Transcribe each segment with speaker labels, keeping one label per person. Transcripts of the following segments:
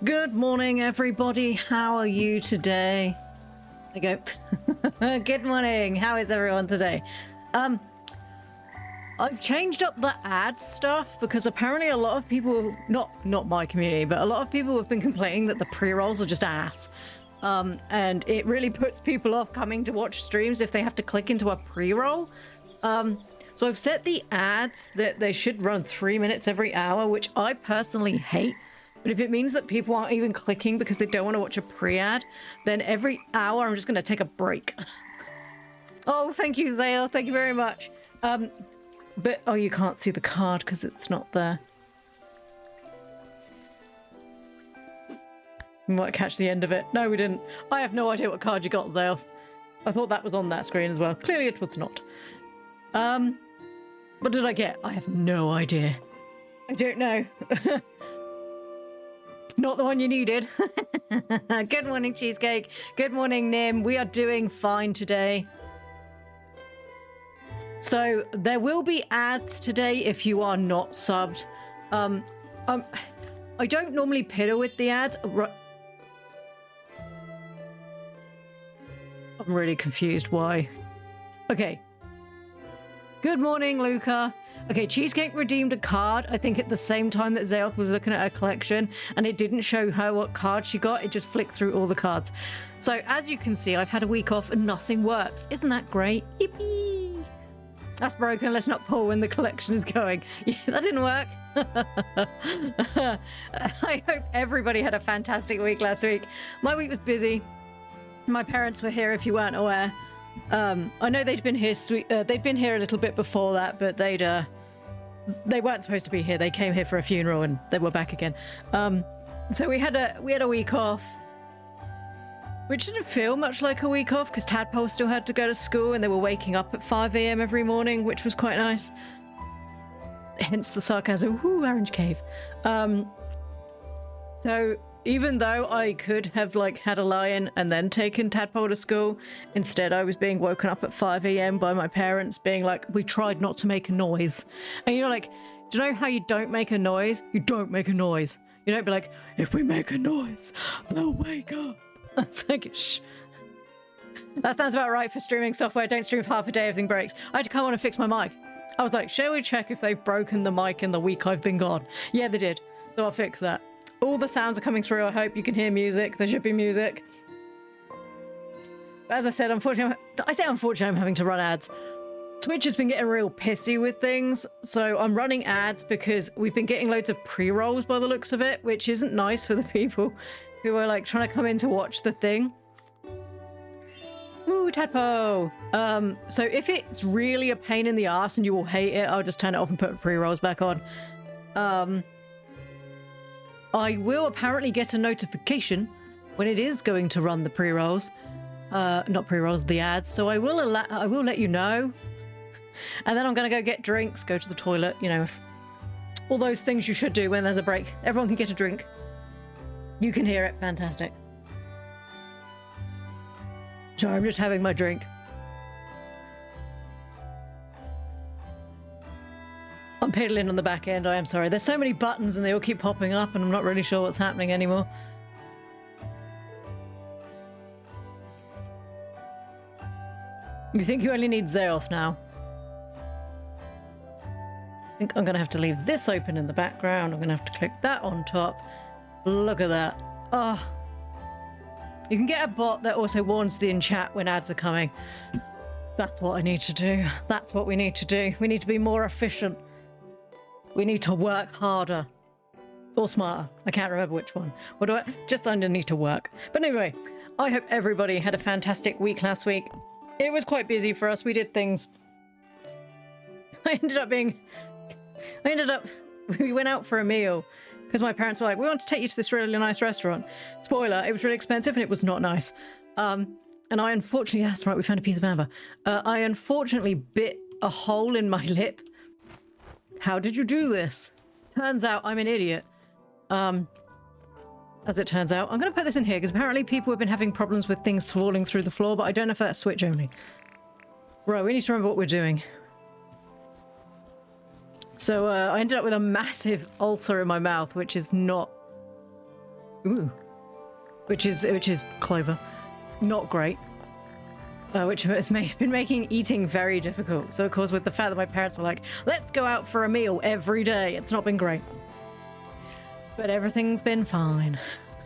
Speaker 1: Good morning, everybody. How are you today? There you go. Good morning. How is everyone today? I've changed up the ad stuff because apparently a lot of people, not my community, but a lot of people have been complaining that the pre-rolls are just ass. And it really puts people off coming to watch streams if they have to click into a pre-roll. So I've set the ads that they should run 3 minutes every hour, which I personally hate. But if it means that people aren't even clicking because they don't want to watch a pre-ad, then every hour I'm just going to take a break. Oh, thank you, Zale. Thank you very much. But, oh, you can't see the card because it's not there. We might catch the end of it. No, we didn't. I have no idea what card you got, Zale. I thought that was on that screen as well. Clearly it was not. What did I get? I have no idea. I don't know. Not the one you needed. Good morning, Cheesecake. Good morning, Nim. We are doing fine today. So there will be ads today if you are not subbed. I don't normally piddle with the ads. I'm really confused why. Okay. Good morning, Luca. Okay, Cheesecake redeemed a card, I think at the same time that Zayoth was looking at her collection, and it didn't show her what card she got, it just flicked through all the cards. So, as you can see, I've had a week off and nothing works. Isn't that great? Yippee! That's broken, let's not pull when the collection is going. Yeah, that didn't work. I hope everybody had a fantastic week last week. My week was busy. My parents were here, if you weren't aware. I know they'd been here they'd been here a little bit before that, but they weren't supposed to be here. They came here for a funeral and they were back again. So we had a week off, which didn't feel much like a week off because Tadpole still had to go to school and they were waking up at 5 AM every morning, which was quite nice. Hence the sarcasm. Woo, Orange Cave. So even though I could have had a lie-in and then taken Tadpole to school, instead I was being woken up at 5 AM by my parents being like, we tried not to make a noise. And you're like, do you know how you don't make a noise? You don't make a noise. You don't be like, if we make a noise, they'll wake up. It's like, shh. That sounds about right for streaming software. Don't stream for half a day, everything breaks. I had to come on and fix my mic. I was like, shall we check if they've broken the mic in the week I've been gone? Yeah, they did. So I'll fix that. All the sounds are coming through. I hope you can hear music. There should be music. But as I said, unfortunately, I'm having to run ads. Twitch has been getting real pissy with things, so I'm running ads because we've been getting loads of pre-rolls by the looks of it, which isn't nice for the people who are trying to come in to watch the thing. Ooh, Tadpole! So if it's really a pain in the ass and you will hate it, I'll just turn it off and put pre-rolls back on. I will apparently get a notification when it is going to run the pre-rolls. Not pre-rolls, the ads. So I will let you know. And then I'm going to go get drinks, go to the toilet, you know. All those things you should do when there's a break. Everyone can get a drink. You can hear it. Fantastic. Sorry, I'm just having my drink. I'm piddling on the back end, I am sorry. There's so many buttons and they all keep popping up and I'm not really sure what's happening anymore. You think you only need Zayoth now? I think I'm going to have to leave this open in the background. I'm going to have to click that on top. Look at that. Oh. You can get a bot that also warns the in chat when ads are coming. That's what I need to do. That's what we need to do. We need to be more efficient. We need to work harder. Or smarter. I can't remember which one. What do I... Just underneath to work. But anyway, I hope everybody had a fantastic week last week. It was quite busy for us. We did things. We went out for a meal. Because my parents were like, we want to take you to this really nice restaurant. Spoiler, it was really expensive and it was not nice. And I unfortunately... That's right, we found a piece of amber. I unfortunately bit a hole in my lip. How did you do this? Turns out I'm an idiot. As it turns out. I'm going to put this in here because apparently people have been having problems with things falling through the floor, but I don't know if that's Switch only. Right, we need to remember what we're doing. So I ended up with a massive ulcer in my mouth, which is not Ooh. Which is clover. Not great. Which has been making eating very difficult. So, of course, with the fact that my parents were like, let's go out for a meal every day, it's not been great. But everything's been fine.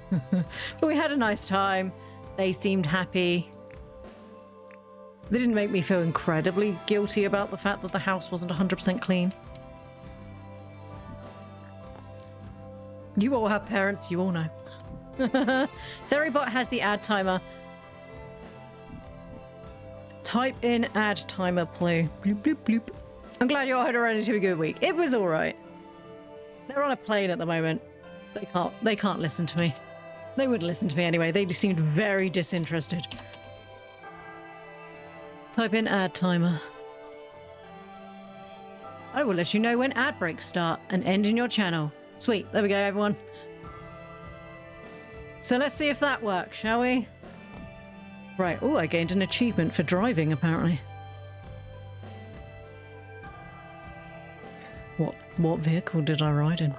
Speaker 1: But we had a nice time. They seemed happy. They didn't make me feel incredibly guilty about the fact that the house wasn't 100% clean. You all have parents, you all know. Seribot has the ad timer. Type in ad timer play. Bloop, bloop, bloop. I'm glad you all had a relatively good week. It was alright. They're on a plane at the moment. They can't listen to me. They wouldn't listen to me anyway. They just seemed very disinterested. Type in ad timer. I will let you know when ad breaks start and end in your channel. Sweet. There we go, everyone. So let's see if that works, shall we? Right. Oh, I gained an achievement for driving, apparently. What vehicle did I ride in?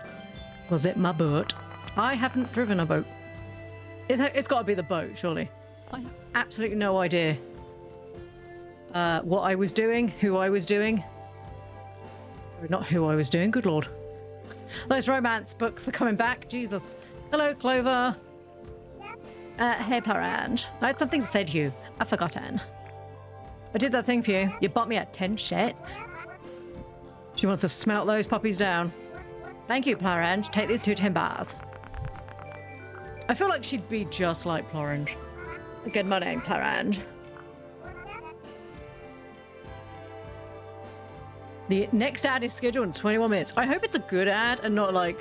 Speaker 1: Was it my boat? I haven't driven a boat. It's got to be the boat, surely. I have absolutely no idea what I was doing, who I was doing. Sorry, not who I was doing, good lord. Those romance books are coming back, Jesus. Hello, Clover. Hey, Plorange. I had something to say to you. I've forgotten. I did that thing for you. You bought me at 10 shit. She wants to smelt those puppies down. Thank you, Plorange. Take these to 10 bath. I feel like she'd be just like Plorange. Get my name, Plorange. The next ad is scheduled in 21 minutes. I hope it's a good ad and not like,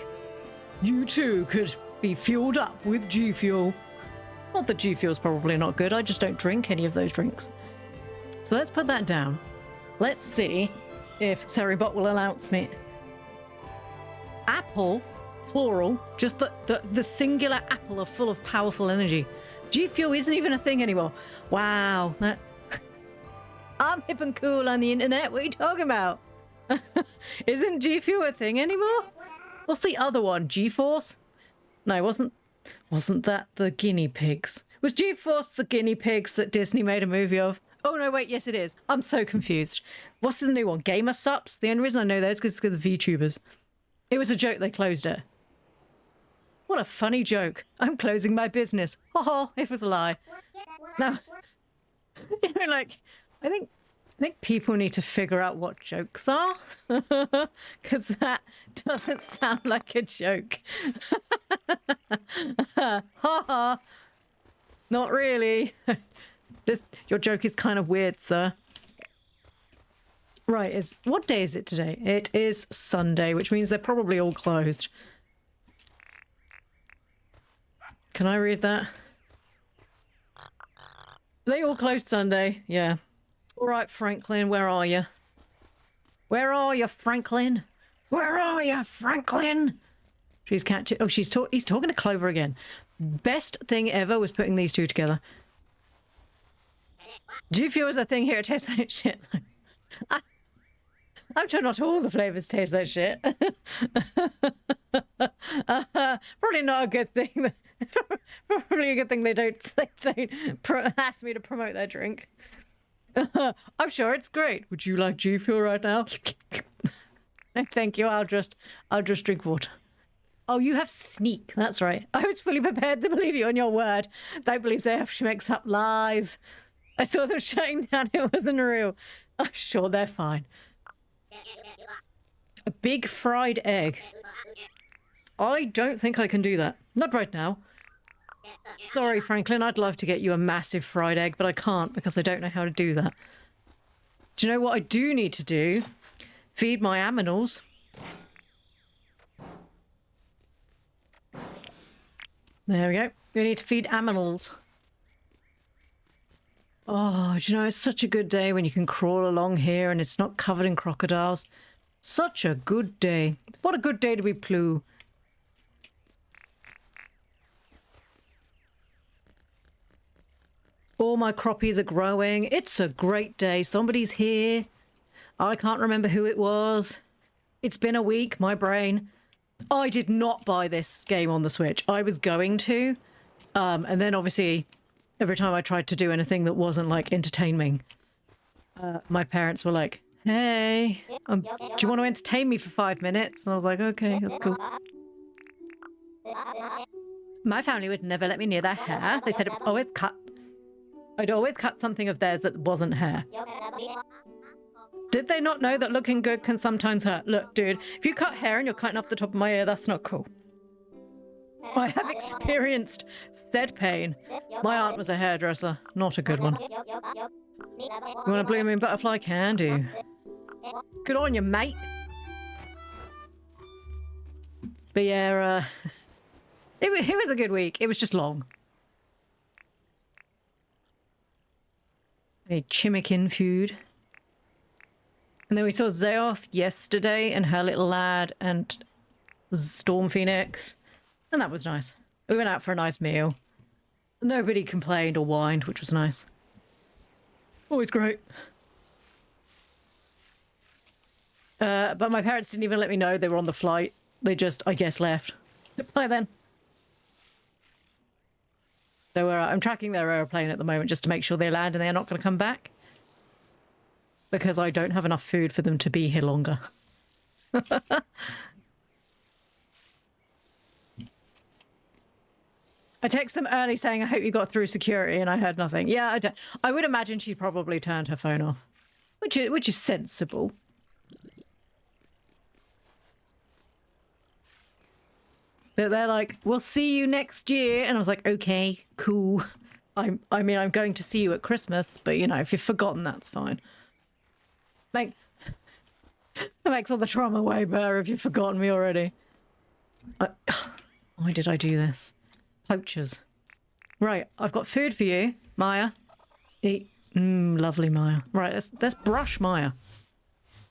Speaker 1: you too could be fueled up with G Fuel. Not that G Fuel's probably not good. I just don't drink any of those drinks. So let's put that down. Let's see if Seribot will announce me. Apple, plural, just the singular apple are full of powerful energy. G Fuel isn't even a thing anymore. Wow. I'm hip and cool on the internet. What are you talking about? Isn't G Fuel a thing anymore? What's the other one? G-Force? No, wasn't that the guinea pigs? Was G-Force the guinea pigs that Disney made a movie of? Oh no, wait, yes it is. I'm so confused. What's the new one? Gamer Sups? The only reason I know that is because it's the VTubers. It was a joke, they closed it. What a funny joke. I'm closing my business. Oh, it was a lie. No. You know, like, I think people need to figure out what jokes are. Because that doesn't sound like a joke. Ha ha. Not really. Your joke is kind of weird, sir. Right, what day is it today? It is Sunday, which means they're probably all closed. Can I read that? They all closed Sunday, yeah. All right, Franklin, where are you? Where are you, Franklin? Where are you, Franklin? She's catching... Oh, he's talking to Clover again. Best thing ever was putting these two together. G Fuel is a thing here. It tastes like shit. I'm sure not all the flavors taste like shit. Probably not a good thing. Probably a good thing they don't ask me to promote their drink. I'm sure it's great. Would you like G Fuel right now? No, thank you. I'll just drink water. Oh, you have sneak. That's right. I was fully prepared to believe you on your word. Don't believe so. She makes up lies. I saw them shutting down. It wasn't real. I'm sure they're fine. A big fried egg. I don't think I can do that. Not right now. Sorry, Franklin. I'd love to get you a massive fried egg, but I can't because I don't know how to do that. Do you know what I do need to do? Feed my aminals. There we go. We need to feed aminals. Oh, do you know, it's such a good day when you can crawl along here and it's not covered in crocodiles. Such a good day. What a good day to be Ploo. All my croppies are growing. It's a great day. Somebody's here. I can't remember who it was. It's been a week, my brain. I did not buy this game on the Switch. I was going to, and then obviously every time I tried to do anything that wasn't like entertaining, my parents were like, hey, do you want to entertain me for 5 minutes? And I was like, okay, that's cool. My family would never let me near their hair. They said it was always cut. I'd always cut something of theirs that wasn't hair. Did they not know that looking good can sometimes hurt? Look, dude, if you cut hair and you're cutting off the top of my ear, that's not cool. I have experienced said pain. My aunt was a hairdresser. Not a good one. You want a blue moon butterfly? Can do. Good on you, mate. But yeah, it was a good week. It was just long. A chimikin food. And then we saw Zeoth yesterday and her little lad and Storm Phoenix. And that was nice. We went out for a nice meal. Nobody complained or whined, which was nice. Always great. But my parents didn't even let me know they were on the flight. They just, I guess, left. Bye then. So I'm tracking their aeroplane at the moment just to make sure they land and they're not going to come back. Because I don't have enough food for them to be here longer. I texted them early saying, I hope you got through security, and I heard nothing. Yeah, I would imagine she probably turned her phone off. Which is sensible. But they're like, we'll see you next year. And I was like, okay, cool. I mean, I'm going to see you at Christmas, but you know, if you've forgotten, that's fine. Like, that makes all the trauma way better if you've forgotten me already. Why did I do this? Poachers. Right, I've got food for you, Maya. Eat. Lovely, Maya. Right, let's brush Maya.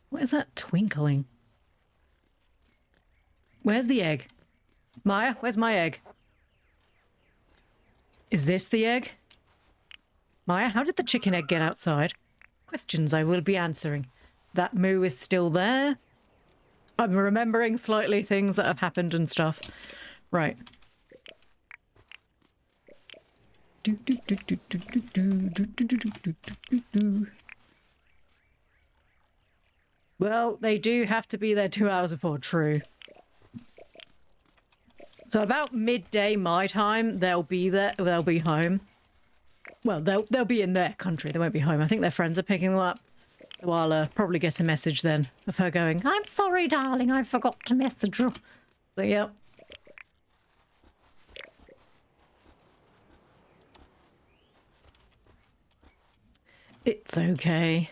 Speaker 1: What is that twinkling? Where's the egg? Maya, where's my egg? Is this the egg? Maya, how did the chicken egg get outside? Questions I will be answering. That moo is still there. I'm remembering slightly things that have happened and stuff. Right. Well, they do have to be there 2 hours before, true. So about midday my time, they'll be there. They'll be home. Well, they'll be in their country. They won't be home. I think their friends are picking them up. So I'll probably get a message then of her going, I'm sorry, darling, I forgot to message you. So, yeah. It's okay.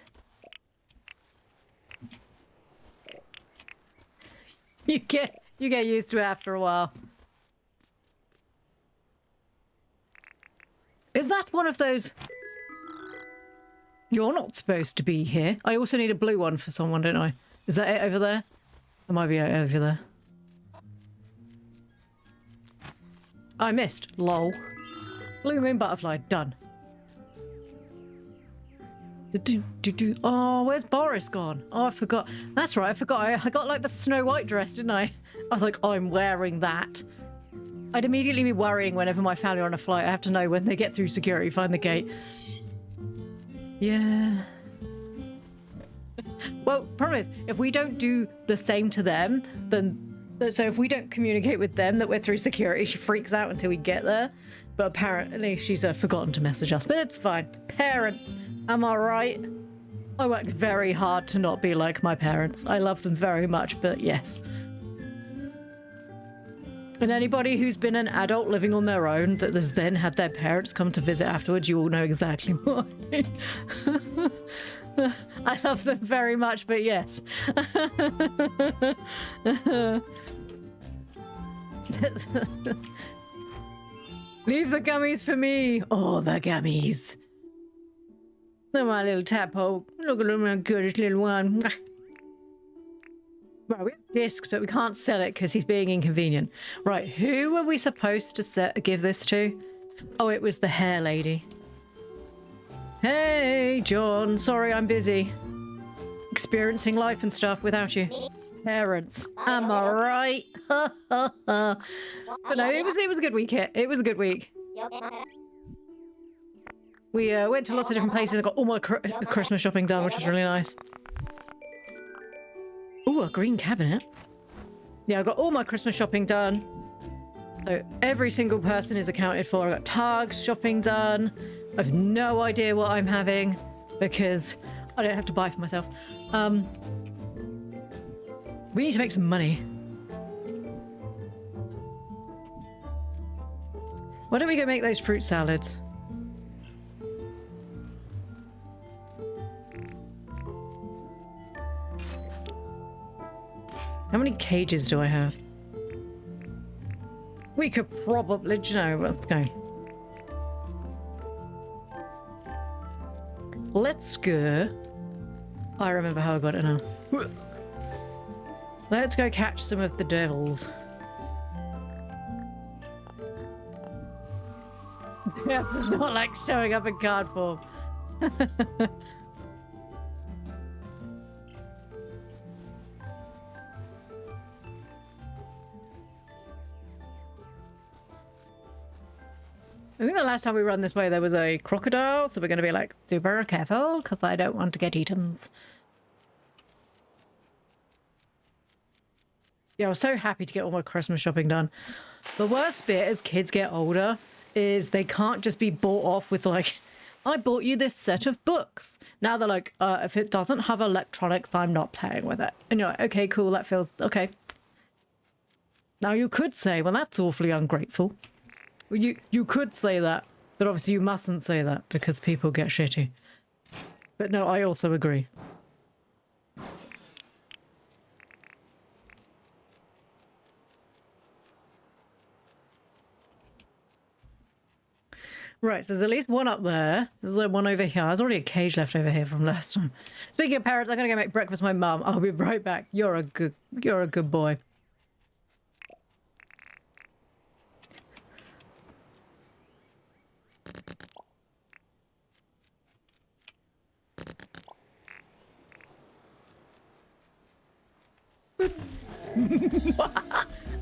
Speaker 1: You get used to it after a while. Is that one of those... You're not supposed to be here. I also need a blue one for someone, don't I? Is that it over there? It might be over there. I missed. Lol. Blue moon butterfly. Done. Oh, where's Boris gone? Oh, I forgot. That's right, I forgot. I got like the Snow White dress, didn't I? I was like, I'm wearing that. I'd immediately be worrying whenever my family are on a flight. I have to know when they get through security, find the gate. Yeah. Well, problem is, if we don't do the same to them, then... So if we don't communicate with them that we're through security, she freaks out until we get there. But apparently she's forgotten to message us. But it's fine. Parents, am I right? I worked very hard to not be like my parents. I love them very much, but yes. And anybody who's been an adult living on their own that has then had their parents come to visit afterwards, you all know exactly why. I love them very much, but yes. Leave the gummies for me. Oh, the gummies. They're my little tadpole. Look at my goodish little one. Right, we have discs, but we can't sell it because he's being inconvenient. Right, who were we supposed to give this to? Oh, it was the hair lady. Hey, John. Sorry, I'm busy. Experiencing life and stuff without you. parents. Am I right? But no, it was a good week. It was a good week. We went to lots of different places. I got all my Christmas shopping done, which was really nice. Ooh, a green cabinet. Yeah, I got all my Christmas shopping done. So every single person is accounted for. I got Targ's shopping done. I have no idea what I'm having because I don't have to buy for myself. We need to make some money. Why don't we go make those fruit salads? How many cages do I have? We could probably, you know, let's go. Let's go. I remember how I got it now. Let's go catch some of the devils. Yeah, it's not like showing up in card form. I think the last time we run this way there was a crocodile, so we're going to be like super careful because I don't want to get eaten. Yeah, I was so happy to get all my Christmas shopping done. The worst bit as kids get older is they can't just be bought off with like, I bought you this set of books. Now they're like, if it doesn't have electronics, I'm not playing with it. And you're like, okay, cool, that feels okay. Now you could say, well, that's awfully ungrateful. You could say that, but obviously you mustn't say that because people get shitty. But no, I also agree. Right, so there's at least one up there. There's like one over here. There's already a cage left over here from last time. Speaking of parents, I'm gonna go make breakfast for my mum. I'll be right back. You're a good boy.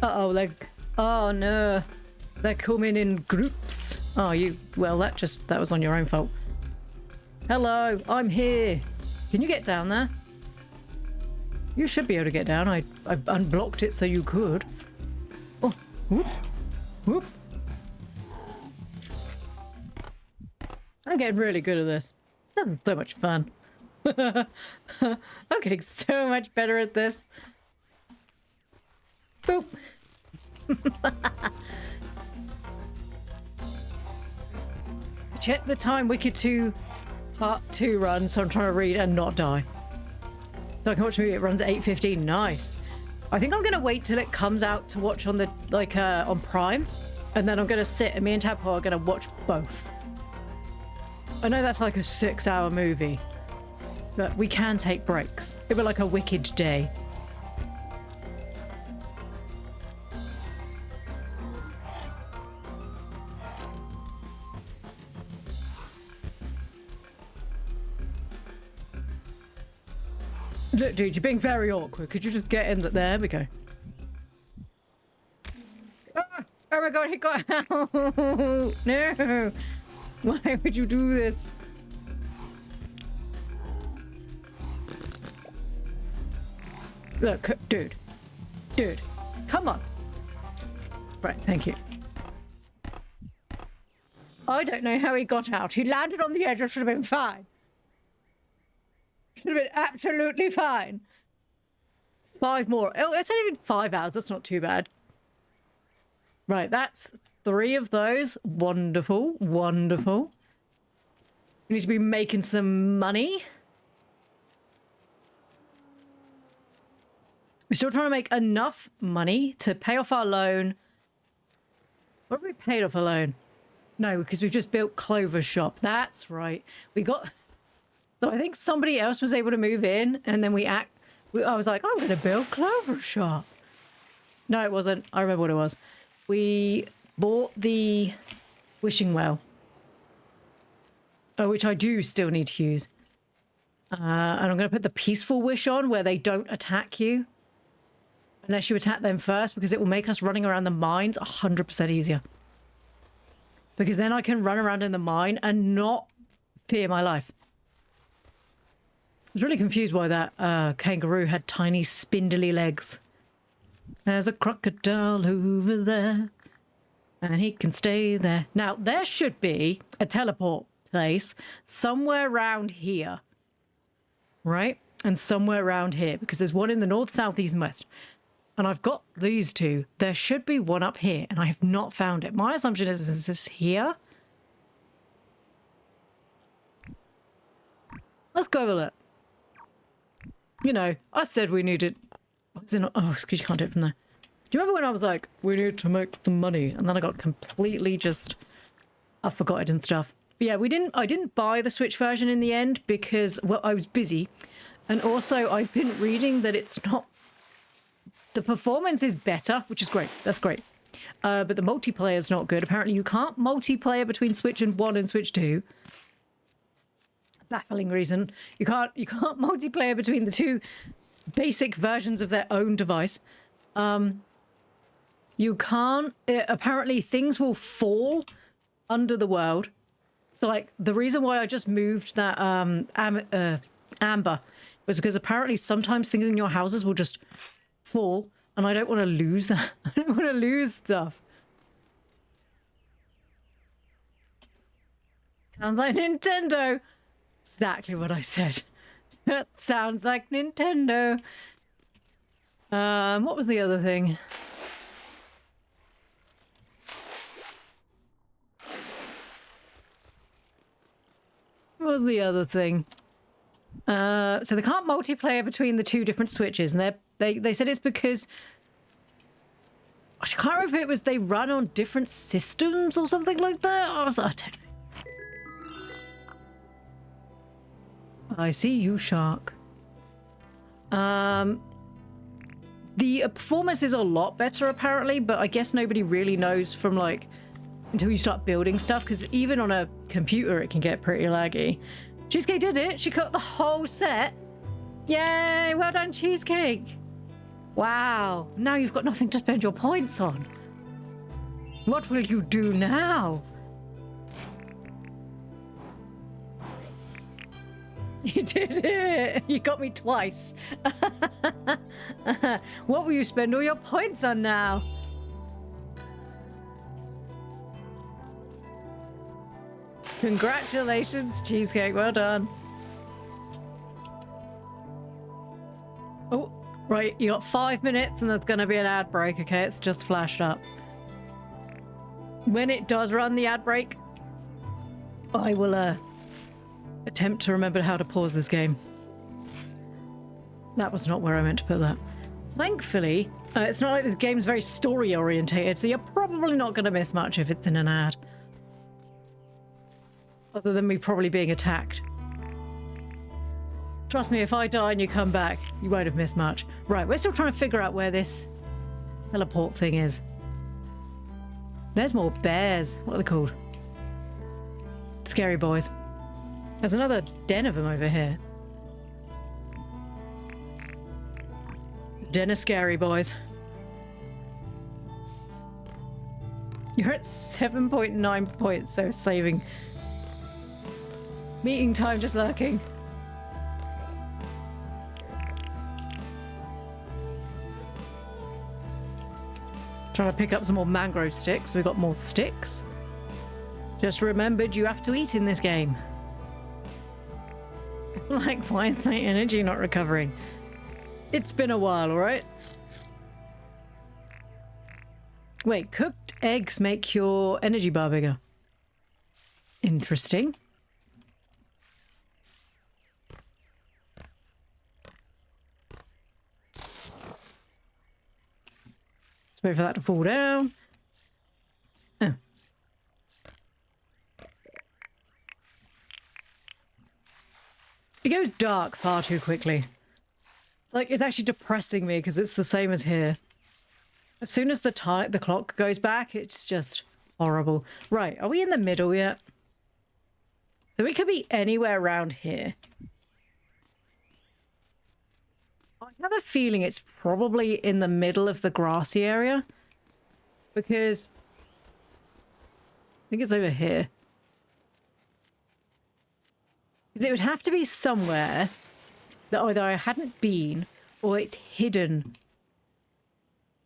Speaker 1: Uh-oh, like, oh no. They're coming in groups. Oh, well, that was on your own fault. Hello, I'm here. Can you get down there? You should be able to get down. I unblocked it so you could. Oh, whoop, whoop. I'm getting really good at this. This is so much fun. I'm getting so much better at this. Boop. Check the time. Wicked 2 Part 2 runs, so I'm trying to read and not die. So I can watch a movie. It runs at 8:15. Nice. I think I'm gonna wait till it comes out to watch on the on Prime, and then I'm gonna sit and me and Tadpole are gonna watch both. I know that's like a 6-hour movie, but we can take breaks. It'll be like a Wicked day. Look, dude, you're being very awkward. Could you just get in? There we go. Oh my god, he got out! No! Why would you do this? Look, dude. Dude, come on. Right, thank you. I don't know how he got out. He landed on the edge. It should have been fine. Should have been absolutely fine. 5 more. Oh, it's only been 5 hours. That's not too bad. Right, that's 3 of those. Wonderful, wonderful. We need to be making some money. We're still trying to make enough money to pay off our loan. What have we paid off a loan? No, because we've just built Clover's shop. That's right. We got... So I think somebody else was able to move in, and then I was like, I'm going to build Clover's shop. No, it wasn't. I remember what it was. We bought the wishing well, which I do still need to use. And I'm going to put the peaceful wish on where they don't attack you. Unless you attack them first, because it will make us running around the mines 100% easier. Because then I can run around in the mine and not fear my life. I was really confused why that kangaroo had tiny spindly legs. There's a crocodile over there, and he can stay there. Now, there should be a teleport place somewhere around here. Right? And somewhere around here, because there's one in the north, south, east, and west. And I've got these two. There should be one up here, and I have not found it. My assumption is this here? Let's go have a look. You know, I said we needed... Oh, excuse you, can't do it from there. Do you remember when I was like, we need to make the money? And then I got completely just... I forgot it and stuff. But yeah, I didn't buy the Switch version in the end because, well, I was busy. And also, I've been reading that it's not... The performance is better, which is great. That's great. But the multiplayer is not good. Apparently, you can't multiplayer between Switch 1 and Switch 2. Baffling reason. You can't multiplayer between the two basic versions of their own device. You can't... apparently, things will fall under the world. So, like, the reason why I just moved that amber was because apparently sometimes things in your houses will just fall, and I don't want to lose that. I don't want to lose stuff. Sounds like Nintendo. Exactly what I said. That sounds like Nintendo. What was the other thing? What was the other thing? So they can't multiplayer between the two different Switches, and they said it's because I can't remember if it was they run on different systems or something like that. I don't know. I see you, shark. The performance is a lot better apparently, but I guess nobody really knows from like until you start building stuff, because even on a computer it can get pretty laggy. Cheesecake did it. She cut the whole set. Yay, well done, Cheesecake. Wow, now you've got nothing to spend your points on. What will you do now? You did it. You got me twice. What will you spend all your points on now? Congratulations, Cheesecake. Well done. Oh, right. You got 5 minutes and there's going to be an ad break, okay? It's just flashed up. When it does run the ad break, I will attempt to remember how to pause this game. That was not where I meant to put that. Thankfully, it's not like this game's very story orientated, so you're probably not going to miss much if it's in an ad. Other than me probably being attacked. Trust me, if I die and you come back, you won't have missed much. Right, we're still trying to figure out where this teleport thing is. There's more bears. What are they called? Scary boys. There's another den of them over here. Den of scary boys. You're at 7.9 points, so saving. Meeting time just lurking. Trying to pick up some more mangrove sticks. We got more sticks. Just remembered you have to eat in this game. Like, why is my energy not recovering? It's been a while, alright? Wait, cooked eggs make your energy bar bigger. Interesting. Wait for that to fall down. Oh. It goes dark far too quickly. It's like, it's actually depressing me because it's the same as here. As soon as the clock goes back, it's just horrible. Right, are we in the middle yet? So we could be anywhere around here. I have a feeling it's probably in the middle of the grassy area. Because I think it's over here. Because it would have to be somewhere that either I hadn't been or it's hidden.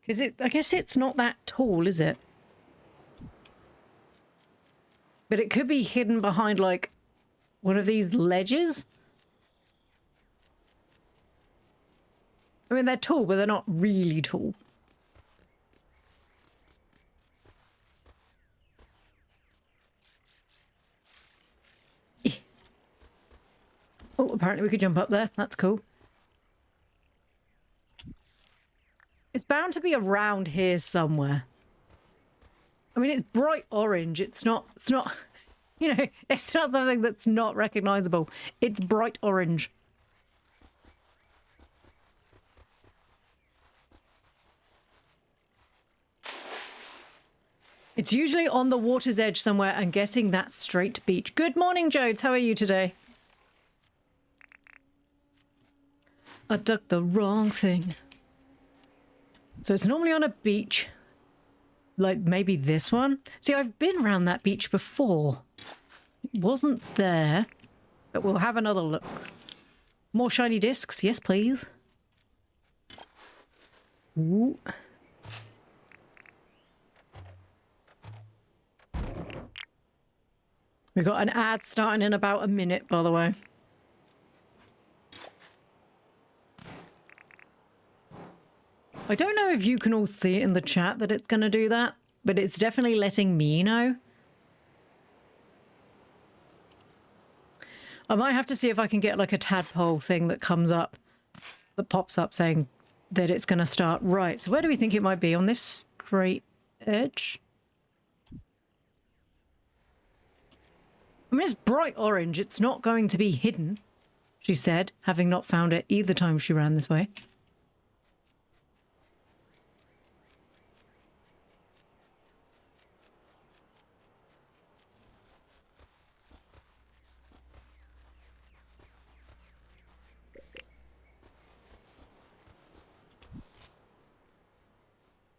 Speaker 1: Because I guess it's not that tall, is it? But it could be hidden behind, like, one of these ledges. I mean, they're tall, but they're not really tall. Oh, apparently we could jump up there. That's cool. It's bound to be around here somewhere. I mean, it's bright orange. It's not, you know, it's not something that's not recognizable. It's bright orange. It's usually on the water's edge somewhere. I'm guessing that's straight beach. Good morning, Jodes. How are you today? I dug the wrong thing. So it's normally on a beach. Like maybe this one. See, I've been around that beach before. It wasn't there. But we'll have another look. More shiny discs? Yes, please. Ooh. We've got an ad starting in about a minute, by the way. I don't know if you can all see it in the chat that it's going to do that, but it's definitely letting me know. I might have to see if I can get like a tadpole thing that comes up, that pops up saying that it's going to start. Right, so where do we think it might be? On this straight edge? I mean, it's bright orange. It's not going to be hidden, she said, having not found it either time she ran this way.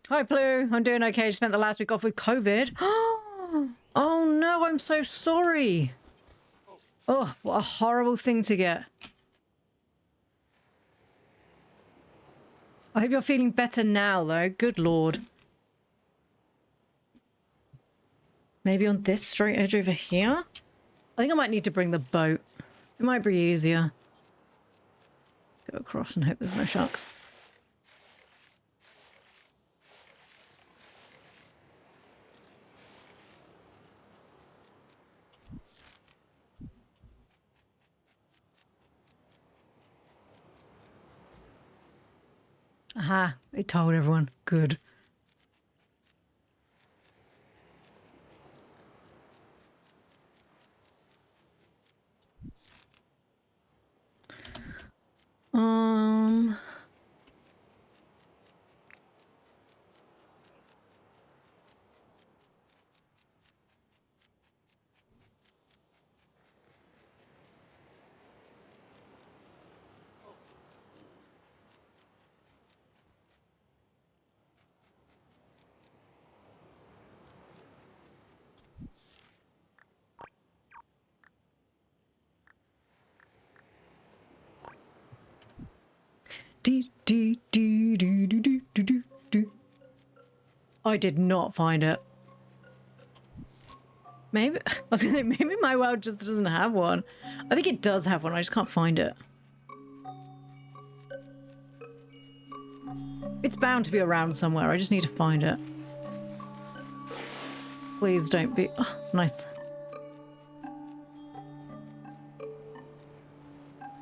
Speaker 1: Hi, Plu. I'm doing okay. Spent the last week off with COVID. Oh, no. I'm so sorry. Oh, what a horrible thing to get. I hope you're feeling better now, though. Good Lord. Maybe on this straight edge over here? I think I might need to bring the boat. It might be easier. Go across and hope there's no sharks. Aha, it told everyone. Good. Um... I did not find it. Maybe I was gonna say, maybe my world just doesn't have one. I think it does have one. I just can't find it. It's bound to be around somewhere. I just need to find it. Please don't be. Oh, it's nice.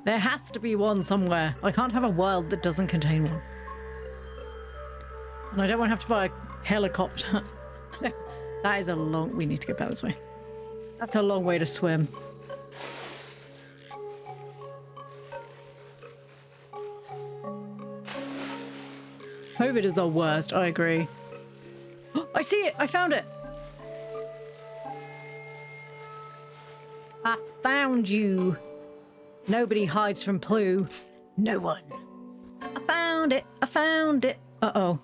Speaker 1: There has to be one somewhere. I can't have a world that doesn't contain one. And I don't want to have to buy a helicopter. That is a long... We need to get back this way. That's a long way to swim. COVID is the worst, I agree. I see it! I found it! I found you! Nobody hides from Plu. No one. I found it. I found it. Uh-oh.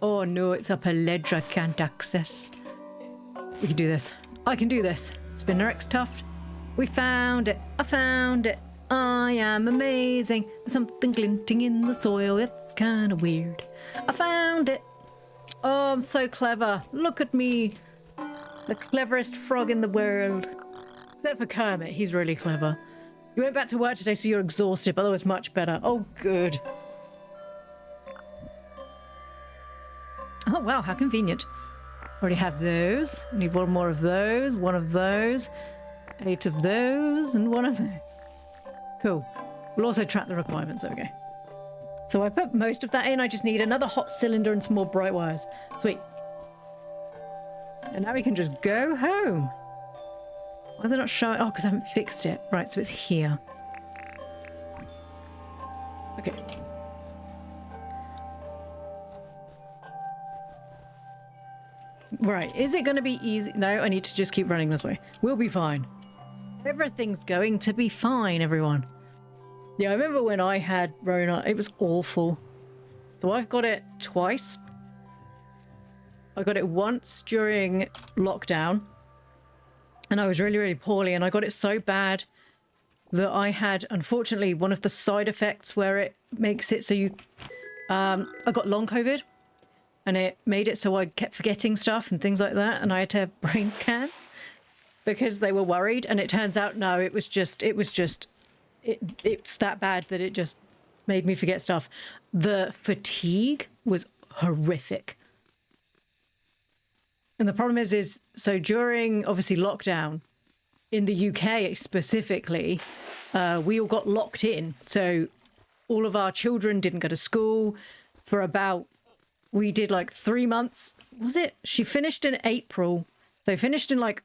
Speaker 1: Oh no, it's up a ledge I can't access. We can do this. I can do this. Spinner X Tuft. We found it. I found it. I am amazing. There's something glinting in the soil. It's kind of weird. I found it. Oh, I'm so clever. Look at me. The cleverest frog in the world. Except for Kermit. He's really clever. You went back to work today, so you're exhausted, but that was much better. Oh, good. Oh, wow. How convenient. Already have those. Need one more of those. One of those. 8 of those. And 1 of those. Cool. We'll also track the requirements. There we go. So I put most of that in. I just need another hot cylinder and some more bright wires. Sweet. And now we can just go home. Why are they not showing? Oh, because I haven't fixed it. Right, so it's here. Okay. Right, is it going to be easy? No, I need to just keep running this way. We'll be fine. Everything's going to be fine, everyone. Yeah, I remember when I had Rona, it was awful. So I've got it twice. I got it once during lockdown. And I was really, really poorly. And I got it so bad that I had, unfortunately, one of the side effects where it makes it so you... I got long COVID. And it made it so I kept forgetting stuff and things like that. And I had to have brain scans because they were worried. And it turns out, no, it's that bad that it just made me forget stuff. The fatigue was horrific. And the problem is so during, obviously, lockdown, in the UK specifically, we all got locked in. So all of our children didn't go to school for about, we did like 3 months. Was it? She finished in April. So finished in like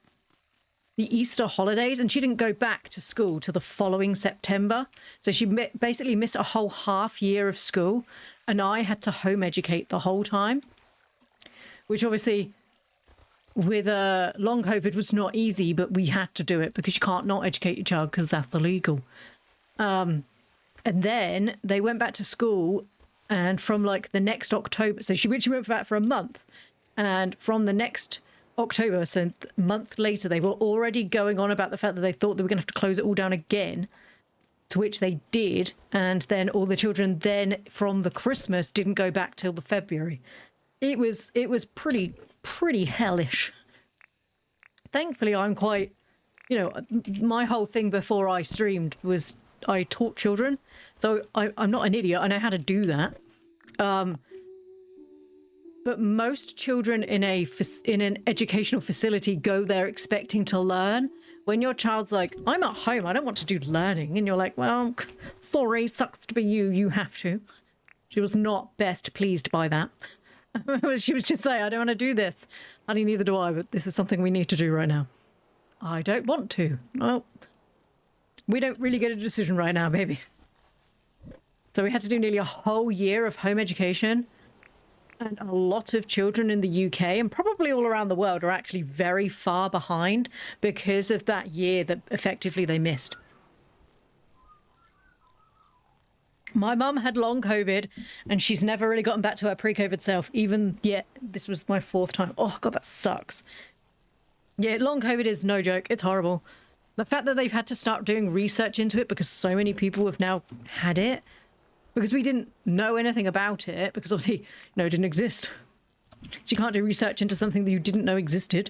Speaker 1: the Easter holidays, and she didn't go back to school till the following September. So she basically missed a whole half year of school, and I had to home educate the whole time, which obviously with long COVID was not easy, but we had to do it because you can't not educate your child because that's illegal. And then they went back to school, and from like the next October, so she went back for a month, and from the next October, so a month later, they were already going on about the fact that they thought they were going to have to close it all down again, to which they did. And then all the children then from the Christmas didn't go back till the February. It was pretty hellish. Thankfully, I'm quite, my whole thing before I streamed was I taught children. So I'm not an idiot. I know how to do that. But most children in an educational facility go there expecting to learn. When your child's like, I'm at home, I don't want to do learning. And you're like, well, sorry, sucks to be you. You have to. She was not best pleased by that. She was just saying, I don't want to do this. Honey, neither do I, but this is something we need to do right now. I don't want to. Well, we don't really get a decision right now, baby. So we had to do nearly a whole year of home education. And a lot of children in the UK and probably all around the world are actually very far behind because of that year that effectively they missed. My mum had long COVID and she's never really gotten back to her pre-COVID self. Even yet, this was my 4th time. Oh, God, that sucks. Yeah, long COVID is no joke. It's horrible. The fact that they've had to start doing research into it because so many people have now had it. Because we didn't know anything about it, because obviously, it didn't exist. So you can't do research into something that you didn't know existed.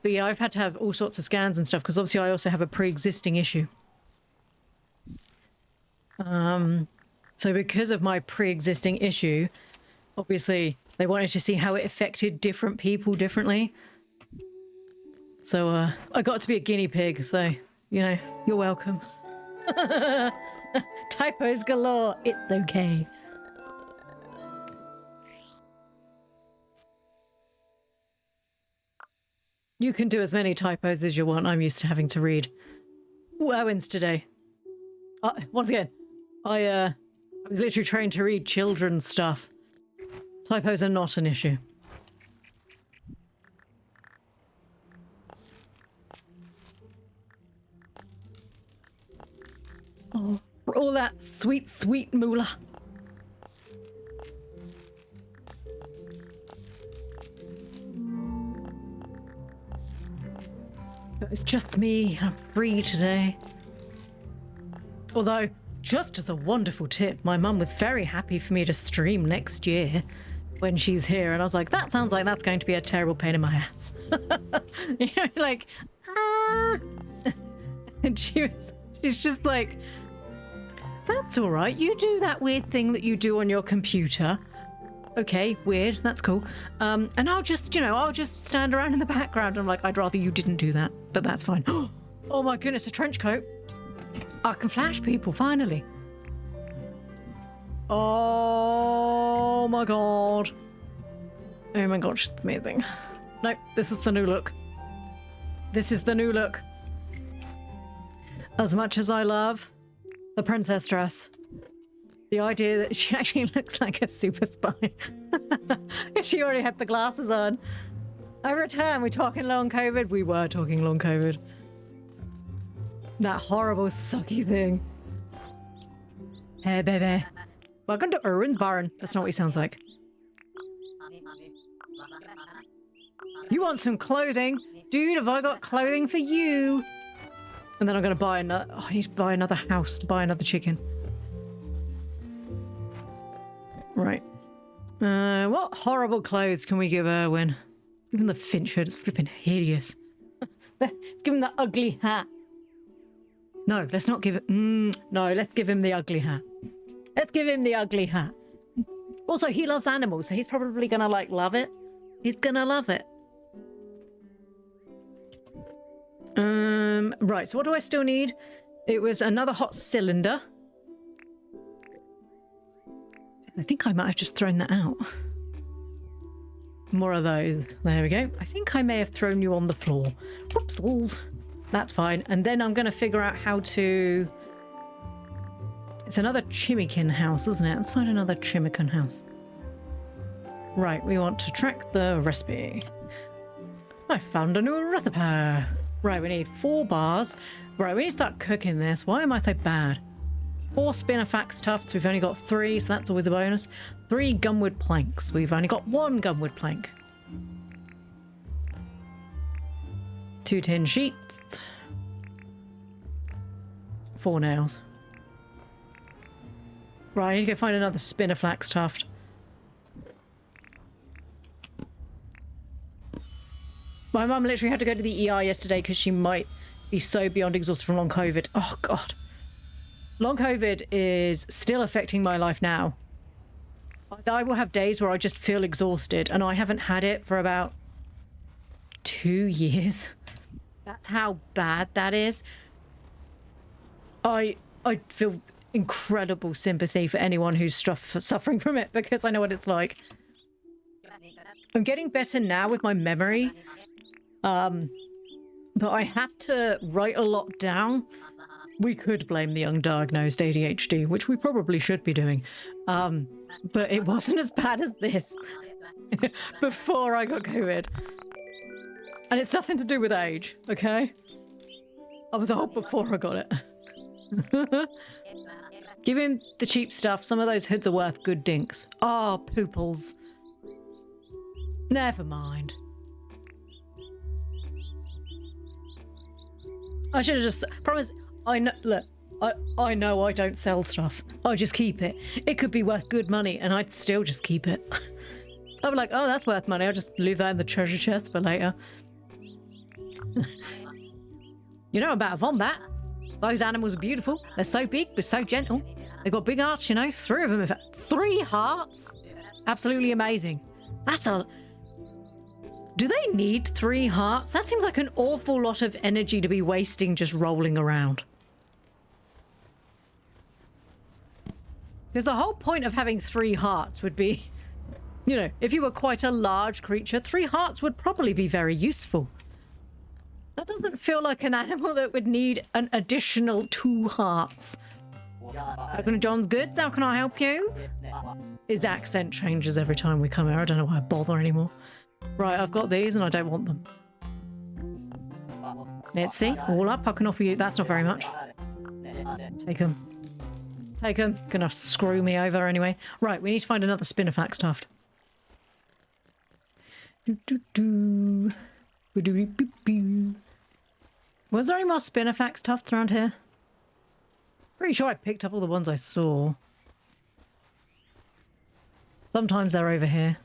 Speaker 1: But yeah, I've had to have all sorts of scans and stuff, because obviously I also have a pre-existing issue. So because of my pre-existing issue, obviously they wanted to see how it affected different people differently. So I got to be a guinea pig, so, you're welcome. Typos galore. It's okay. You can do as many typos as you want. I'm used to having to read. Ooh, Owen's today. Once again, I was literally trained to read children's stuff. Typos are not an issue. Oh, for all that sweet, sweet moolah. It's just me. I'm free today. Although, just as a wonderful tip, my mum was very happy for me to stream next year when she's here. And I was like, that sounds like that's going to be a terrible pain in my ass. You know, like, ah. And she's just like, that's all right. You do that weird thing that you do on your computer. Okay, weird. That's cool. And I'll just, I'll just stand around in the background. I'm like, I'd rather you didn't do that, but that's fine. Oh my goodness, a trench coat. I can flash people, finally. Oh my god. Oh my gosh, it's amazing. No, this is the new look. This is the new look. As much as I love the princess dress, the idea that she actually looks like a super spy. She already had the glasses on. I return. We're talking long COVID. We were talking long COVID. That horrible sucky thing. Hey, baby. Welcome to Erwin's Barn. That's not what he sounds like. You want some clothing? Dude, have I got clothing for you? And then I'm going to buy another... Oh, I need to buy another house to buy another chicken. Right. What horrible clothes can we give Erwin? Give him the Finch hood. It's flipping hideous. Let's give him the ugly hat. No, let's not give it... no, let's give him the ugly hat. Let's give him the ugly hat. Also, he loves animals, so he's probably gonna, like, love it. He's gonna love it. Right, so what do I still need? It was another hot cylinder. I think I might have just thrown that out. More of those. There we go. I think I may have thrown you on the floor. Whoopsals. That's fine. And then I'm going to figure out how to... It's another Chimikin house, isn't it? Let's find another Chimikin house. Right, we want to track the recipe. I found a new recipe. Right, we need 4 bars. Right, we need to start cooking this. Why am I so bad? 4 spinifex tufts. We've only got 3, so that's always a bonus. 3 gumwood planks. We've only got 1 gumwood plank. 2 tin sheets. 4 nails. Right, I need to go find another spinifex tuft. My mum literally had to go to the ER yesterday because she might be so beyond exhausted from long COVID. Oh, God. Long COVID is still affecting my life now. I will have days where I just feel exhausted, and I haven't had it for about 2 years. That's how bad that is. I feel incredible sympathy for anyone who's suffering from it, because I know what it's like. I'm getting better now with my memory. But I have to write a lot down. We could blame the undiagnosed ADHD, which we probably should be doing. But it wasn't as bad as this before I got COVID. And it's nothing to do with age, okay? I was old before I got it. Give him the cheap stuff. Some of those hoods are worth good dinks. Oh, pooples. Never mind. I should have just promised. I know. Look, I know I don't sell stuff. I just keep it. It could be worth good money, and I'd still just keep it. I'd be like, oh, that's worth money. I'll just leave that in the treasure chest for later. You know about a wombat? Those animals are beautiful. They're so big, but so gentle. They've got big hearts, you know. 3 of them, in fact. 3 hearts? Absolutely amazing. That's a... Do they need 3 hearts? That seems like an awful lot of energy to be wasting just rolling around. Because the whole point of having 3 hearts would be, you know, if you were quite a large creature, 3 hearts would probably be very useful. That doesn't feel like an animal that would need an additional 2 hearts. Welcome to John's Goods. How can I help you? His accent changes every time we come here. I don't know why I bother anymore. Right, I've got these and I don't want them. Let's see. All up. I can offer you... That's not very much. Take them. Take them. Gonna screw me over anyway. Right, we need to find another spinifex tuft. Was there any more Spinifex tufts around here? Pretty sure I picked up all the ones I saw. Sometimes they're over here.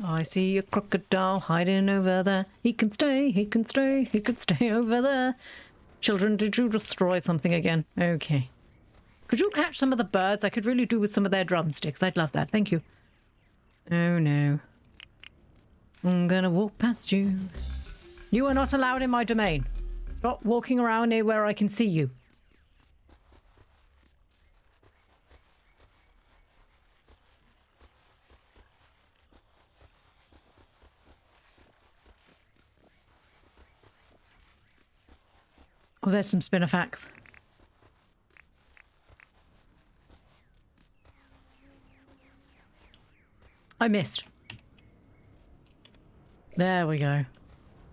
Speaker 1: I see a crocodile hiding over there. He can stay, he can stay, he can stay over there. Children, did you destroy something again? Okay. Could you catch some of the birds? I could really do with some of their drumsticks. I'd love that. Thank you. Oh no. I'm gonna walk past you. You are not allowed in my domain. Stop walking around near where I can see you. Oh, there's some Spinifex. I missed. There we go.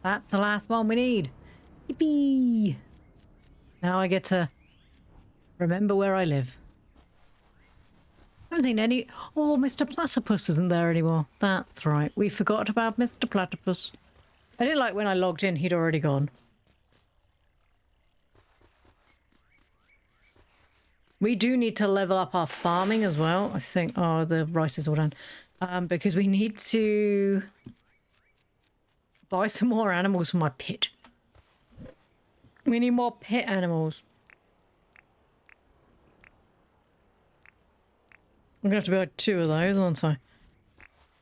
Speaker 1: That's the last one we need. Yippee! Now I get to remember where I live. I haven't seen any... Oh, Mr. Platypus isn't there anymore. That's right. We forgot about Mr. Platypus. I didn't like when I logged in, he'd already gone. We do need to level up our farming as well. I think... Oh, the rice is all done. Because we need to buy some more animals for my pit. We need more pit animals. I'm gonna have to buy 2 of those, aren't I?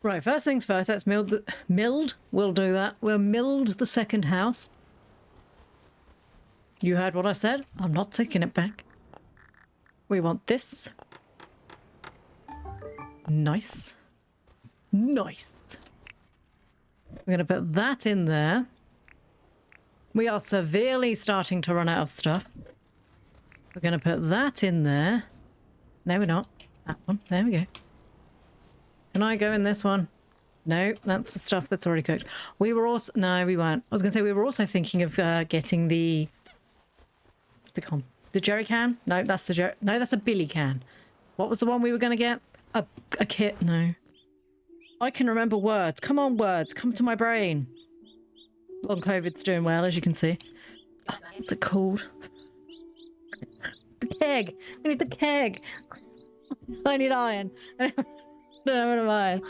Speaker 1: Right, first things first, let's mild the... Milled? We'll do that. We'll mild the second house. You heard what I said? I'm not taking it back. We want this. Nice. Nice. We're going to put that in there. We are severely starting to run out of stuff. We're going to put that in there. No, we're not. That one. There we go. Can I go in this one? No, that's for stuff that's already cooked. We were also... No, we weren't. I was going to say we were also thinking of getting the... What's it called? The jerry can? No, that's the jerry... No, that's a billy can. What was the one we were going to get? A kit? No. I can remember words. Come on, words. Come to my brain. Long COVID's doing well, as you can see. Oh, what's it called? The keg. We need the keg. I need iron. I don't have enough iron.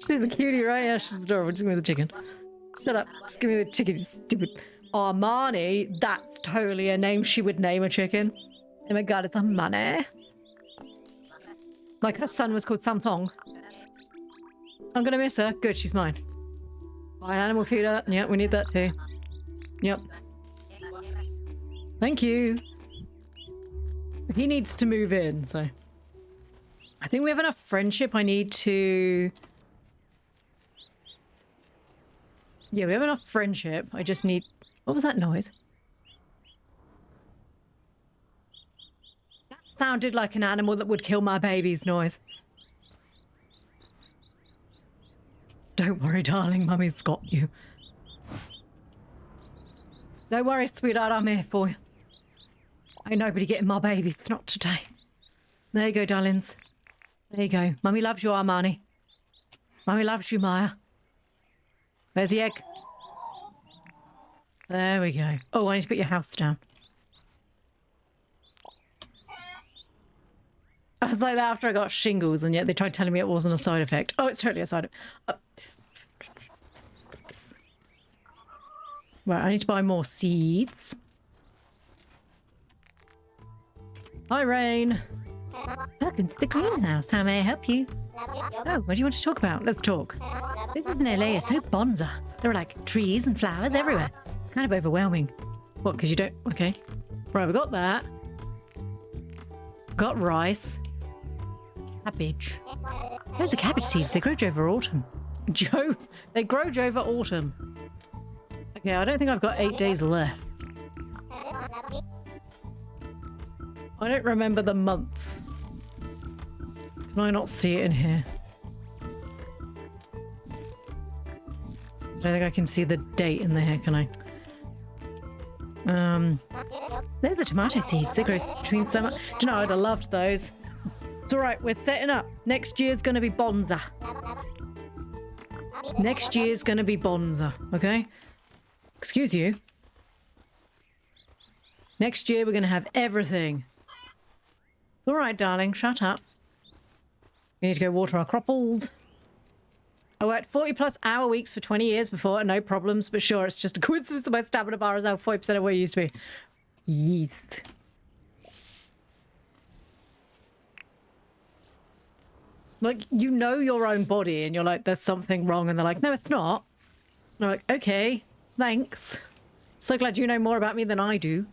Speaker 1: She's the cutie, right? Yeah, she's adorable. Just give me the chicken. Shut up. Just give me the chicken, you stupid... Armani? That's totally a name she would name a chicken. Oh my god, it's Armani. Like her son was called Samsung. I'm gonna miss her. Good, she's mine. Buy an animal feeder. Yep, we need that too. Yep. Thank you. He needs to move in, so... I think we have enough friendship. I need to... Yeah, we have enough friendship. I just need... What was that noise? That sounded like an animal that would kill my baby's noise. Don't worry, darling. Mummy's got you. Don't worry, sweetheart. I'm here for you. Ain't nobody getting my babies. Not today. There you go, darlings. There you go. Mummy loves you, Armani. Mummy loves you, Maya. Where's the egg? There we go. Oh, I need to put your house down. I was like that after I got shingles, and yet they tried telling me it wasn't a side effect. Oh, it's totally a side effect. Right, I need to buy more seeds. Hi, Rain. Welcome to the greenhouse. How may I help you? Oh, what do you want to talk about? Let's talk. This in LA is so bonza. There are like trees and flowers everywhere. It's kind of overwhelming. What, because you don't... Okay. Right, we got that. Got rice. Cabbage. Those are cabbage seeds. They grow over autumn. They grow over autumn. Okay, I don't think I've got 8 days left. I don't remember the months. Can I not see it in here? I don't think I can see the date in there, can I? Those are tomato seeds. They grow between summer. Do you know, I'd have loved those. It's all right. We're setting up. Next year's going to be Bonza. Next year's going to be Bonza, okay? Excuse you. Next year we're going to have everything. All right, darling. Shut up. We need to go water our cropples. I worked 40+ hour weeks for 20 years before, no problems, but sure, it's just a coincidence that my stamina bar is now 40% of where it used to be. Yeast. Like, you know your own body, and you're like, there's something wrong, and they're like, no, it's not. And I'm like, okay, thanks. So glad you know more about me than I do.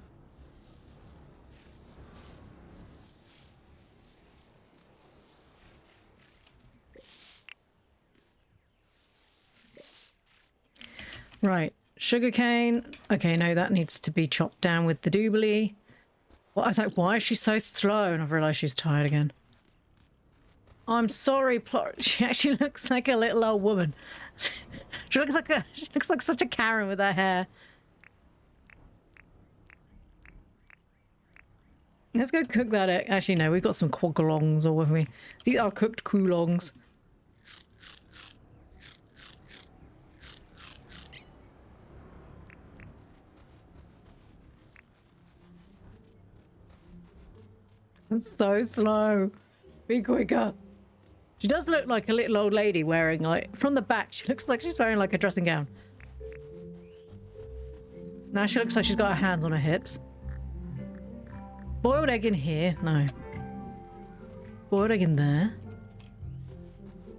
Speaker 1: Right, sugarcane. Okay, no, that needs to be chopped down with the doobly. Well, I was like, why is she so slow? And I've realised she's tired again. I'm sorry, she actually looks like a little old woman. she looks like such a Karen with her hair. Let's go cook that egg. Actually, no, we've got some quaggalongs, or haven't we? These are cooked coolongs. I'm so slow. Be quicker. She does look like a little old lady wearing, like, from the back, she looks like she's wearing, like, a dressing gown. Now she looks like she's got her hands on her hips. Boiled egg in here? No. Boiled egg in there?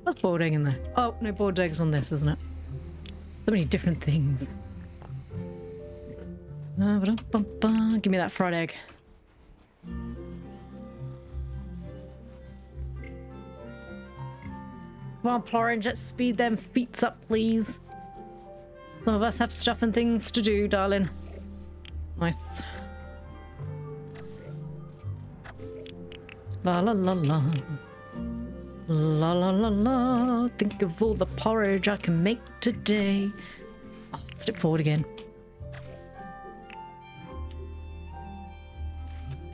Speaker 1: What's boiled egg in there? Oh, no, boiled egg's on this, isn't it? So many different things. Give me that fried egg. Come on, Plorange, let's speed them feets up, please. Some of us have stuff and things to do, darling. Nice. La la la la. La la la la. Think of all the porridge I can make today. Oh, step forward again.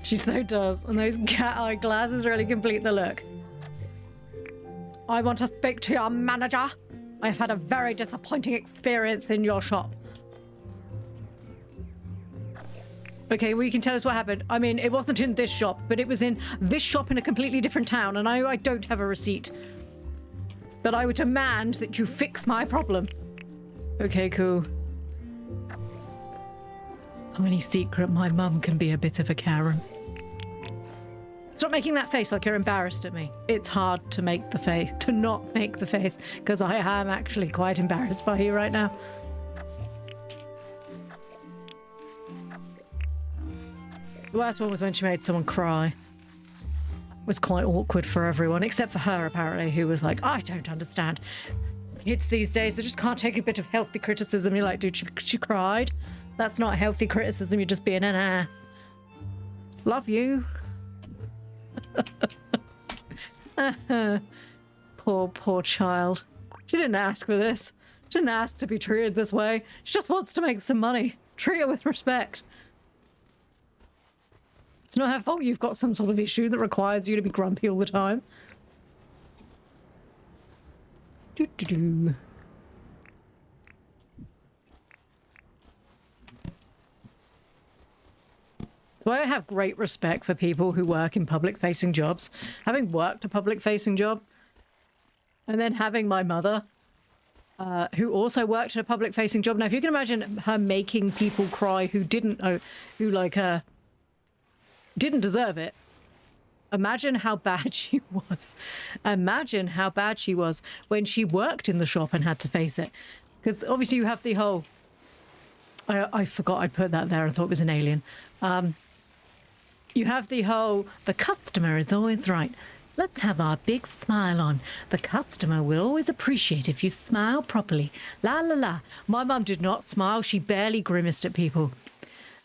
Speaker 1: She so does. And those cat eye glasses really complete the look. I want to speak to your manager. I've had a very disappointing experience in your shop. Okay, well, you can tell us what happened. I mean, it wasn't in this shop, but it was in this shop in a completely different town, and I don't have a receipt. But I would demand that you fix my problem. Okay, cool. Tiny secret, my mum can be a bit of a Karen. Stop making that face like you're embarrassed at me. It's hard to make the face, to not make the face, because I am actually quite embarrassed by you right now. The worst one was when she made someone cry. It was quite awkward for everyone, except for her, apparently, who was like, I don't understand. Kids these days, they just can't take a bit of healthy criticism. You're like, dude, she cried. That's not healthy criticism, you're just being an ass. Love you. Poor child. She didn't ask for this. She didn't ask to be treated this way. She just wants to make some money. Treat her with respect. It's not her fault you've got some sort of issue that requires you to be grumpy all the time. Doo-doo-doo. So I have great respect for people who work in public-facing jobs. Having worked a public-facing job, and then having my mother, who also worked at a public-facing job. Now, if you can imagine her making people cry who didn't deserve it, imagine how bad she was. Imagine how bad she was when she worked in the shop and had to face it. Because obviously you have the whole... I forgot I'd put that there. I thought it was an alien. You have the whole, the customer is always right. Let's have our big smile on. The customer will always appreciate if you smile properly. La la la. My mum did not smile. She barely grimaced at people.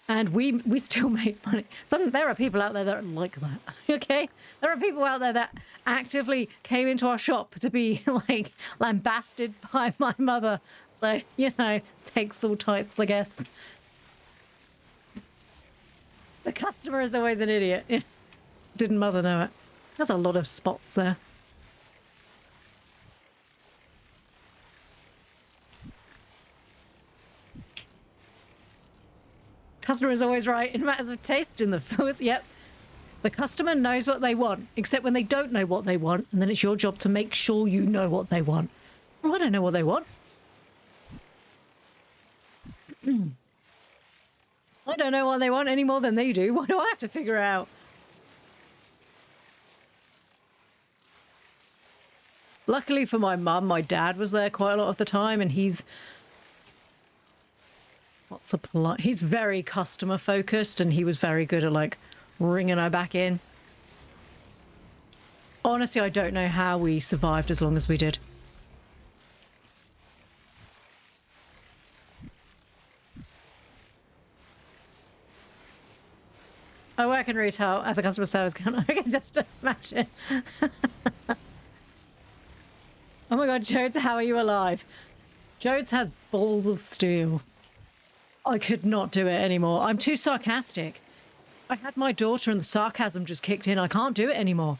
Speaker 1: And we still made money. There are people out there that are like that, okay? There are people out there that actively came into our shop to be, like, lambasted by my mother. So, you know, takes all types, I guess. The customer is always an idiot. Didn't mother know it? There's a lot of spots there. Customer is always right in matters of taste in the food. Yep. The customer knows what they want, except when they don't know what they want, and then it's your job to make sure you know what they want. Well, I don't know what they want. I don't know what they want any more than they do. What do I have to figure out? Luckily for my mum, my dad was there quite a lot of the time, and he's he's very customer focused, and he was very good at like ringing her back in. Honestly, I don't know how we survived as long as we did. I work in retail as a customer service counter. I can just imagine. Oh my god, Jodes, how are you alive? Jodes has balls of steel. I could not do it anymore. I'm too sarcastic. I had my daughter and the sarcasm just kicked in. I can't do it anymore.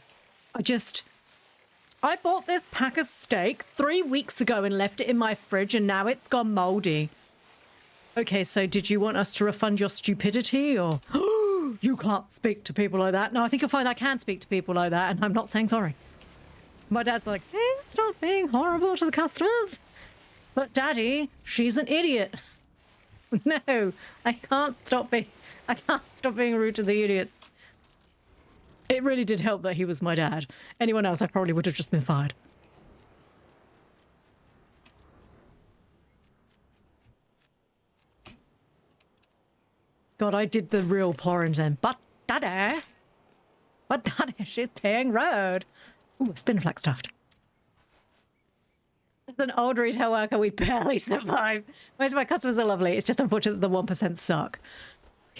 Speaker 1: I bought this pack of steak 3 weeks ago and left it in my fridge, and now it's gone moldy. Okay, so did you want us to refund your stupidity, or... You can't speak to people like that. No, I think you'll find I can speak to people like that, and I'm not saying sorry. My dad's like, hey, stop being horrible to the customers. But Daddy, she's an idiot. No, I can't stop being rude to the idiots. It really did help that he was my dad. Anyone else, I probably would have just been fired. God, I did the real Plorange then. But Daddy, she's paying road. Ooh, spin flack stuffed. As an old retail worker, we barely survive. Most of my customers are lovely. It's just unfortunate that the 1% suck.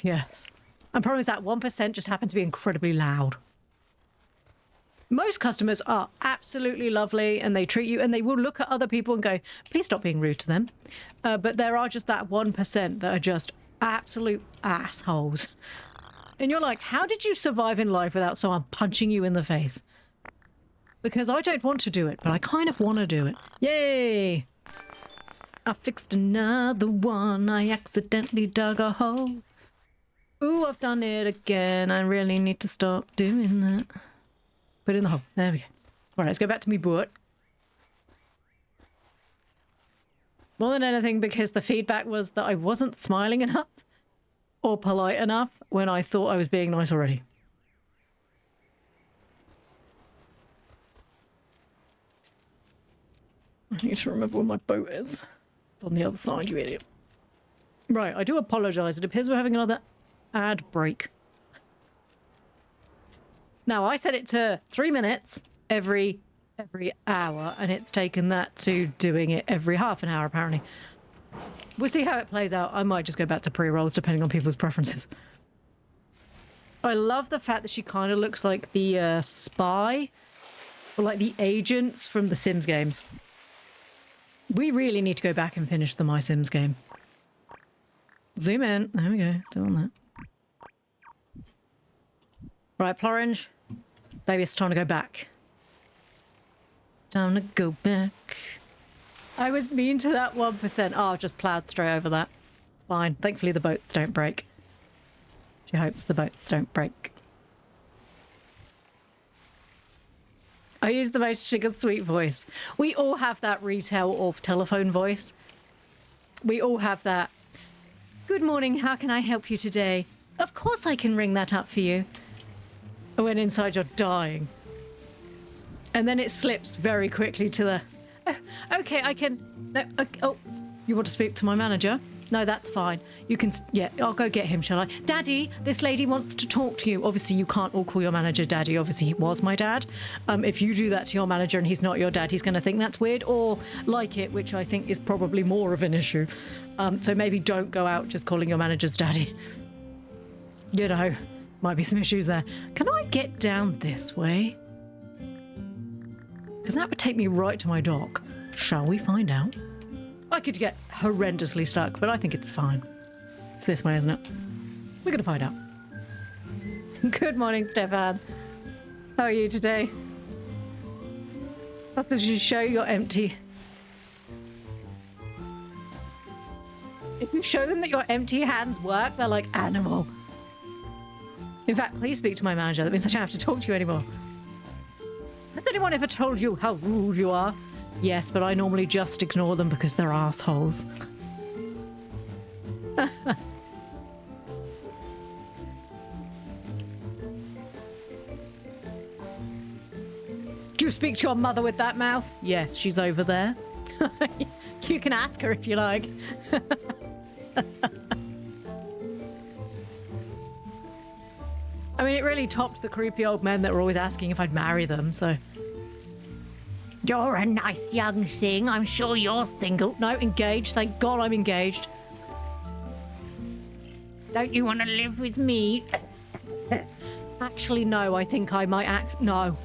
Speaker 1: Yes. And problem is that 1% just happen to be incredibly loud. Most customers are absolutely lovely, and they treat you, and they will look at other people and go, please stop being rude to them. But there are just that 1% that are just absolute assholes. And you're like, how did you survive in life without someone punching you in the face? Because I don't want to do it, but I kind of want to do it. Yay! I fixed another one. I accidentally dug a hole. Ooh, I've done it again. I really need to stop doing that. Put it in the hole. There we go. All right, let's go back to me boot. More than anything, because the feedback was that I wasn't smiling enough or polite enough when I thought I was being nice already. I need to remember where my boat is. It's on the other side, you idiot. Right, I do apologise. It appears we're having another ad break. Now, I set it to 3 minutes every hour, and it's taken that to doing it every half an hour, apparently. We'll see how it plays out. I might just go back to pre-rolls, depending on people's preferences. I love the fact that she kind of looks like the spy, or like the agents from the Sims games. We really need to go back and finish the My Sims game. Zoom in. There we go. Doing that. Right, Plorange. Baby, it's time to go back. It's time to go back. I was mean to that 1%. Oh, I've just ploughed straight over that. It's fine. Thankfully, the boats don't break. She hopes the boats don't break. I use the most sugar sweet voice. We all have that retail or telephone voice. We all have that. Good morning, how can I help you today? Of course I can ring that up for you. When inside you're dying. And then it slips very quickly to the... okay, I can... No, oh, you want to speak to my manager? No, that's fine. You can... Yeah, I'll go get him, shall I? Daddy, this lady wants to talk to you. Obviously, you can't all call your manager Daddy. Obviously, he was my dad. If you do that to your manager and he's not your dad, he's going to think that's weird or like it, which I think is probably more of an issue. So maybe don't go out just calling your manager's daddy. You know, might be some issues there. Can I get down this way? Because that would take me right to my dock. Shall we find out? I could get horrendously stuck, but I think it's fine. It's this way, isn't it? We're going to find out. Good morning, Stefan. How are you today? What did you show you're empty? If you show them that your empty hands work, they're like, animal. In fact, please speak to my manager. That means I don't have to talk to you anymore. Has anyone ever told you how rude you are? Yes, but I normally just ignore them because they're assholes. Do you speak to your mother with that mouth? Yes, she's over there. You can ask her if you like. I mean, it really topped the creepy old men that were always asking if I'd marry them, so... You're a nice young thing. I'm sure you're single. No, engaged. Thank God I'm engaged. Don't you want to live with me? Actually, no. I think I might no.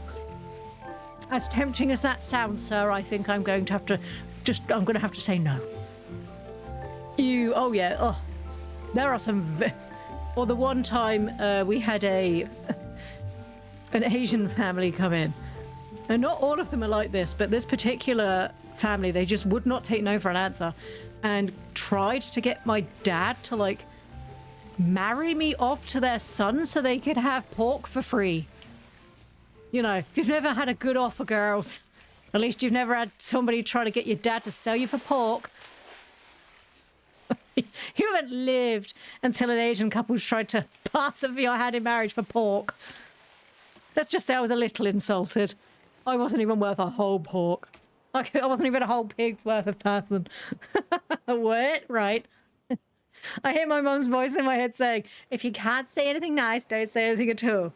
Speaker 1: As tempting as that sounds, sir, I think I'm going to have to... I'm going to have to say no. Oh yeah, oh. There are some... Or the one time we had an Asian family come in. And not all of them are like this, but this particular family, they just would not take no for an answer. And tried to get my dad to, like, marry me off to their son so they could have pork for free. You know, if you've never had a good offer, girls, at least you've never had somebody try to get your dad to sell you for pork. You haven't lived until an Asian couple tried to pass over your hand in marriage for pork. Let's just say I was a little insulted. I wasn't even worth a whole pork. I wasn't even a whole pig's worth of person. What? Right. I hear my mum's voice in my head saying, if you can't say anything nice, don't say anything at all.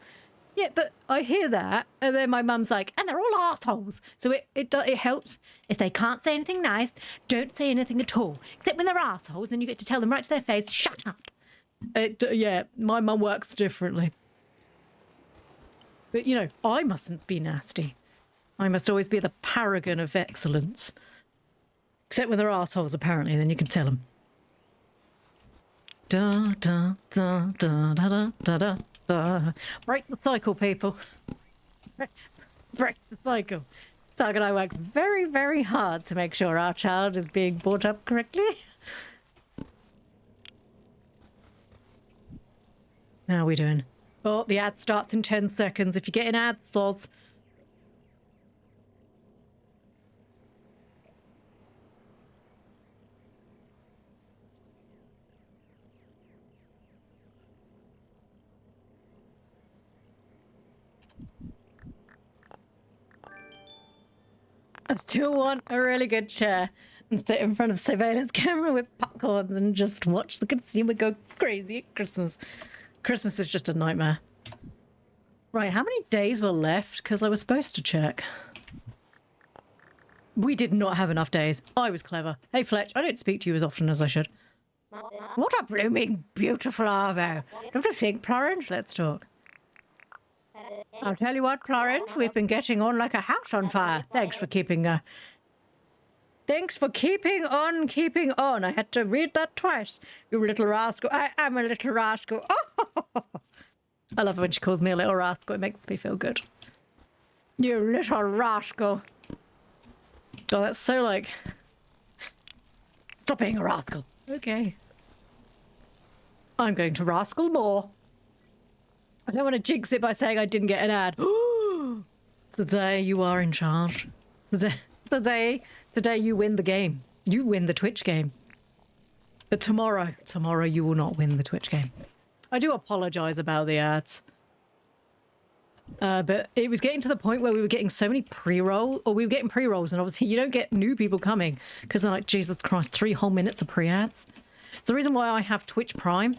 Speaker 1: Yeah, but I hear that, and then my mum's like, and they're all assholes. So it helps. If they can't say anything nice, don't say anything at all. Except when they're assholes, then you get to tell them right to their face, shut up. Yeah, my mum works differently. But, you know, I mustn't be nasty. I must always be the paragon of excellence. Except when they're assholes, apparently, then you can tell them. Da da da da da da da da. Break the cycle, people. Break the cycle. Doug and I work very, very hard to make sure our child is being brought up correctly. How are we doing? Oh, the ad starts in 10 seconds. If you get an ad, sods. I still want a really good chair and sit in front of surveillance camera with popcorn and just watch the consumer go crazy at Christmas. Christmas is just a nightmare. Right, how many days were left? Because I was supposed to check. We did not have enough days. I was clever. Hey, Fletch, I don't speak to you as often as I should. What a blooming beautiful arvo. Don't you think, Plorange? Let's talk. I'll tell you what, Plorange, we've been getting on like a house on fire. Thanks for keeping on. I had to read that twice. You little rascal. I am a little rascal. Oh. I love it when she calls me a little rascal. It makes me feel good. You little rascal. Oh, that's so like... Stop being a rascal. Okay. I'm going to rascal more. I don't want to jinx it by saying I didn't get an ad. Today you are in charge. Today you win the game. You win the Twitch game. But tomorrow you will not win the Twitch game. I do apologize about the ads. But it was getting to the point where we were getting so many pre-rolls, or we were getting pre-rolls, and obviously you don't get new people coming because they're like, Jesus Christ, 3 whole minutes of pre-ads. It's the reason why I have Twitch Prime.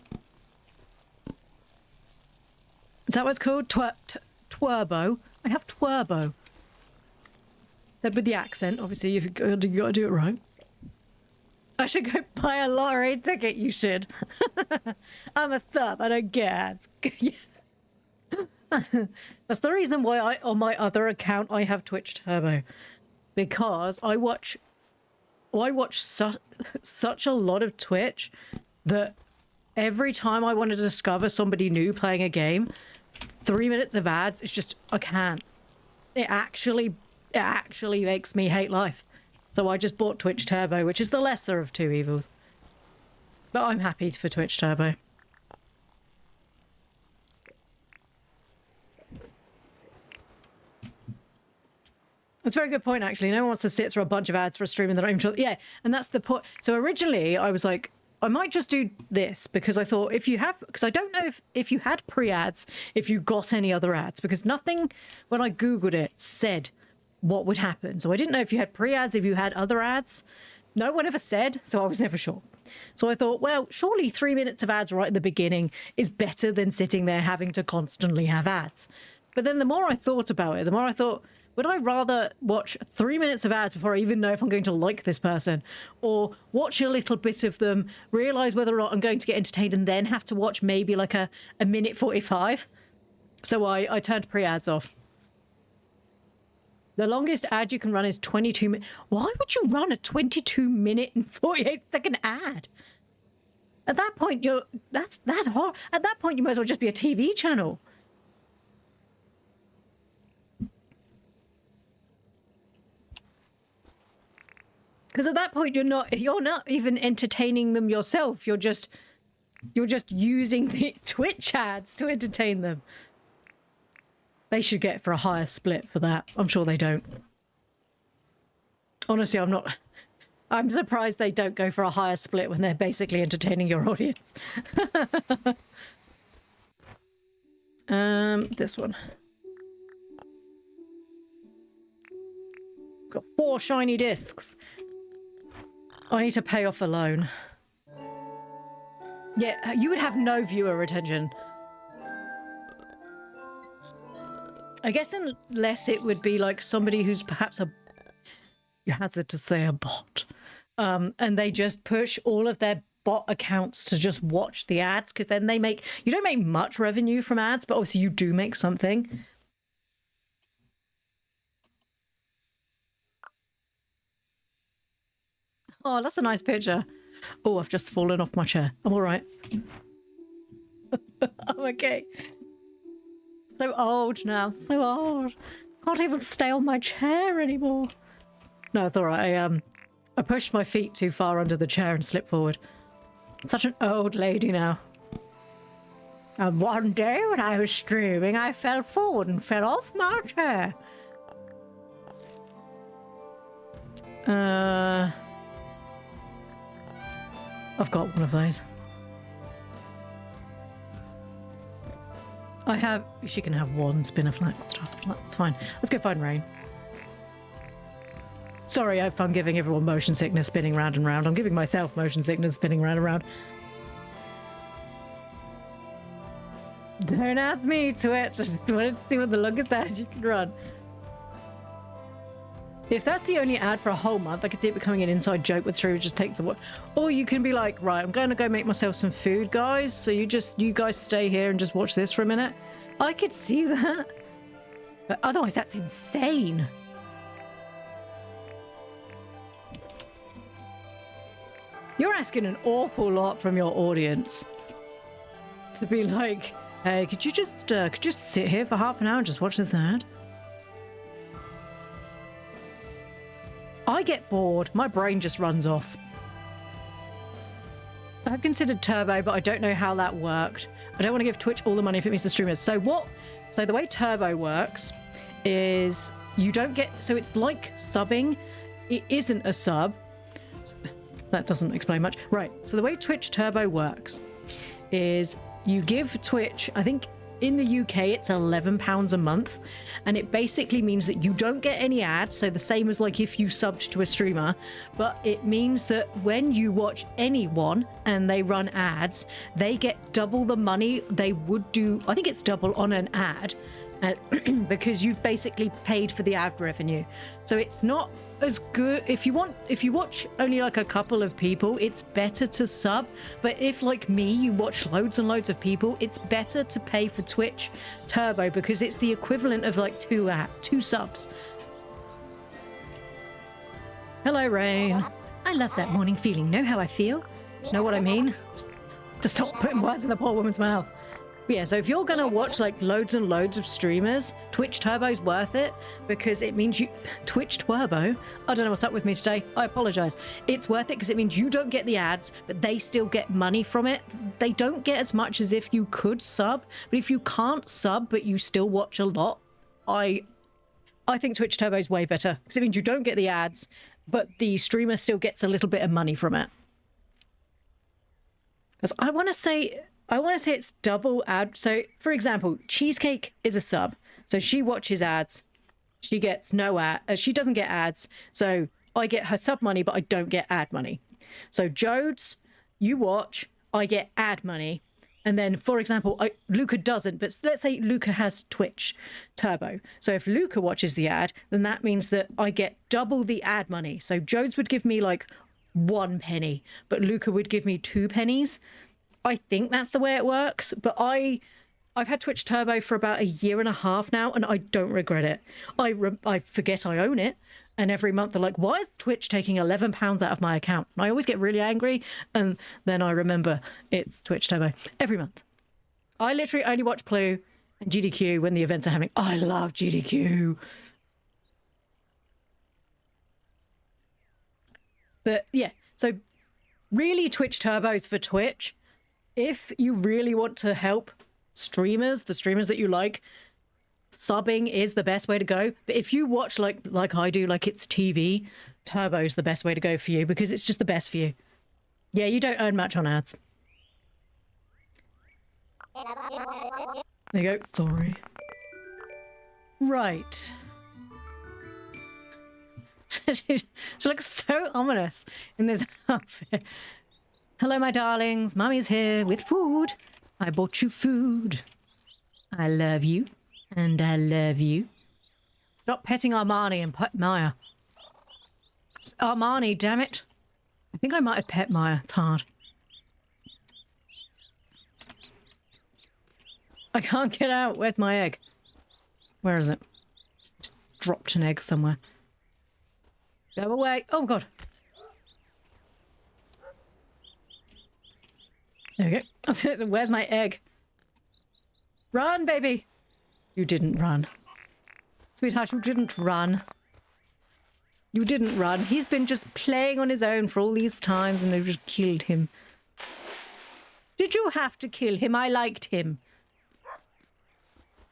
Speaker 1: Is that what it's called? Twerbo. I have Twerbo. Said with the accent, obviously, you gotta do it right. I should go buy a lottery ticket, you should. I'm a sub, I don't get ads. That's the reason why on my other account, I have Twitch Turbo. Because I watch such a lot of Twitch that every time I want to discover somebody new playing a game, 3 minutes of ads is just, I can't. It actually makes me hate life. So I just bought Twitch Turbo, which is the lesser of two evils. But I'm happy for Twitch Turbo. That's a very good point, actually. No one wants to sit through a bunch of ads for a stream and they're not even sure. Yeah, and that's the point. So originally I was like, I might just do this because I thought if you have, because I don't know if you had pre-ads, if you got any other ads, because nothing, when I Googled it, said what would happen. So I didn't know if you had pre-ads, if you had other ads. No one ever said, so I was never sure. So I thought, well, surely 3 minutes of ads right at the beginning is better than sitting there having to constantly have ads. But then the more I thought about it, the more I thought, would I rather watch 3 minutes of ads before I even know if I'm going to like this person? Or watch a little bit of them, realise whether or not I'm going to get entertained, and then have to watch maybe like a minute 45? So I turned pre-ads off. The longest ad you can run is 22 minutes. Why would you run a 22-minute and 48-second ad? At that point, that's hard. At that point, you might as well just be a TV channel. Because at that point, you're not even entertaining them yourself. You're just using the Twitch ads to entertain them. They should get for a higher split for that. I'm sure they don't. Honestly, I'm surprised they don't go for a higher split when they're basically entertaining your audience. This one. Got 4 shiny discs. I need to pay off a loan. Yeah, you would have no viewer retention. I guess unless it would be like somebody who's perhaps you hazard to say a bot. And they just push all of their bot accounts to just watch the ads, because then you don't make much revenue from ads, but obviously you do make something. Oh, that's a nice picture. Oh, I've just fallen off my chair. I'm all right. I'm okay. So old now. So old. Can't even stay on my chair anymore. No, it's all right. I pushed my feet too far under the chair and slipped forward. Such an old lady now. And one day when I was streaming, I fell forward and fell off my chair. I've got one of those. She can have one spinner flat stuff. That's fine. Let's go find Rain. Sorry if I'm giving everyone motion sickness spinning round and round. I'm giving myself motion sickness spinning round and round. Don't ask me, Twitch. I just wanted to see what the longest ad you can run. If that's the only ad for a whole month, I could see it becoming an inside joke with True, it just takes a while. Or you can be like, right, I'm going to go make myself some food, guys. So you guys stay here and just watch this for a minute. I could see that. But otherwise, that's insane. You're asking an awful lot from your audience. To be like, hey, could you just sit here for half an hour and just watch this ad? I get bored. My brain just runs off. I've considered Turbo, but I don't know how that worked. I don't want to give Twitch all the money if it means the streamers. So the way Turbo works is you don't get... So it's like subbing. It isn't a sub. That doesn't explain much. Right. So the way Twitch Turbo works is you give Twitch, I think in the UK, it's £11 a month. And it basically means that you don't get any ads. So the same as like if you subbed to a streamer, but it means that when you watch anyone and they run ads, they get double the money they would do. I think it's double on an ad because you've basically paid for the ad revenue. So it's not as good. If you watch only like a couple of people, it's better to sub. But if like me, you watch loads and loads of people, it's better to pay for Twitch Turbo because it's the equivalent of like two subs. Hello, Rain. I love that morning feeling. Know how I feel? Know what I mean? Just stop putting words in the poor woman's mouth. But yeah, so if you're gonna watch like loads and loads of streamers, Twitch Turbo's worth it because it means you Twitch Turbo. I don't know what's up with me today. I apologize. It's worth it because it means you don't get the ads, but they still get money from it. They don't get as much as if you could sub, but if you can't sub but you still watch a lot, I think Twitch Turbo is way better because it means you don't get the ads, but the streamer still gets a little bit of money from it. Because I want to say it's double ad. So, for example, Cheesecake is a sub. So she watches ads. She gets no ad. She doesn't get ads. So I get her sub money, but I don't get ad money. So Jodes, you watch, I get ad money. And then, for example, Luca doesn't. But let's say Luca has Twitch Turbo. So if Luca watches the ad, then that means that I get double the ad money. So Jodes would give me like 1 penny, but Luca would give me 2 pennies. I think that's the way it works, but I've had Twitch Turbo for about 1.5 years now, and I don't regret it. I forget I own it, and every month they're like, why is Twitch taking £11 out of my account? And I always get really angry, and then I remember it's Twitch Turbo every month. I literally only watch Plu and GDQ when the events are happening. I love GDQ. But yeah, so really Twitch Turbo's for Twitch. If you really want to help streamers, the streamers that you like, subbing is the best way to go. But if you watch like I do, like it's TV, Turbo's the best way to go for you because it's just the best for you. Yeah, you don't earn much on ads. There you go. Sorry. Right. She looks so ominous in this outfit. Hello, my darlings. Mummy's here with food. I bought you food. I love you. And I love you. Stop petting Armani and pet Maya. Armani, damn it. I think I might have pet Maya. It's hard. I can't get out. Where's my egg? Where is it? Just dropped an egg somewhere. Go away. Oh, God. There we go. Where's my egg? Run, baby. You didn't run. Sweetheart, you didn't run. You didn't run. He's been just playing on his own for all these times and they've just killed him. Did you have to kill him? I liked him.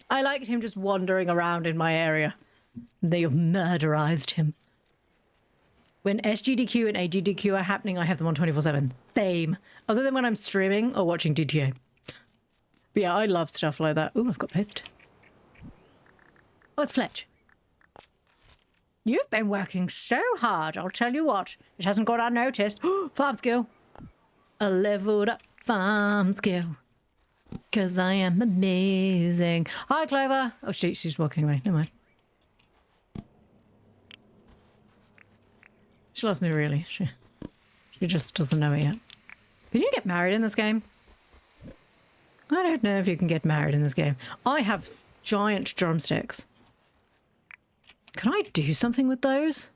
Speaker 1: I liked him just wandering around in my area. They have murderized him. When SGDQ and AGDQ are happening, I have them on 24/7. Same. Other than when I'm streaming or watching DTA. But yeah, I love stuff like that. Ooh, I've got pissed. Oh, it's Fletch. You've been working so hard, I'll tell you what. It hasn't gone unnoticed. Farm skill. A leveled up farm skill. Because I am amazing. Hi, Clover. Oh, she's walking away. Never mind. She loves me, really. She just doesn't know it yet. Can you get married in this game? I don't know if you can get married in this game. I have giant drumsticks. Can I do something with those?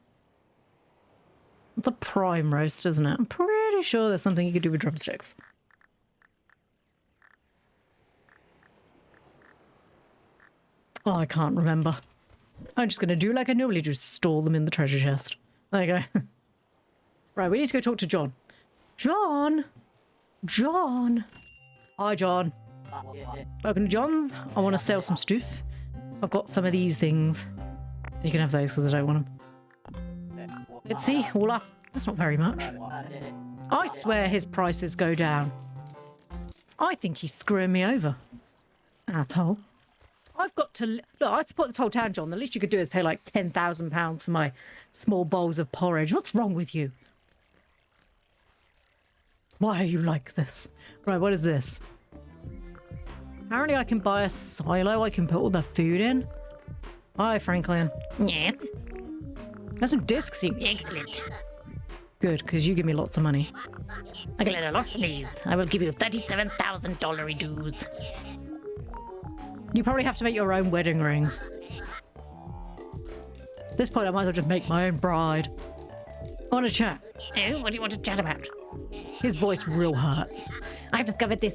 Speaker 1: The prime roast, isn't it? I'm pretty sure there's something you could do with drumsticks. Oh, I can't remember. I'm just going to do like I normally do, store them in the treasure chest. There you go. Right, we need to go talk to John. John! John! Hi, John. Welcome to John's. I want to sell some stuff. I've got some of these things. You can have those because I don't want them. Let's see. All up. That's not very much. I swear his prices go down. I think he's screwing me over. Asshole. I've got to... Look, I support this whole town, John. The least you could do is pay like £10,000 for my small bowls of porridge. What's wrong with you? Why are you like this? Right, what is this? Apparently I can buy a silo I can put all the food in. Hi, Franklin. Yes. Got some discs, you. Excellent. Good, because you give me lots of money. I can let a lot, please. I will give you $37,000 dues. You probably have to make your own wedding rings. At this point, I might as well just make my own bride. I want to chat. Oh, what do you want to chat about? His voice real hurts. I've discovered this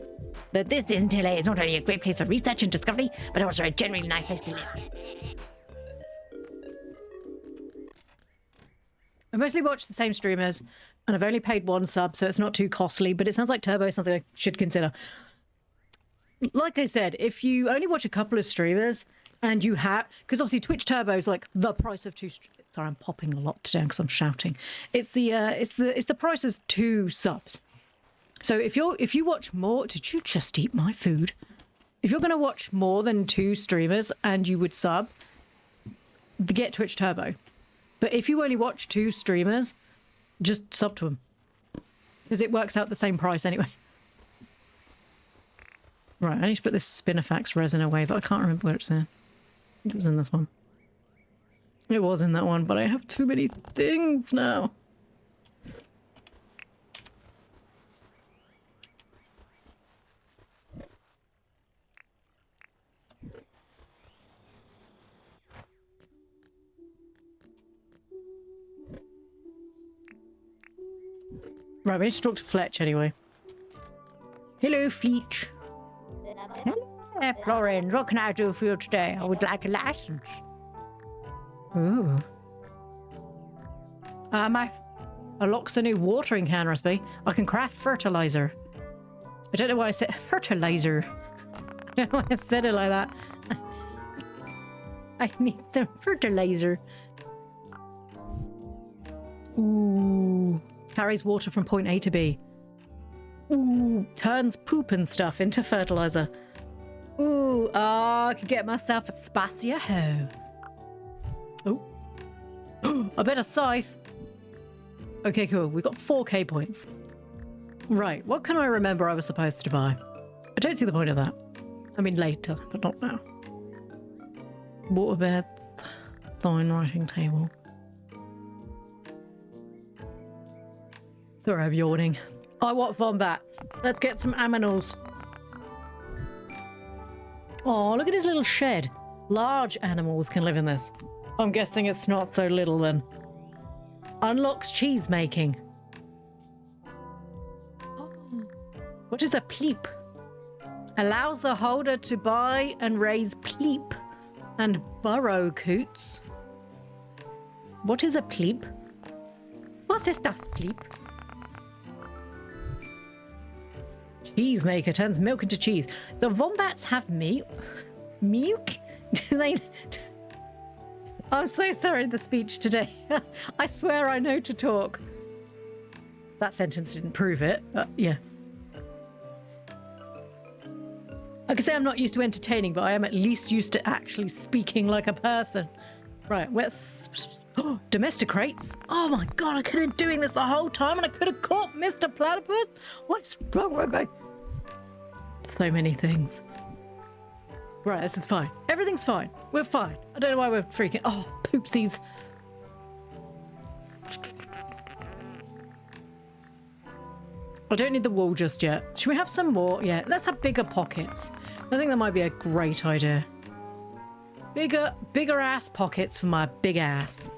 Speaker 2: that this Disneyland is not only a great place for research and discovery, but also a generally nice place to live.
Speaker 1: I mostly watch the same streamers, and I've only paid 1 sub, so it's not too costly, but it sounds like Turbo is something I should consider. Like I said, if you only watch a couple of streamers, and you have... Because obviously Twitch Turbo is like the price of 2... Sorry, I'm popping a lot today because I'm shouting. It's the price of 2 subs. So if you watch more... Did you just eat my food? If you're going to watch more than 2 streamers and you would sub, get Twitch Turbo. But if you only watch 2 streamers, just sub to them. Because it works out the same price anyway. Right, I need to put this Spinifex resin away, but I can't remember where it's in. It was in this one. It was in that one, but I have too many things now. Right, we need to talk to Fletch anyway. Hello, Fletch.
Speaker 2: Hello, Plorange. What can I do for you today? I would like a license.
Speaker 1: Ooh. A lock's a new watering can recipe. I can craft fertilizer. I don't know why I said fertilizer. I don't know why I said it like that. I need some fertilizer. Ooh. Carries water from point A to B. Ooh. Turns poop and stuff into fertilizer. Ooh. Oh, I could get myself a spacia hoe. Oh. I bet a scythe. Okay, cool. We've got 4k points. Right. What can I remember I was supposed to buy? I don't see the point of that. I mean, later, but not now. Waterbed. Thine writing table. Sorry, I'm yawning. I want wombats. Let's get some aminals. Oh, look at his little shed. Large animals can live in this. I'm guessing it's not so little then. Unlocks cheese making. Oh. What is a pleep? Allows the holder to buy and raise pleep and burrow coots. What is a pleep?
Speaker 2: What's this stuff, pleep?
Speaker 1: Cheese maker turns milk into cheese. The wombats have milk? Milk? Do they... I'm so sorry, the speech today. I swear I know to talk. That sentence didn't prove it, but yeah. I could say I'm not used to entertaining, but I am at least used to actually speaking like a person. Right, let's... Domesticates? Oh my god, I could have been doing this the whole time and I could have caught Mr. Platypus? What's wrong with me? So many things. Right, this is fine. Everything's fine. We're fine. I don't know why we're freaking... Oh, poopsies. I don't need the wool just yet. Should we have some more? Yeah, let's have bigger pockets. I think that might be a great idea. Bigger ass pockets for my big ass.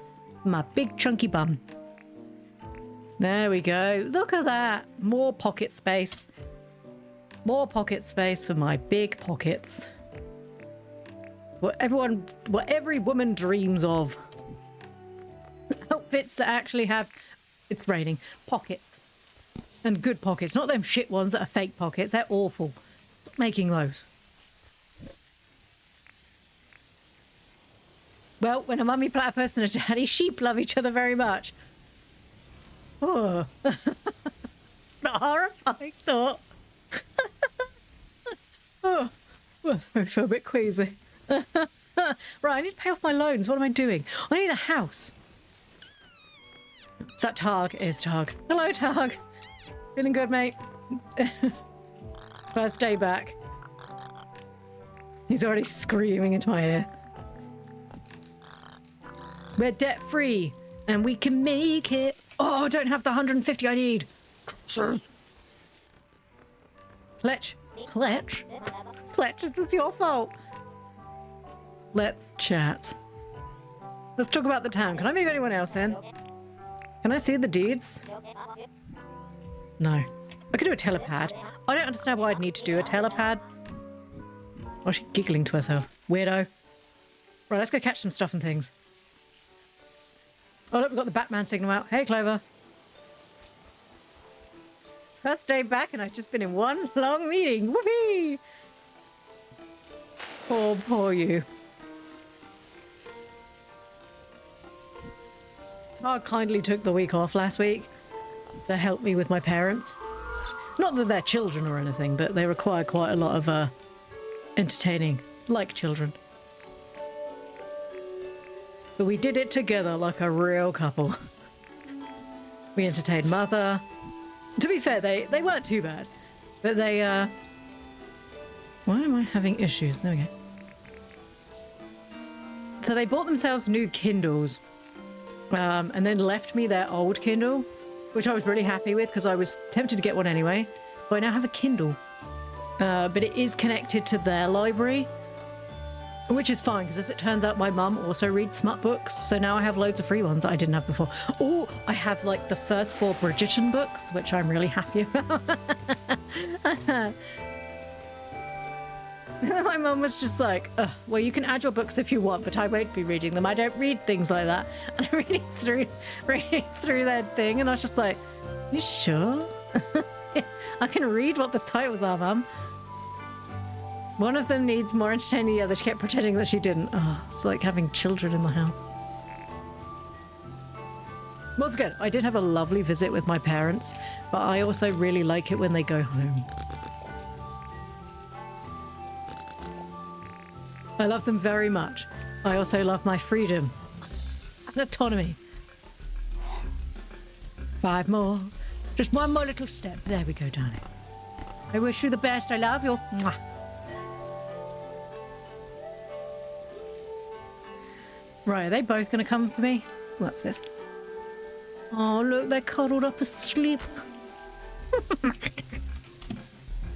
Speaker 1: My big chunky bum. There we go. Look at that. More pocket space. More pocket space for my big pockets. What every woman dreams of. Outfits that actually have, it's raining, pockets. And good pockets. Not them shit ones that are fake pockets. They're awful. Stop making those. Well, when a mummy platypus and a daddy sheep love each other very much. Oh. Not a horrifying thought. Oh. Well, I feel a bit queasy. Right, I need to pay off my loans. What am I doing? I need a house. Is that Targ? It is Targ. Hello, Targ. Feeling good, mate? Birthday back. He's already screaming into my ear. We're debt free and we can make it. Oh, I don't have the 150 I need. Fletch. Fletch? Fletch, is this your fault? Let's chat. Let's talk about the town. Can I move anyone else in? Can I see the deeds? No. I could do a telepad. I don't understand why I'd need to do a telepad. Oh, she's giggling to herself. Weirdo. Right, let's go catch some stuff and things. Oh, look, we've got the Batman signal out. Hey, Clover. First day back and I've just been in one long meeting. Whoopee! Poor you. I kindly took the week off last week to help me with my parents. Not that they're children or anything, but they require quite a lot of entertaining, like children. But we did it together like a real couple. We entertained Mother. To be fair, they weren't too bad. But they, Why am I having issues? There we go. So they bought themselves new Kindles. And then left me their old Kindle, which I was really happy with because I was tempted to get one anyway. But I now have a Kindle. But it is connected to their library, which is fine because as it turns out, my mum also reads smut books. So now I have loads of free ones that I didn't have before. Oh, I have like the first 4 Bridgerton books, which I'm really happy about. My mum was just like, well, you can add your books if you want, but I won't be reading them. I don't read things like that. And I'm reading through that thing, and I was just like, you sure? I can read what the titles are, Mum. One of them needs more entertaining than the other. She kept pretending that she didn't. Oh, it's like having children in the house. Well, it's good. I did have a lovely visit with my parents, but I also really like it when they go home. I love them very much. I also love my freedom and autonomy. 5 more. Just 1 more little step. There we go, darling. I wish you the best. I love you. Mwah. Right, are they both going to come for me? What's this? Oh, look, they're cuddled up asleep.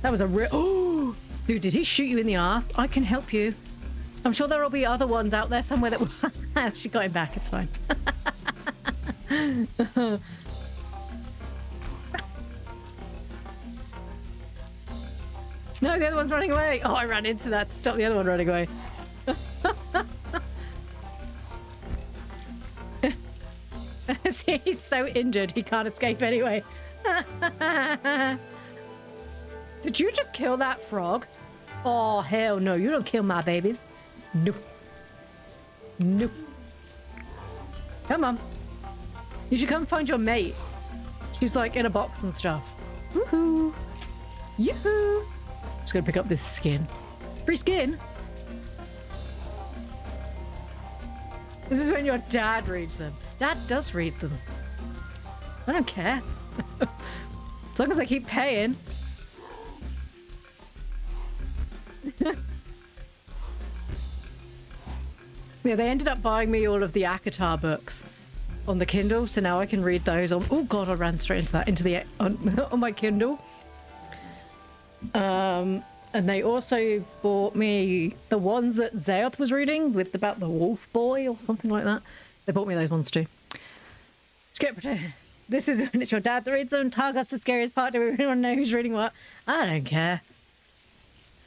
Speaker 1: That was a real... Oh! Dude, did he shoot you in the arse? I can help you. I'm sure there will be other ones out there somewhere that will... She got him back, it's fine. No, the other one's running away. Oh, I ran into that to stop the other one running away. He's so injured, he can't escape anyway. Did you just kill that frog? Oh, hell no, you don't kill my babies. No. No. Come on. You should come find your mate. She's like in a box and stuff. Woohoo. Yoo-hoo. Just gonna pick up this skin. Free skin? This is when your dad reads them. Dad does read them. I don't care. As long as I keep paying. Yeah, they ended up buying me all of the Akatar books on the Kindle, so now I can read those on... Oh god, I ran straight into that, on my Kindle. And they also bought me the ones that Zayoth was reading with about the wolf boy or something like that. They bought me those ones too. This is when it's your dad that reads them. Target's the scariest part. Do we really want to know who's reading what? I don't care.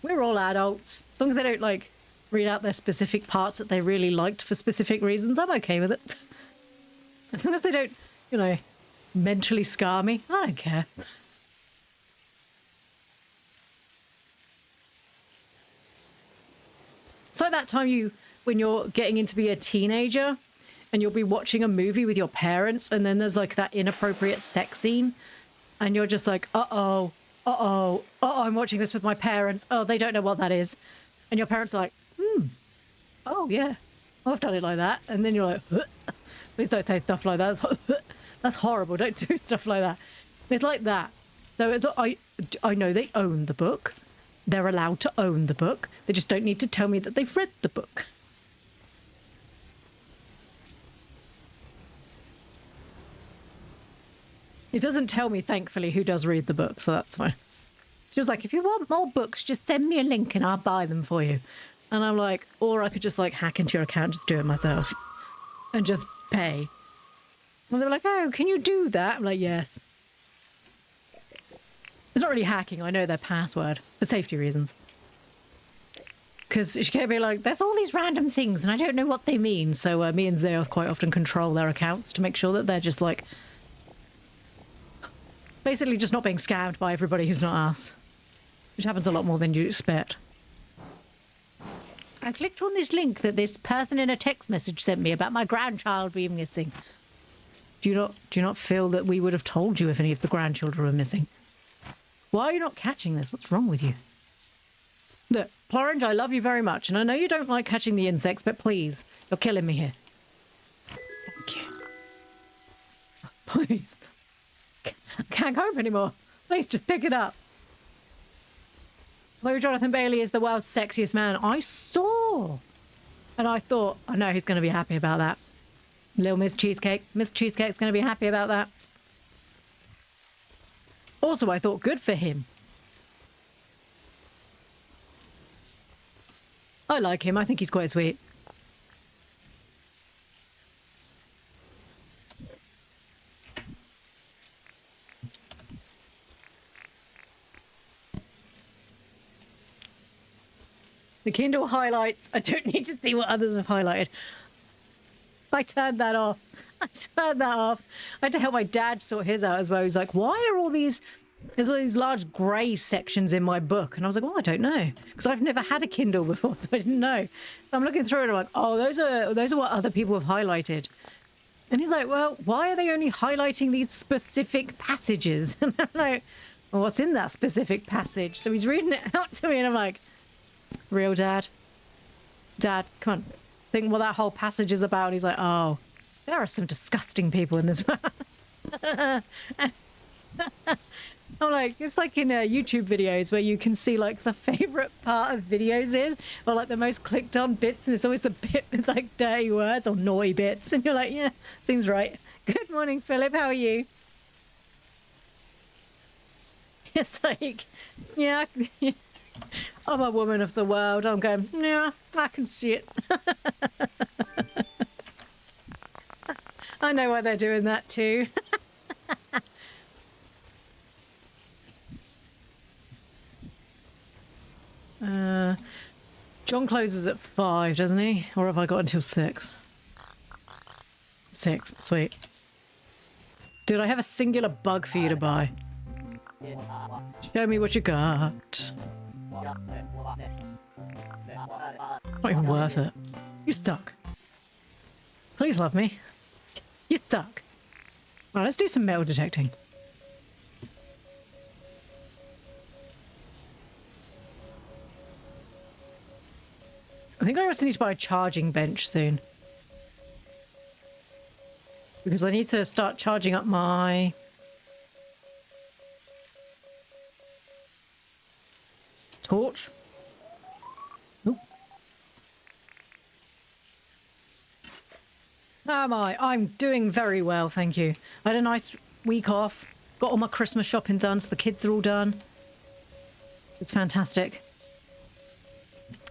Speaker 1: We're all adults. As long as they don't like read out their specific parts that they really liked for specific reasons, I'm okay with it. As long as they don't, you know, mentally scar me, I don't care. It's like that time when you're getting into be a teenager and you'll be watching a movie with your parents and then there's like that inappropriate sex scene and you're just like, uh-oh, I'm watching this with my parents. Oh, they don't know what that is. And your parents are like, oh yeah, I've done it like that. And then you're like, please don't say stuff like that. That's horrible. Don't do stuff like that. It's like that. So it's, I know they own the book. They're allowed to own the book. They just don't need to tell me that they've read the book. It doesn't tell me, thankfully, who does read the book, so that's fine. She was like, if you want more books, just send me a link and I'll buy them for you. And I'm like, or I could just like hack into your account, just do it myself and just pay. And they were like, oh, can you do that? I'm like, yes. It's not really hacking. I know their password for safety reasons. Because she kept being like, there's all these random things and I don't know what they mean. So me and Zayoth quite often control their accounts to make sure that they're just like... basically just not being scammed by everybody who's not us. Which happens a lot more than you'd expect. I clicked on this link that this person in a text message sent me about my grandchild being missing. Do you not feel that we would have told you if any of the grandchildren were missing? Why are you not catching this? What's wrong with you? Look, Plorange, I love you very much, and I know you don't like catching the insects, but please, you're killing me here. Thank you. Please. I can't cope anymore. Please, just pick it up. Although Jonathan Bailey is the world's sexiest man, I saw. And I thought, I know he's going to be happy about that. Little Miss Cheesecake. Miss Cheesecake's going to be happy about that. Also, I thought, good for him. I like him. I think he's quite sweet. The Kindle highlights. I don't need to see what others have highlighted. I turned that off. I had to help my dad sort his out as well. He was like, why are all these... there's all these large grey sections in my book. And I was like, oh, I don't know. Because I've never had a Kindle before, so I didn't know. So I'm looking through it and I'm like, oh, those are what other people have highlighted. And he's like, well, why are they only highlighting these specific passages? And I'm like, well, what's in that specific passage? So he's reading it out to me and I'm like, real dad? Dad, come on. Think what that whole passage is about. And he's like, oh, there are some disgusting people in this world. I'm like, it's like in YouTube videos where you can see like the favorite part of videos is, or like the most clicked on bits, and it's always the bit with like dirty words or naughty bits, and you're like, yeah, seems right. Good morning, Philip. How are you? It's like, yeah, I'm a woman of the world. I'm going, yeah, I can see it. I know why they're doing that too. John closes at 5, doesn't he? Or have I got until 6? 6, sweet. Dude, I have a singular bug for you to buy. Show me what you got. It's not even worth it. You stuck. Please love me. You stuck. Right, let's do some metal detecting. I think I also need to buy a charging bench soon. Because I need to start charging up my... torch. Oop. How am I? I'm doing very well, thank you. I had a nice week off. Got all my Christmas shopping done, so the kids are all done. It's fantastic.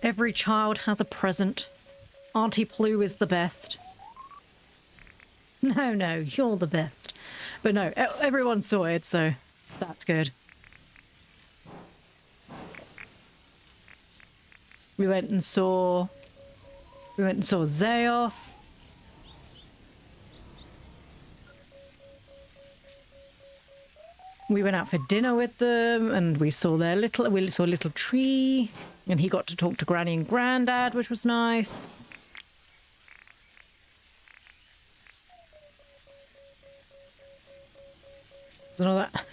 Speaker 1: Every child has a present. Auntie Ploo is the best. No, you're the best. But no, everyone's sorted, so that's good. We went and saw Zayoff. We went out for dinner with them, and we saw a little tree, and he got to talk to Granny and Grandad, which was nice. So all that.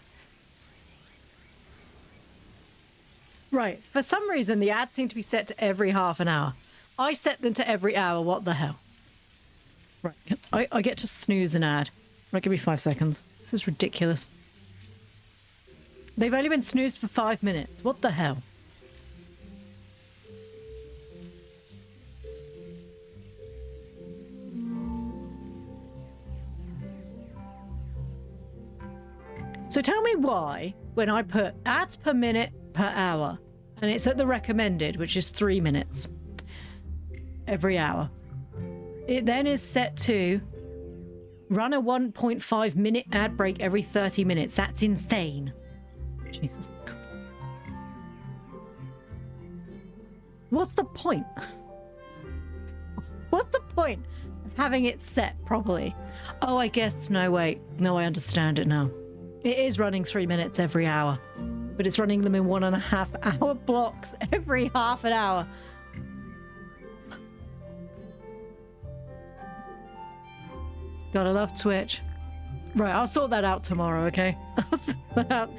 Speaker 1: Right, for some reason the ads seem to be set to every half an hour. I set them to every hour, what the hell? Right, I get to snooze an ad. Right, give me 5 seconds. This is ridiculous. They've only been snoozed for 5 minutes. What the hell? So tell me why, when I put ads per minute per hour, and it's at the recommended, which is 3 minutes every hour, it then is set to run a 1.5 minute ad break every 30 minutes. That's insane. Jesus. What's the point? What's the point of having it set properly? Oh, I guess, no, wait. No, I understand it now. It is running 3 minutes every hour, but it's running them in 1.5 hour blocks every half an hour. Gotta love Twitch. Right, I'll sort that out tomorrow, okay? I'll sort that out.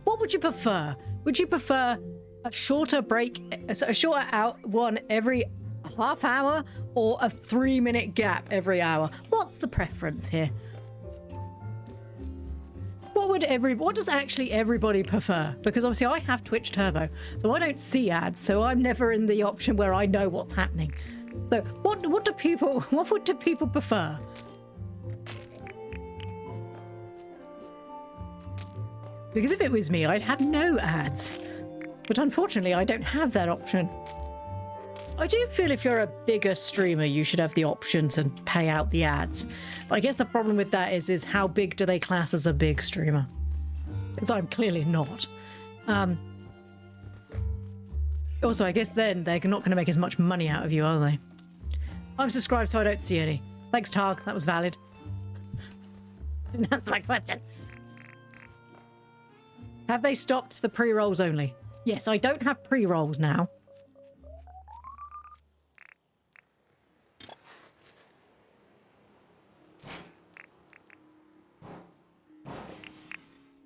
Speaker 1: What would you prefer? Would you prefer a shorter break, a shorter out one every half hour, or a 3 minute gap every hour? What's the preference here? What does actually everybody prefer? Because obviously I have Twitch Turbo, so I don't see ads, so I'm never in the option where I know what's happening. So what would do people prefer? Because if it was me, I'd have no ads. But unfortunately, I don't have that option. I do feel if you're a bigger streamer, you should have the option to pay out the ads. But I guess the problem with that is how big do they class as a big streamer? Because I'm clearly not. Also, I guess then they're not going to make as much money out of you, are they? I'm subscribed, so I don't see any. Thanks, Targ. That was valid. Didn't answer my question. Have they stopped the pre-rolls only? Yes, I don't have pre-rolls now.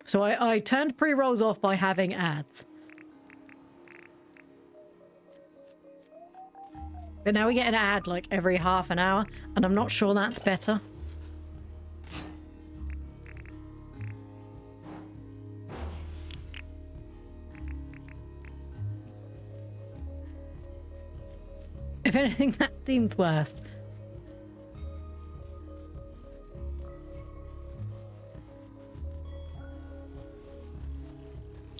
Speaker 1: So I turned pre-rolls off by having ads. But now we get an ad like every half an hour, and I'm not sure that's better. If anything, that seems worse.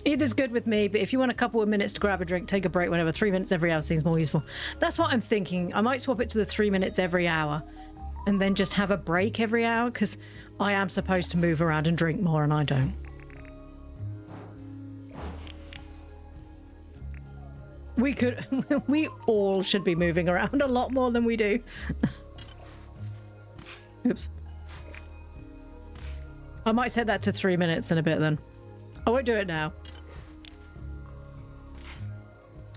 Speaker 1: Either's good with me, but if you want a couple of minutes to grab a drink, take a break, whatever, 3 minutes every hour seems more useful. That's what I'm thinking. I might swap it to the 3 minutes every hour and then just have a break every hour, because I am supposed to move around and drink more and I don't. We all should be moving around a lot more than we do. Oops. I might set that to 3 minutes in a bit then. I won't do it now.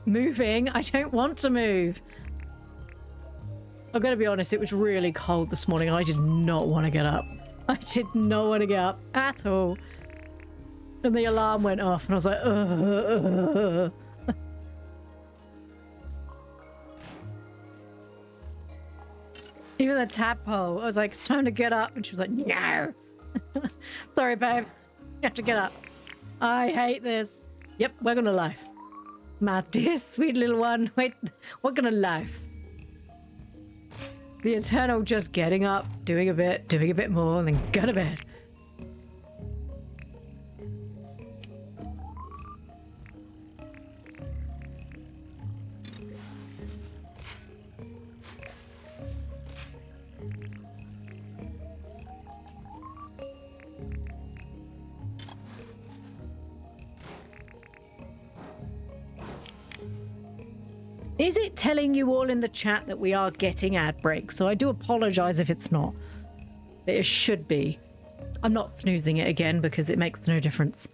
Speaker 1: Moving? I don't want to move. I'm going to be honest, it was really cold this morning. I did not want to get up. I did not want to get up at all. And the alarm went off and I was like, ugh. Even the tadpole, I was like, it's time to get up. And she was like, no. Sorry, babe. You have to get up. I hate this. Yep, we're gonna live. My dear sweet little one. Wait, we're gonna live. The eternal just getting up, doing a bit more, and then go to bed. Is it telling you all in the chat that we are getting ad breaks? So I do apologize if it's not. It should be. I'm not snoozing it again because it makes no difference.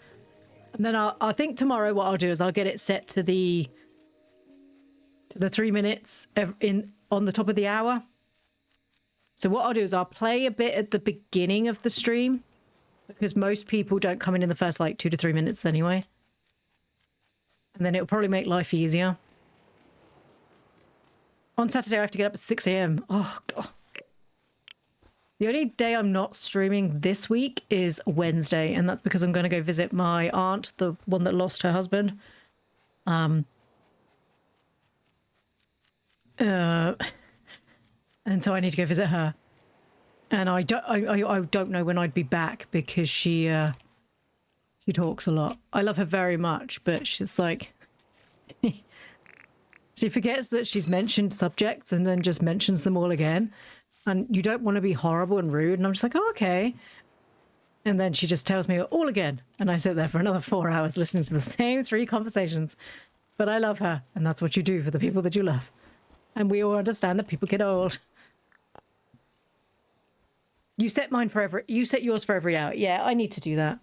Speaker 1: And then I think tomorrow what I'll do is I'll get it set to the 3 minutes on the top of the hour. So what I'll do is I'll play a bit at the beginning of the stream, because most people don't come in the first like 2 to 3 minutes anyway. And then it'll probably make life easier. On Saturday, I have to get up at 6 a.m. Oh, God. The only day I'm not streaming this week is Wednesday, and that's because I'm going to go visit my aunt, the one that lost her husband. And so I need to go visit her. And I don't know when I'd be back, because she talks a lot. I love her very much, but she's like... She forgets that she's mentioned subjects and then just mentions them all again. And you don't want to be horrible and rude. And I'm just like, oh, okay. And then she just tells me all again. And I sit there for another 4 hours listening to the same 3 conversations. But I love her. And that's what you do for the people that you love. And we all understand that people get old. You set yours for every hour. Yeah, I need to do that.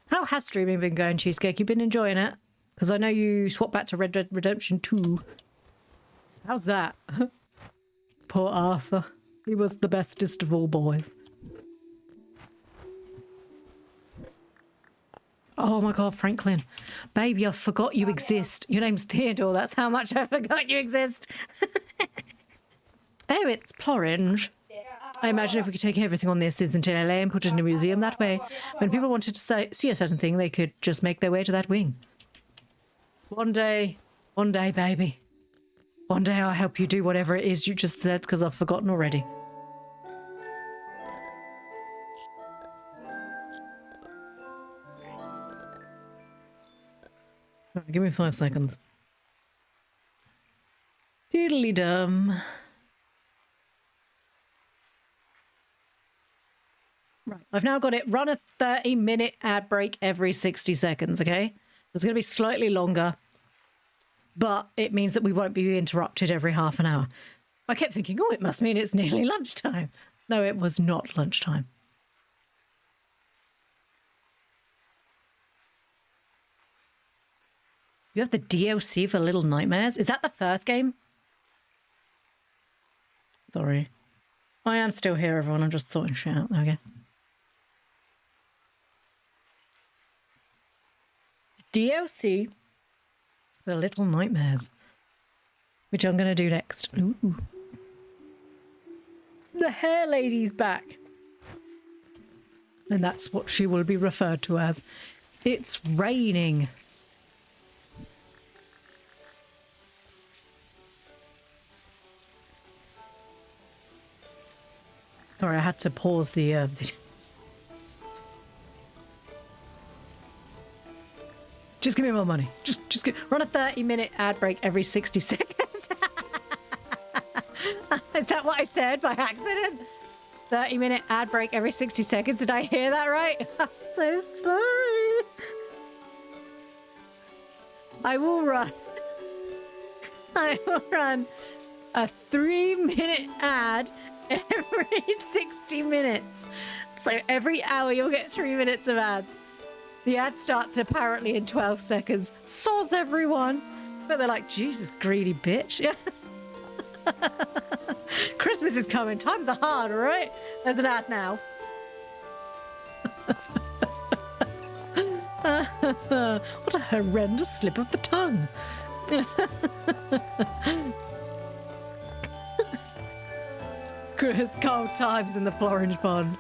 Speaker 1: How has streaming been going, Cheesecake? You've been enjoying it? Because I know you swapped back to Red Dead Redemption 2. How's that? Poor Arthur. He was the bestest of all boys. Oh my god, Franklin. Baby, I forgot you exist. Your name's Theodore. That's how much I forgot you exist. Oh, it's Plorange. I imagine if we could take everything on the assistant in LA and put it in a museum that way, when people wanted to see a certain thing, they could just make their way to that wing. One day, baby. One day I'll help you do whatever it is you just said, because I've forgotten already. Right, give me 5 seconds. Doodly-dum. Right, I've now got it. Run a 30-minute ad break every 60 seconds, okay? It's going to be slightly longer, but it means that we won't be interrupted every half an hour. I kept thinking, oh, it must mean it's nearly lunchtime. No, it was not lunchtime. You have the DLC for Little Nightmares? Is that the first game? Sorry. I am still here, everyone. I'm just sorting shit out. There we go. DLC for Little Nightmares, which I'm going to do next. Ooh. The hair lady's back. And that's what she will be referred to as. It's raining. Sorry, I had to pause the video. Just give me more money. Just run a 30-minute ad break every 60 seconds. Is that what I said by accident? 30-minute ad break every 60 seconds. Did I hear that right? I'm so sorry. I will run a 3-minute ad every 60 minutes. So every hour you'll get 3 minutes of ads. The ad starts apparently in 12 seconds. Soz everyone. But they're like, Jesus, greedy bitch. Yeah. Christmas is coming. Times are hard, all right? There's an ad now. What a horrendous slip of the tongue. Cold times in the Plorange pond.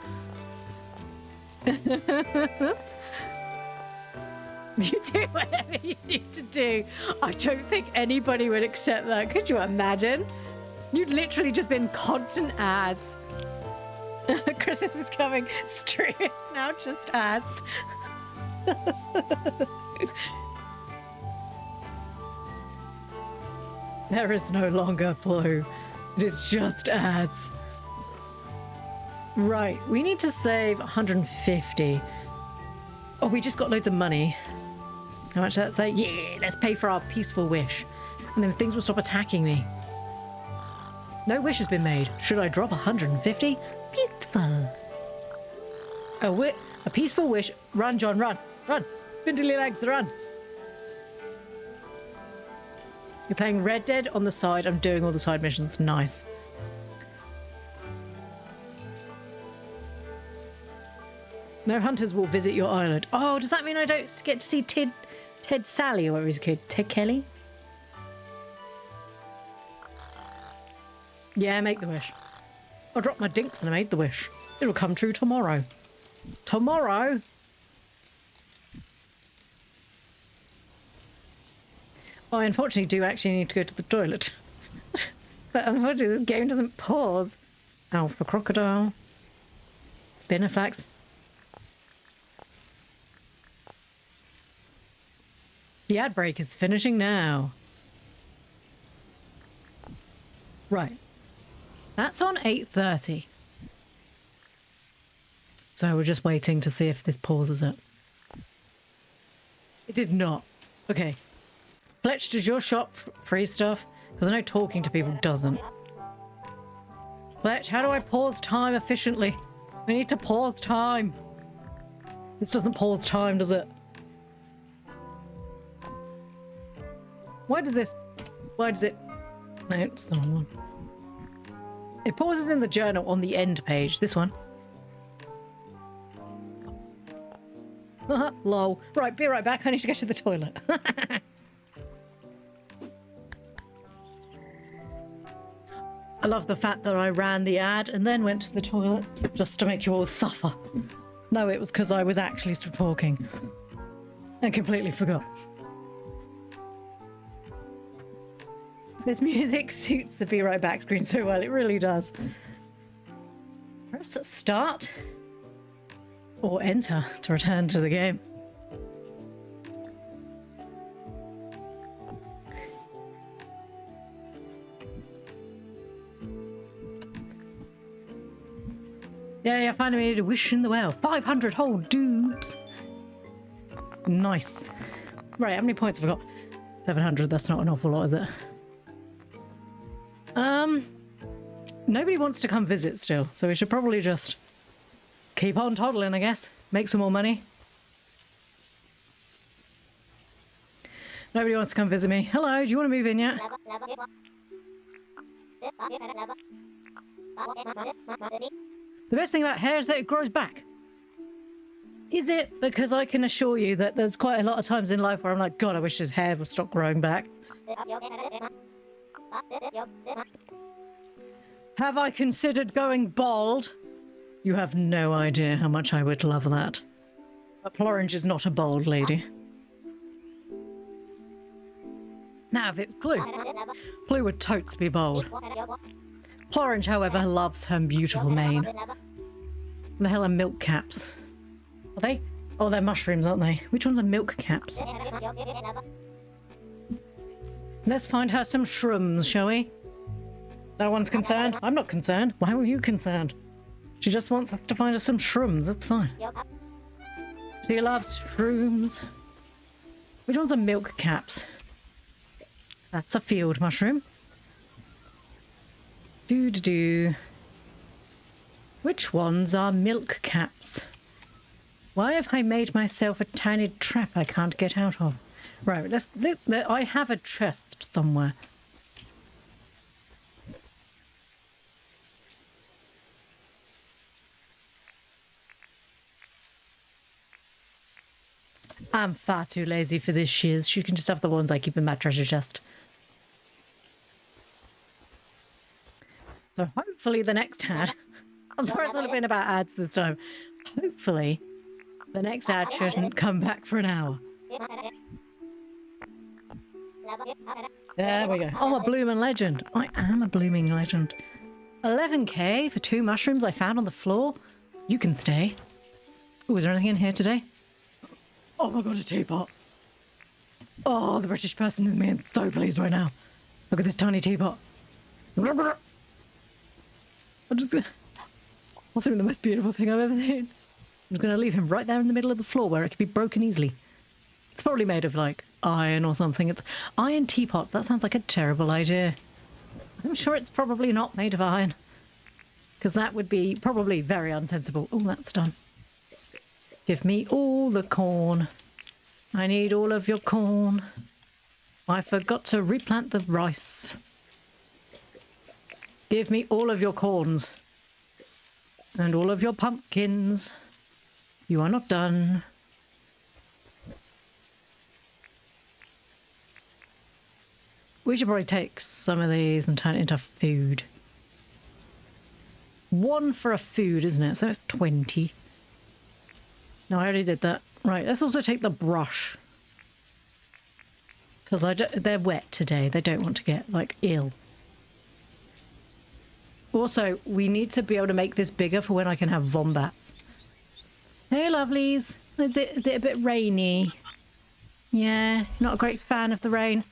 Speaker 1: You do whatever you need to do. I don't think anybody would accept that. Could you imagine? You'd literally just been constant ads. Christmas is coming. Stream is now just ads. There is no longer Plo. It is just ads. Right, we need to save 150. Oh, we just got loads of money. How much does that say? Yeah, let's pay for our peaceful wish. And then things will stop attacking me. No wish has been made. Should I drop 150? Peaceful. A peaceful wish. Run, John, run. Run. Spindly legs, run. You're playing Red Dead on the side. I'm doing all the side missions. Nice. No hunters will visit your island. Oh, does that mean I don't get to see Ted Sally or whatever he's called? Ted Kelly? Yeah, make the wish. I dropped my dinks and I made the wish. It'll come true tomorrow. Tomorrow? I unfortunately do actually need to go to the toilet. But unfortunately the game doesn't pause. Alpha crocodile. Beneflax. The ad break is finishing now. Right. That's on 8:30. So we're just waiting to see if this pauses it. It did not. Okay. Fletch, does your shop freeze stuff? Because I know talking to people doesn't. Fletch, how do I pause time efficiently? We need to pause time. This doesn't pause time, does it? Why does it... No, it's the wrong one. It pauses in the journal on the end page. This one. Lol. Right, be right back. I need to go to the toilet. I love the fact that I ran the ad and then went to the toilet just to make you all suffer. No, it was because I was actually still talking. I completely forgot. This music suits the be right back screen so well, it really does. Press start or enter to return to the game. Yeah, I finally made a wish in the well. 500 whole dupes. Nice. Right, how many points have I got? 700, that's not an awful lot, is it? Nobody wants to come visit still, so we should probably just keep on toddling, I guess. Make some more money. Nobody wants to come visit me. Hello, do you want to move in yet? The best thing about hair is that it grows back. Is it? Because I can assure you that there's quite a lot of times in life where I'm like, God, I wish his hair would stop growing back. Have I considered going bald? You have no idea how much I would love that. But Plorange is not a bald lady. Now, if it's Blue, Blue would totes be bald. Plorange, however, loves her beautiful mane. What the hell are milk caps? Are they? Oh, they're mushrooms, aren't they? Which ones are milk caps? Let's find her some shrooms, shall we? No one's concerned? I'm not concerned. Why were you concerned? She just wants us to find her some shrooms. That's fine. She loves shrooms. Which ones are milk caps? That's a field mushroom. Doo-doo-doo. Which ones are milk caps? Why have I made myself a tiny trap I can't get out of? Right, I have a chest somewhere. I'm far too lazy for this shiz. You can just have the ones I keep in my treasure chest. So hopefully the next ad... I'm sorry it's only been about ads this time. Hopefully the next ad shouldn't come back for an hour. There we go. Oh, I'm a blooming legend. I am a blooming legend. 11k for 2 mushrooms I found on the floor. You can stay. Oh, is there anything in here today? Oh my god, a teapot. Oh, the British person is being so pleased right now. Look at this tiny teapot. I'm just gonna... What's the most beautiful thing I've ever seen? I'm just gonna leave him right there in the middle of the floor where it could be broken easily. It's probably made of, like, iron or something. It's iron teapot. That sounds like a terrible idea. I'm sure it's probably not made of iron. Because that would be probably very unsensible. Oh, that's done. Give me all the corn. I need all of your corn. I forgot to replant the rice. Give me all of your corns. And all of your pumpkins. You are not done. We should probably take some of these and turn it into food. 1 for a food, isn't it? So it's 20. No, I already did that. Right, let's also take the brush. Because they're wet today. They don't want to get, like, ill. Also, we need to be able to make this bigger for when I can have wombats. Hey, lovelies. Is it a bit rainy? Yeah, not a great fan of the rain.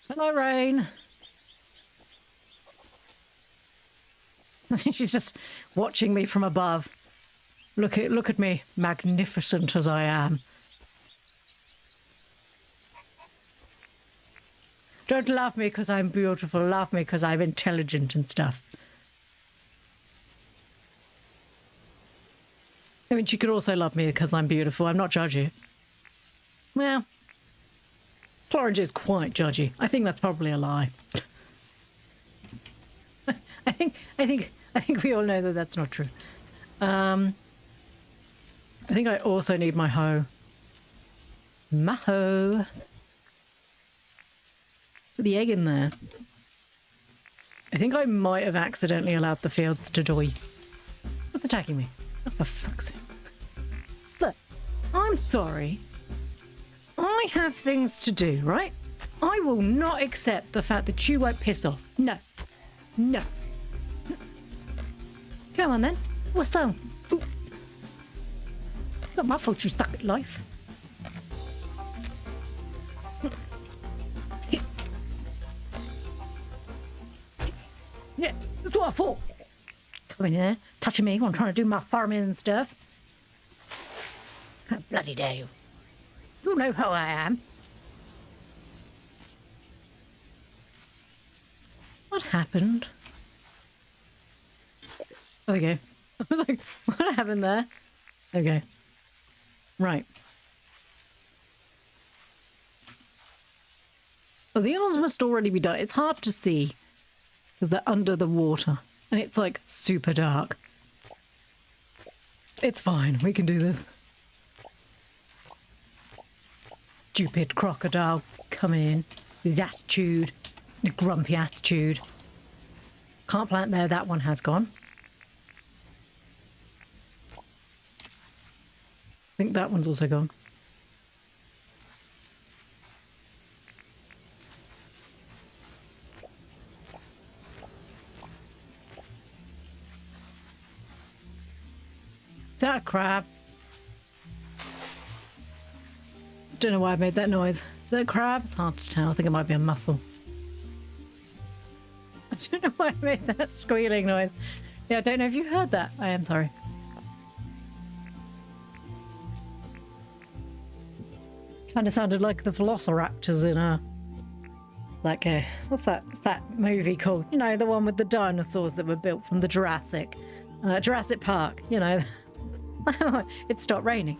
Speaker 1: Hello, rain. She's just watching me from above. Look at me, magnificent as I am. Don't love me because I'm beautiful. Love me because I'm intelligent and stuff. I mean, she could also love me because I'm beautiful. I'm not judgy. Well, Plorange is quite judgy. I think that's probably a lie. I think we all know that that's not true. I think I also need my hoe. My hoe. Put the egg in there. I think I might have accidentally allowed the fields to die. What's attacking me? Oh, for fuck's sake. Look, I'm sorry. I have things to do, right? I will not accept the fact that you won't piss off. No. No. Come on then. What's that? Ooh. Not my fault you stuck at life. Yeah, that's what I thought. Coming in there, touching me while I'm trying to do my farming and stuff. How bloody dare you. You know who I am. What happened? Okay. I was like, what happened there? Okay. Right. Oh, the others must already be done. It's hard to see because they're under the water and it's like super dark. It's fine. We can do this. Stupid crocodile coming in with his attitude, the grumpy attitude. Can't plant there. That one has gone. I think that one's also gone. Is that a crab? Don't know why I made that noise. Is that a crab? It's hard to tell. I think it might be a mussel. I don't know why I made that squealing noise. Yeah, I don't know if you heard that. I am sorry. Kind of sounded like the velociraptors in like what's that movie called? You know, the one with the dinosaurs that were built from the Jurassic Park. You know, it stopped raining.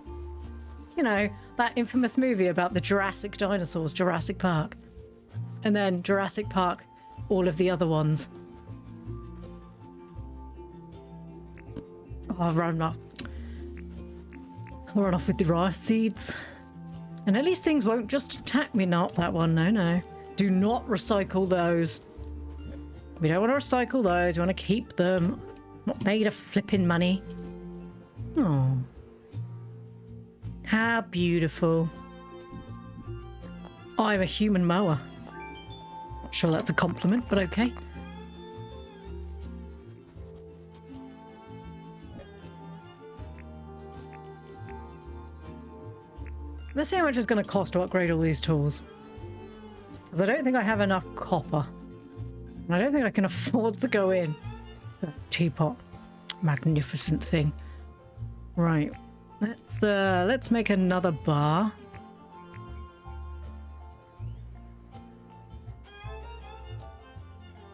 Speaker 1: You know, that infamous movie about the Jurassic dinosaurs, Jurassic Park, and then Jurassic Park, all of the other ones. Oh, I'll run off with the rice seeds. And at least things won't just attack me. Not that one. No, no. Do not recycle those. We don't want to recycle those. We want to keep them. Not made of flipping money. Oh. How beautiful. I'm a human mower. Not sure that's a compliment, but okay. Let's see how much it's going to cost to upgrade all these tools. Because I don't think I have enough copper. And I don't think I can afford to go in. That teapot. Magnificent thing. Right. Let's make another bar.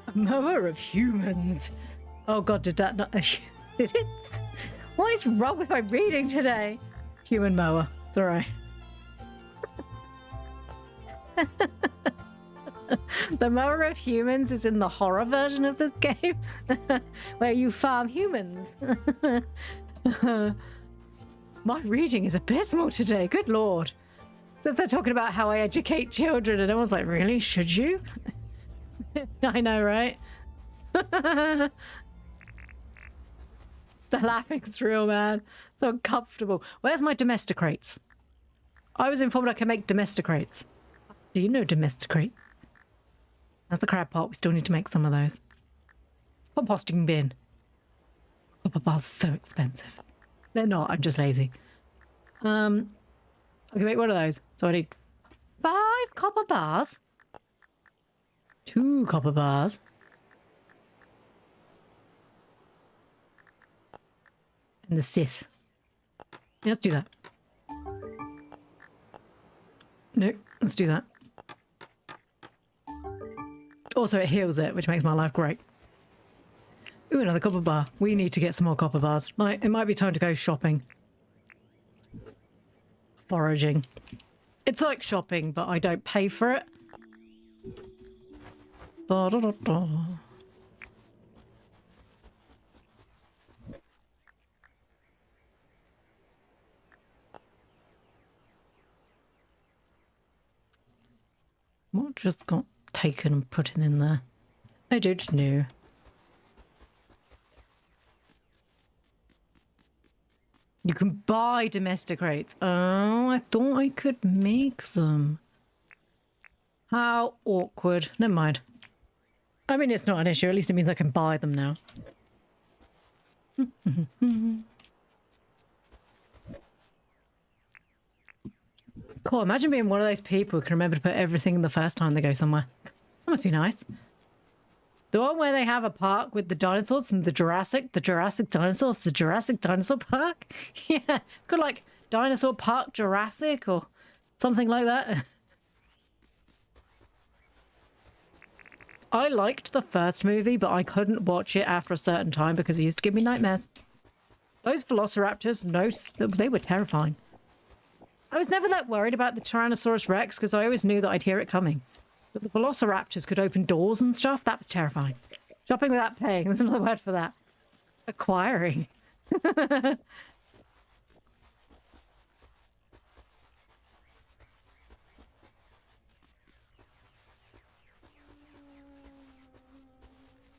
Speaker 1: A mower of humans. Oh god, did that not... Did it? What is wrong with my reading today? Human mower. It's alright. The mower of humans is in the horror version of this game where you farm humans. My reading is abysmal today, good lord. So they're talking about how I educate children and everyone's like, really? Should you? I know, right? The laughing's real, man. So uncomfortable. Where's my domesticrates? I was informed I can make domesticrates. Do you know domesticrate? That's the crab pot. We still need to make some of those. Composting bin. Copper bars are so expensive. They're not. I'm just lazy. I can make one of those. So I need 5 copper bars. 2 copper bars. and the Sith. Yeah, let's do that. No, let's do that. Also, it heals it, which makes my life great. Ooh, another copper bar. We need to get some more copper bars. It might be time to go shopping. Foraging. It's like shopping, but I don't pay for it. Da, da, da, da. What just got taken and put in there? I don't know. You can buy domestic rates. Oh, I thought I could make them. How awkward. Never mind. I mean, it's not an issue. At least it means I can buy them now. Cool. Imagine being one of those people who can remember to put everything in the first time they go somewhere. That must be nice. The one where they have a park with the dinosaurs and the Jurassic dinosaurs, the Jurassic Dinosaur Park. Yeah, it's got like Dinosaur Park Jurassic or something like that. I liked the first movie, but I couldn't watch it after a certain time because it used to give me nightmares. Those velociraptors, no, they were terrifying. I was never that worried about the Tyrannosaurus Rex because I always knew that I'd hear it coming. But the velociraptors could open doors and stuff. That was terrifying. Shopping without paying. There's another word for that. Acquiring.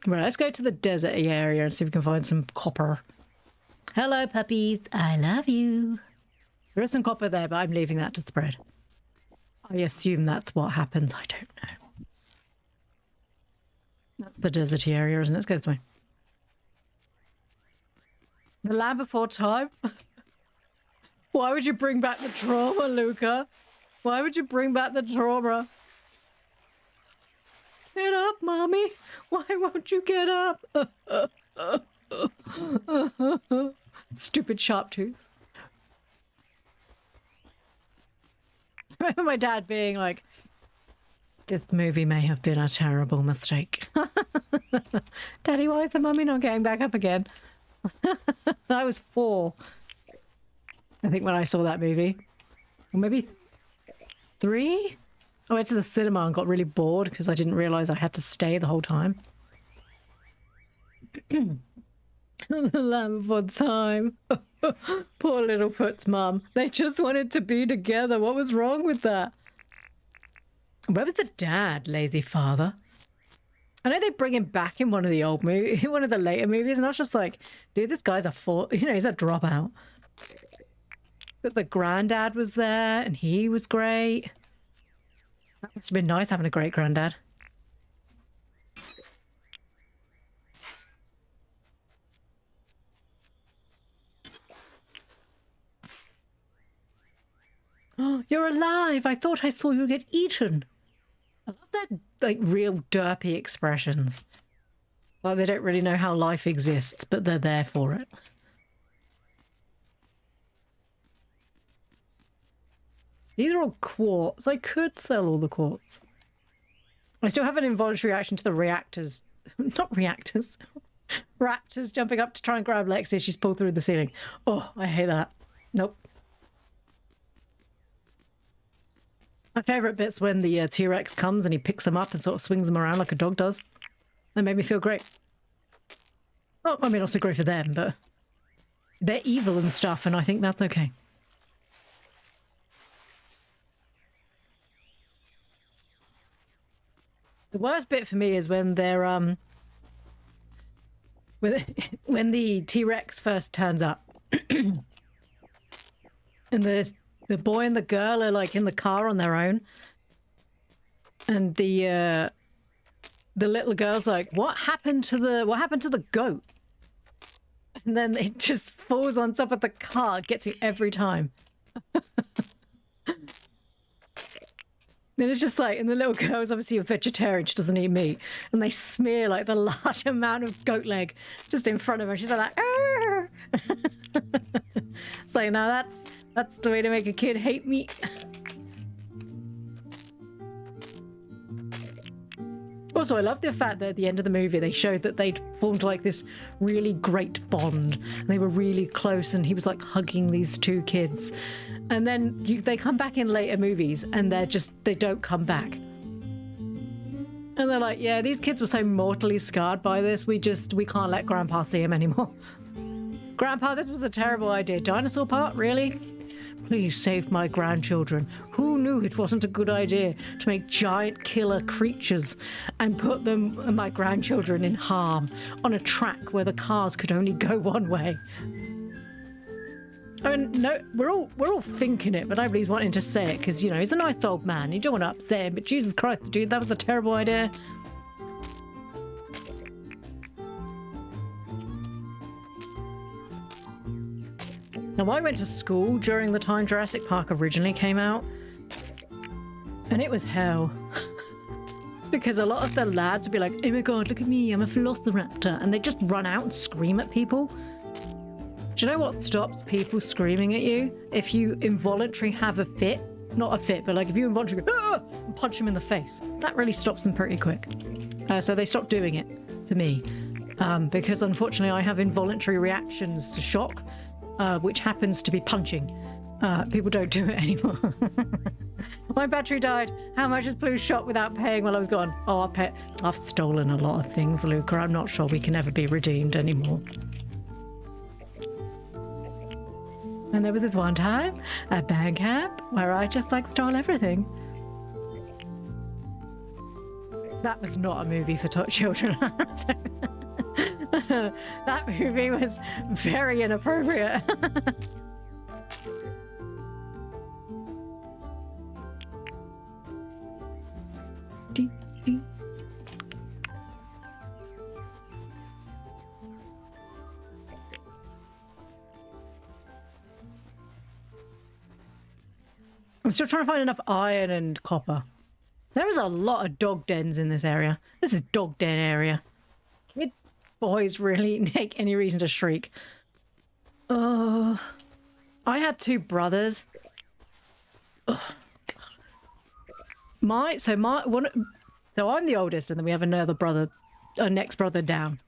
Speaker 1: Right, let's go to the deserty area and see if we can find some copper. Hello, puppies. I love you. There is some copper there, but I'm leaving that to spread. I assume that's what happens. I don't know. That's the deserty area, isn't it? Let's go this way. The Land Before Time? Why would you bring back the trauma, Luca? Why would you bring back the trauma? Get up, Mommy. Why won't you get up? Stupid sharp tooth. I remember my dad being like, this movie may have been a terrible mistake. Daddy, why is the mummy not getting back up again? I was 4, I think, when I saw that movie. Or maybe 3? I went to the cinema and got really bored because I didn't realise I had to stay the whole time. The Land Before Time. Poor Littlefoot's mum. They just wanted to be together. What was wrong with that? Where was the dad, lazy father? I know they bring him back in one of the old movies, one of the later movies, and I was just like, dude, this guy's he's a dropout. But the granddad was there, and he was great. That must have been nice having a great granddad. Oh, you're alive! I thought I saw you get eaten. I love that, like, real derpy expressions. Like they don't really know how life exists, but they're there for it. These are all quartz. I could sell all the quartz. I still have an involuntary reaction to the reactors. Not reactors. Raptors jumping up to try and grab Lexi. She's pulled through the ceiling. Oh, I hate that. Nope. My favourite bit's when the T-Rex comes and he picks them up and sort of swings them around like a dog does. That made me feel great. Oh, I mean, also great for them, but they're evil and stuff, and I think that's okay. The worst bit for me is when they're when the T-Rex first turns up, and the boy and the girl are like in the car on their own, and the little girl's like, what happened to the goat? And then it just falls on top of the car. It gets me every time. And it's just like, and the little girl's obviously a vegetarian, she doesn't eat meat. And they smear like the large amount of goat leg just in front of her. She's like, "Arr!" It's like, no, that's the way to make a kid hate meat. Also, I love the fact that at the end of the movie, they showed that they'd formed like this really great bond. And they were really close, and he was like hugging these two kids. And then they come back in later movies, and they don't come back. And they're like, yeah, these kids were so mortally scarred by this, we can't let Grandpa see him anymore. Grandpa, this was a terrible idea. Dinosaur part, really? Please save my grandchildren. Who knew it wasn't a good idea to make giant killer creatures and put them and my grandchildren in harm on a track where the cars could only go one way? I mean, no, we're all thinking it, but nobody's wanting to say it because, you know, he's a nice old man. You don't want to upset him, but Jesus Christ, dude, that was a terrible idea. Now, I went to school during the time Jurassic Park originally came out, and it was hell. Because a lot of the lads would be like, oh my god, look at me, I'm a velociraptor, and they just run out and scream at people. Do you know what stops people screaming at you? If you involuntarily have a fit, not a fit, but like if you involuntarily go, ah! And punch them in the face, that really stops them pretty quick. So they stopped doing it to me, because unfortunately I have involuntary reactions to shock. Which happens to be punching. People don't do it anymore. My battery died. How much is Blue shot without paying while I was gone? Oh, I've stolen a lot of things, Luca. I'm not sure we can ever be redeemed anymore. And there was this one time at band camp where I just like stole everything. That was not a movie for children. That movie was very inappropriate. I'm still trying to find enough iron and copper. There is a lot of dog dens in this area. This is dog den area. Kid boys really take any reason to shriek. I had two brothers. So I'm the oldest, and then we have another brother, a next brother down.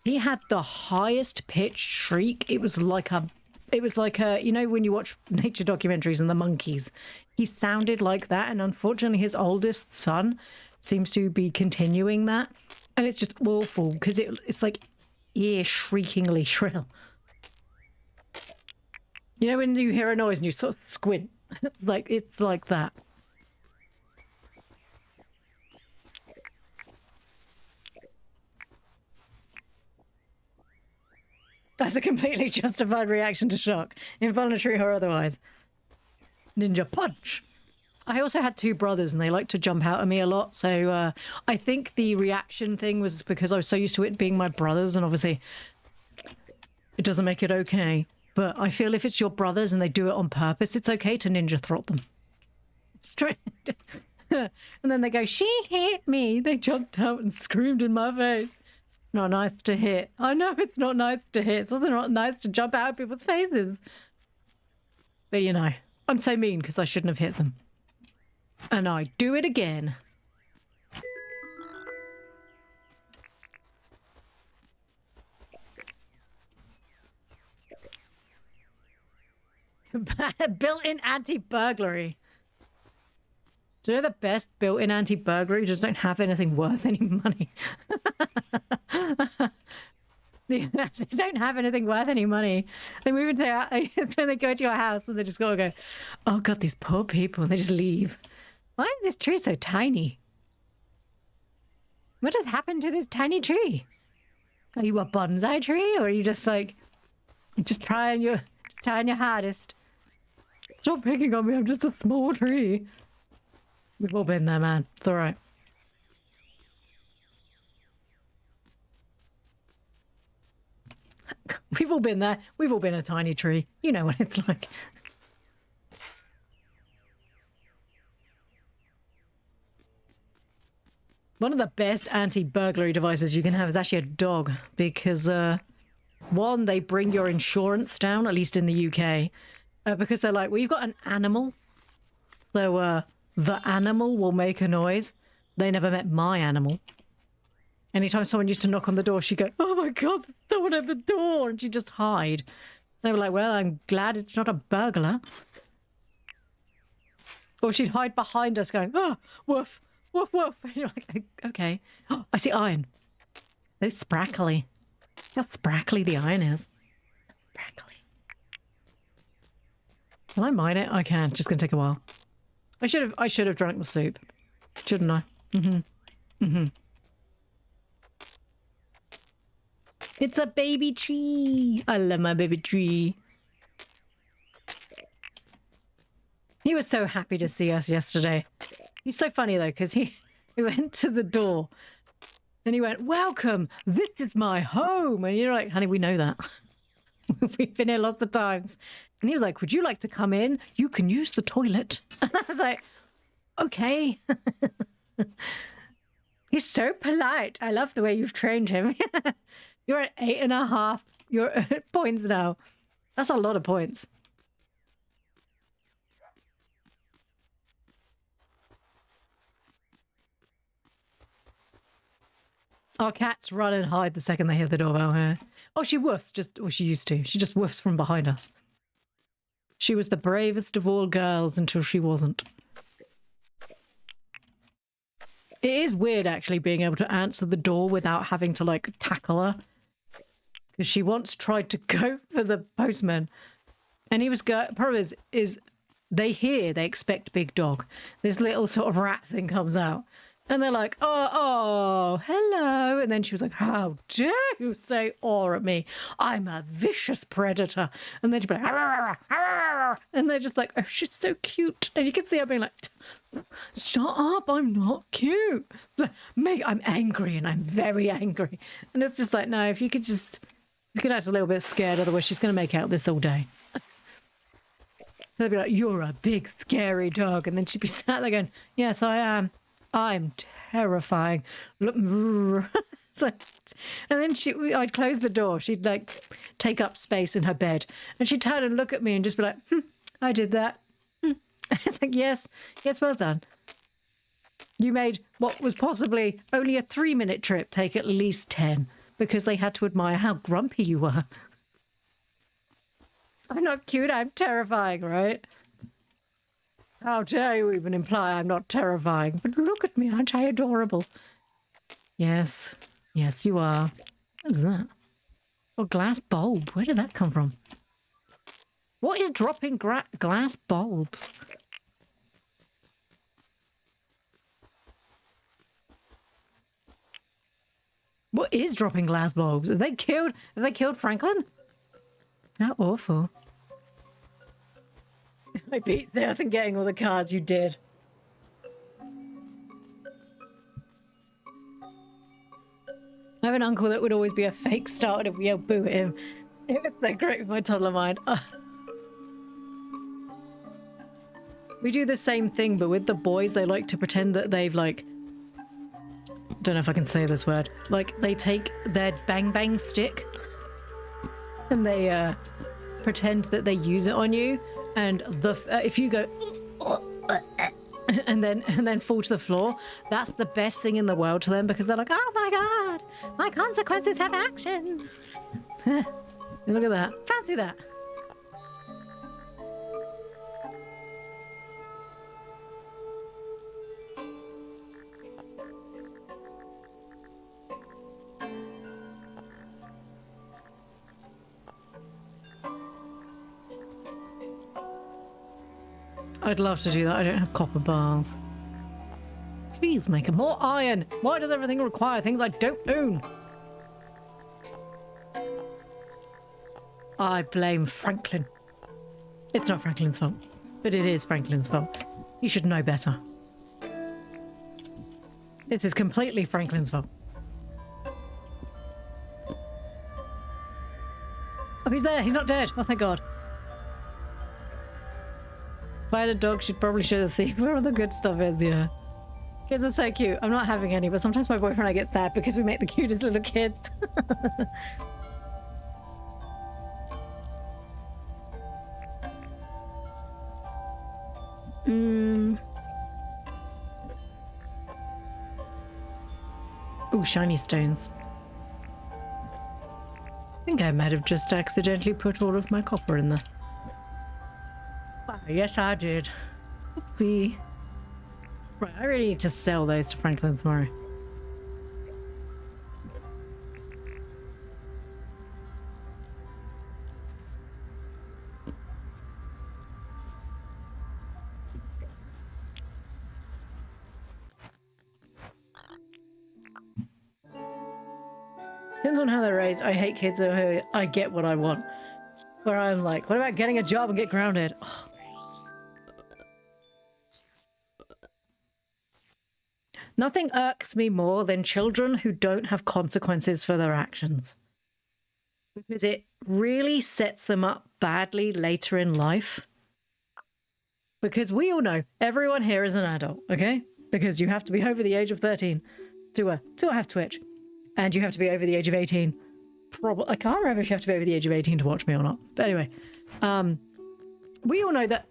Speaker 1: He had the highest pitched shriek. It was like a, you know, when you watch nature documentaries and the monkeys, he sounded like that. And unfortunately, his oldest son seems to be continuing that. And it's just awful because it's like ear shriekingly shrill. You know, when you hear a noise and you sort of squint, it's like that. That's a completely justified reaction to shock, involuntary or otherwise. Ninja punch. I also had two brothers and they like to jump out at me a lot. So I think the reaction thing was because I was so used to it being my brothers, and obviously it doesn't make it okay. But I feel if it's your brothers and they do it on purpose, it's okay to ninja throttle them. It's true. And then they go, she hit me. They jumped out and screamed in my face. Not nice to hit. I know it's not nice to hit. It's also not nice to jump out of people's faces. But you know, I'm so mean because I shouldn't have hit them. And I do it again. Built-in anti-burglary. Do you know the best built-in anti-burglary? Just don't have anything worth any money. They don't have anything worth any money. They move into when they go to your house and they just go, oh god, these poor people, and they just leave. Why is this tree so tiny? What has happened to this tiny tree? Are you a bonsai tree, or are you just like trying your hardest? Stop picking on me, I'm just a small tree. We've all been there, man. It's all right. We've all been there. We've all been a tiny tree. You know what it's like. One of the best anti-burglary devices you can have is actually a dog because, one, they bring your insurance down, at least in the UK, because they're like, well, you've got an animal, so the animal will make a noise. They never met my animal. Anytime someone used to knock on the door, she'd go, oh my God, someone at the door, and she'd just hide. They were like, well, I'm glad it's not a burglar. Or she'd hide behind us going, oh, woof, woof, woof. And you're like, okay. Oh, I see iron. So sprackly. How sprackly the iron is. Sprackly. Can I mine it? I can. It's just going to take a while. I should have drunk the soup. Shouldn't I? It's a baby tree. I love my baby tree. He was so happy to see us yesterday. He's so funny though, because he went to the door and he went, welcome, this is my home. And you're like, honey, we know that. We've been here lots of times. And he was like, would you like to come in? You can use the toilet. And I was like, okay. He's so polite. I love the way you've trained him. You're at 8.5 points now. That's a lot of points. Our cats run and hide the second they hear the doorbell here. Oh, she woofs, she used to. She just woofs from behind us. She was the bravest of all girls until she wasn't. It is weird, actually, being able to answer the door without having to, like, tackle her. Because she once tried to go for the postman. And he was problem is they expect big dog. This little sort of rat thing comes out. And they're like, oh, hello. And then she was like, how dare you say or at me? I'm a vicious predator. And then she'd be like, arr, arr. And they're just like, oh, she's so cute. And you can see her being like, shut up, I'm not cute. I'm angry and I'm very angry. And it's just like, no, if you could act a little bit scared, otherwise she's going to make out this all day. So they'd be like, you're a big, scary dog. And then she'd be sat there going, yes, I am. I'm terrifying. So, and then I'd close the door. She'd like take up space in her bed. And she'd turn and look at me and just be like, I did that. It's like, yes, well done. You made what was possibly only a 3-minute trip take at least 10 because they had to admire how grumpy you were. I'm not cute, I'm terrifying, right? How dare you even imply I'm not terrifying? But look at me, aren't I adorable? Yes, you are. What is that? Oh, glass bulb. Where did that come from? What is dropping glass bulbs? What is dropping glass bulbs? Have they killed Franklin? How awful. I beat Seth in getting all the cards you did. I have an uncle that would always be a fake start and we yell boo at him. It was so great with my toddler mind. We do the same thing, but with the boys, they like to pretend that they've like... don't know if I can say this word. Like, they take their bang bang stick and they pretend that they use it on you. And if you go and then fall to the floor, that's the best thing in the world to them because they're like, oh my God, my consequences have actions. Look at that. Fancy that. I'd love to do that. I don't have copper bars. Please make more iron. Why does everything require things I don't own? I blame Franklin. It's not Franklin's fault, but it is Franklin's fault. He should know better. This is completely Franklin's fault. Oh, he's there. He's not dead. Oh, thank God. If I had a dog, she'd probably show the thief where all the good stuff is, yeah. Kids are so cute. I'm not having any, but sometimes my boyfriend and I get sad because we make the cutest little kids. Ooh, shiny stones. I think I might have just accidentally put all of my copper in there. Wow, yes, I did. Oopsie. Right, I really need to sell those to Franklin tomorrow. Depends on how they're raised. I hate kids who I get what I want. Where I'm like, what about getting a job and get grounded? Oh. Nothing irks me more than children who don't have consequences for their actions. Because it really sets them up badly later in life. Because we all know, everyone here is an adult, okay? Because you have to be over the age of 13 to have Twitch. And you have to be over the age of 18. Probably, I can't remember if you have to be over the age of 18 to watch me or not. But anyway, we all know that,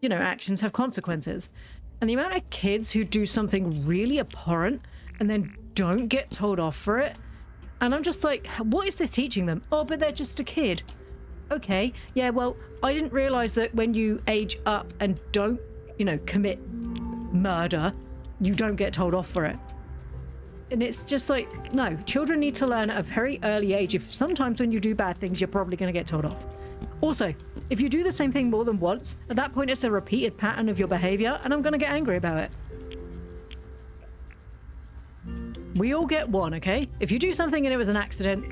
Speaker 1: you know, actions have consequences. And the amount of kids who do something really abhorrent and then don't get told off for it. And I'm just like, what is this teaching them? Oh, but they're just a kid. Okay, yeah, well, I didn't realize that when you age up and don't, you know, commit murder, you don't get told off for it. And it's just like, no, children need to learn at a very early age. If sometimes when you do bad things, you're probably going to get told off. Also, if you do the same thing more than once, at that point it's a repeated pattern of your behavior, and I'm going to get angry about it. We all get one, okay? If you do something and it was an accident,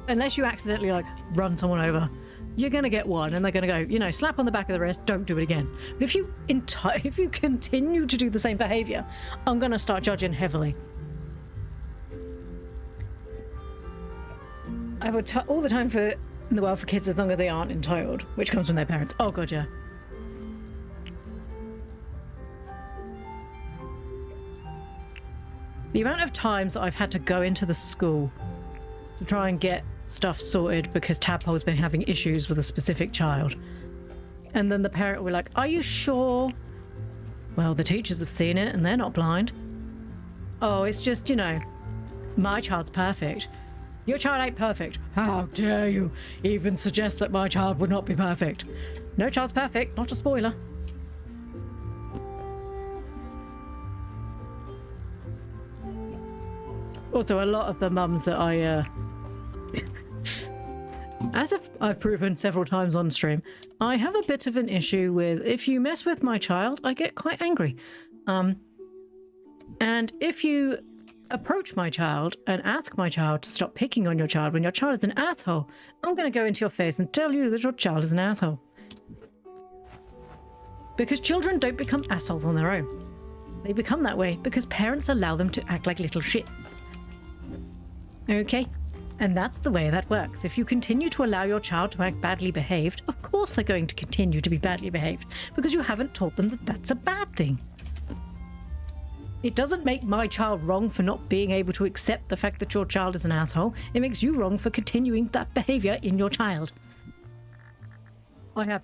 Speaker 1: unless you accidentally like run someone over, you're going to get one, and they're going to go, you know, slap on the back of the wrist, don't do it again. But if you continue to do the same behavior, I'm going to start judging heavily. I would all the time in the world for kids as long as they aren't entitled, which comes from their parents. Oh god, yeah. The amount of times that I've had to go into the school to try and get stuff sorted because Tadpole's been having issues with a specific child. And then the parent will be like, are you sure? Well, the teachers have seen it and they're not blind. Oh, it's just, you know, my child's perfect. Your child ain't perfect. How dare you even suggest that my child would not be perfect? No child's perfect, not a spoiler. Also, a lot of the mums that I, as I've proven several times on stream, I have a bit of an issue with if you mess with my child, I get quite angry. And if you approach my child and ask my child to stop picking on your child when your child is an asshole, I'm going to go into your face and tell you that your child is an asshole. Because children don't become assholes on their own. They become that way because parents allow them to act like little shit. Okay? And that's the way that works. If you continue to allow your child to act badly behaved, of course they're going to continue to be badly behaved because you haven't taught them that that's a bad thing. It doesn't make my child wrong for not being able to accept the fact that your child is an asshole. It makes you wrong for continuing that behavior in your child. I have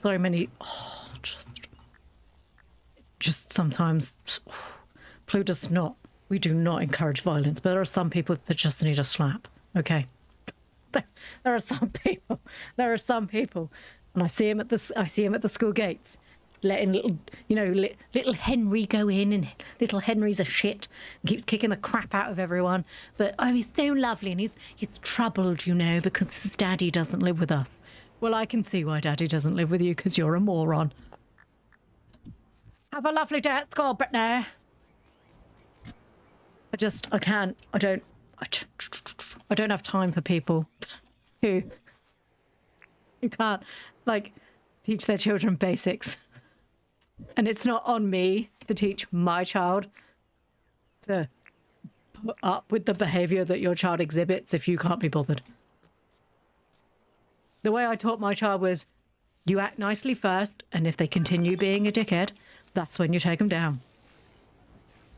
Speaker 1: so many... just sometimes... Plutus not. We do not encourage violence, but there are some people that just need a slap. Okay? There are some people. There are some people. And I see him at the school gates. Letting little, you know, little Henry go in, and little Henry's a shit and keeps kicking the crap out of everyone. But oh, he's so lovely, and he's troubled, you know, because his daddy doesn't live with us. Well, I can see why daddy doesn't live with you, because you're a moron. Have a lovely day at school, Brittany. I don't have time for people who can't, like, teach their children basics. And it's not on me to teach my child to put up with the behavior that your child exhibits if you can't be bothered. The way I taught my child was, you act nicely first, and if they continue being a dickhead, that's when you take them down.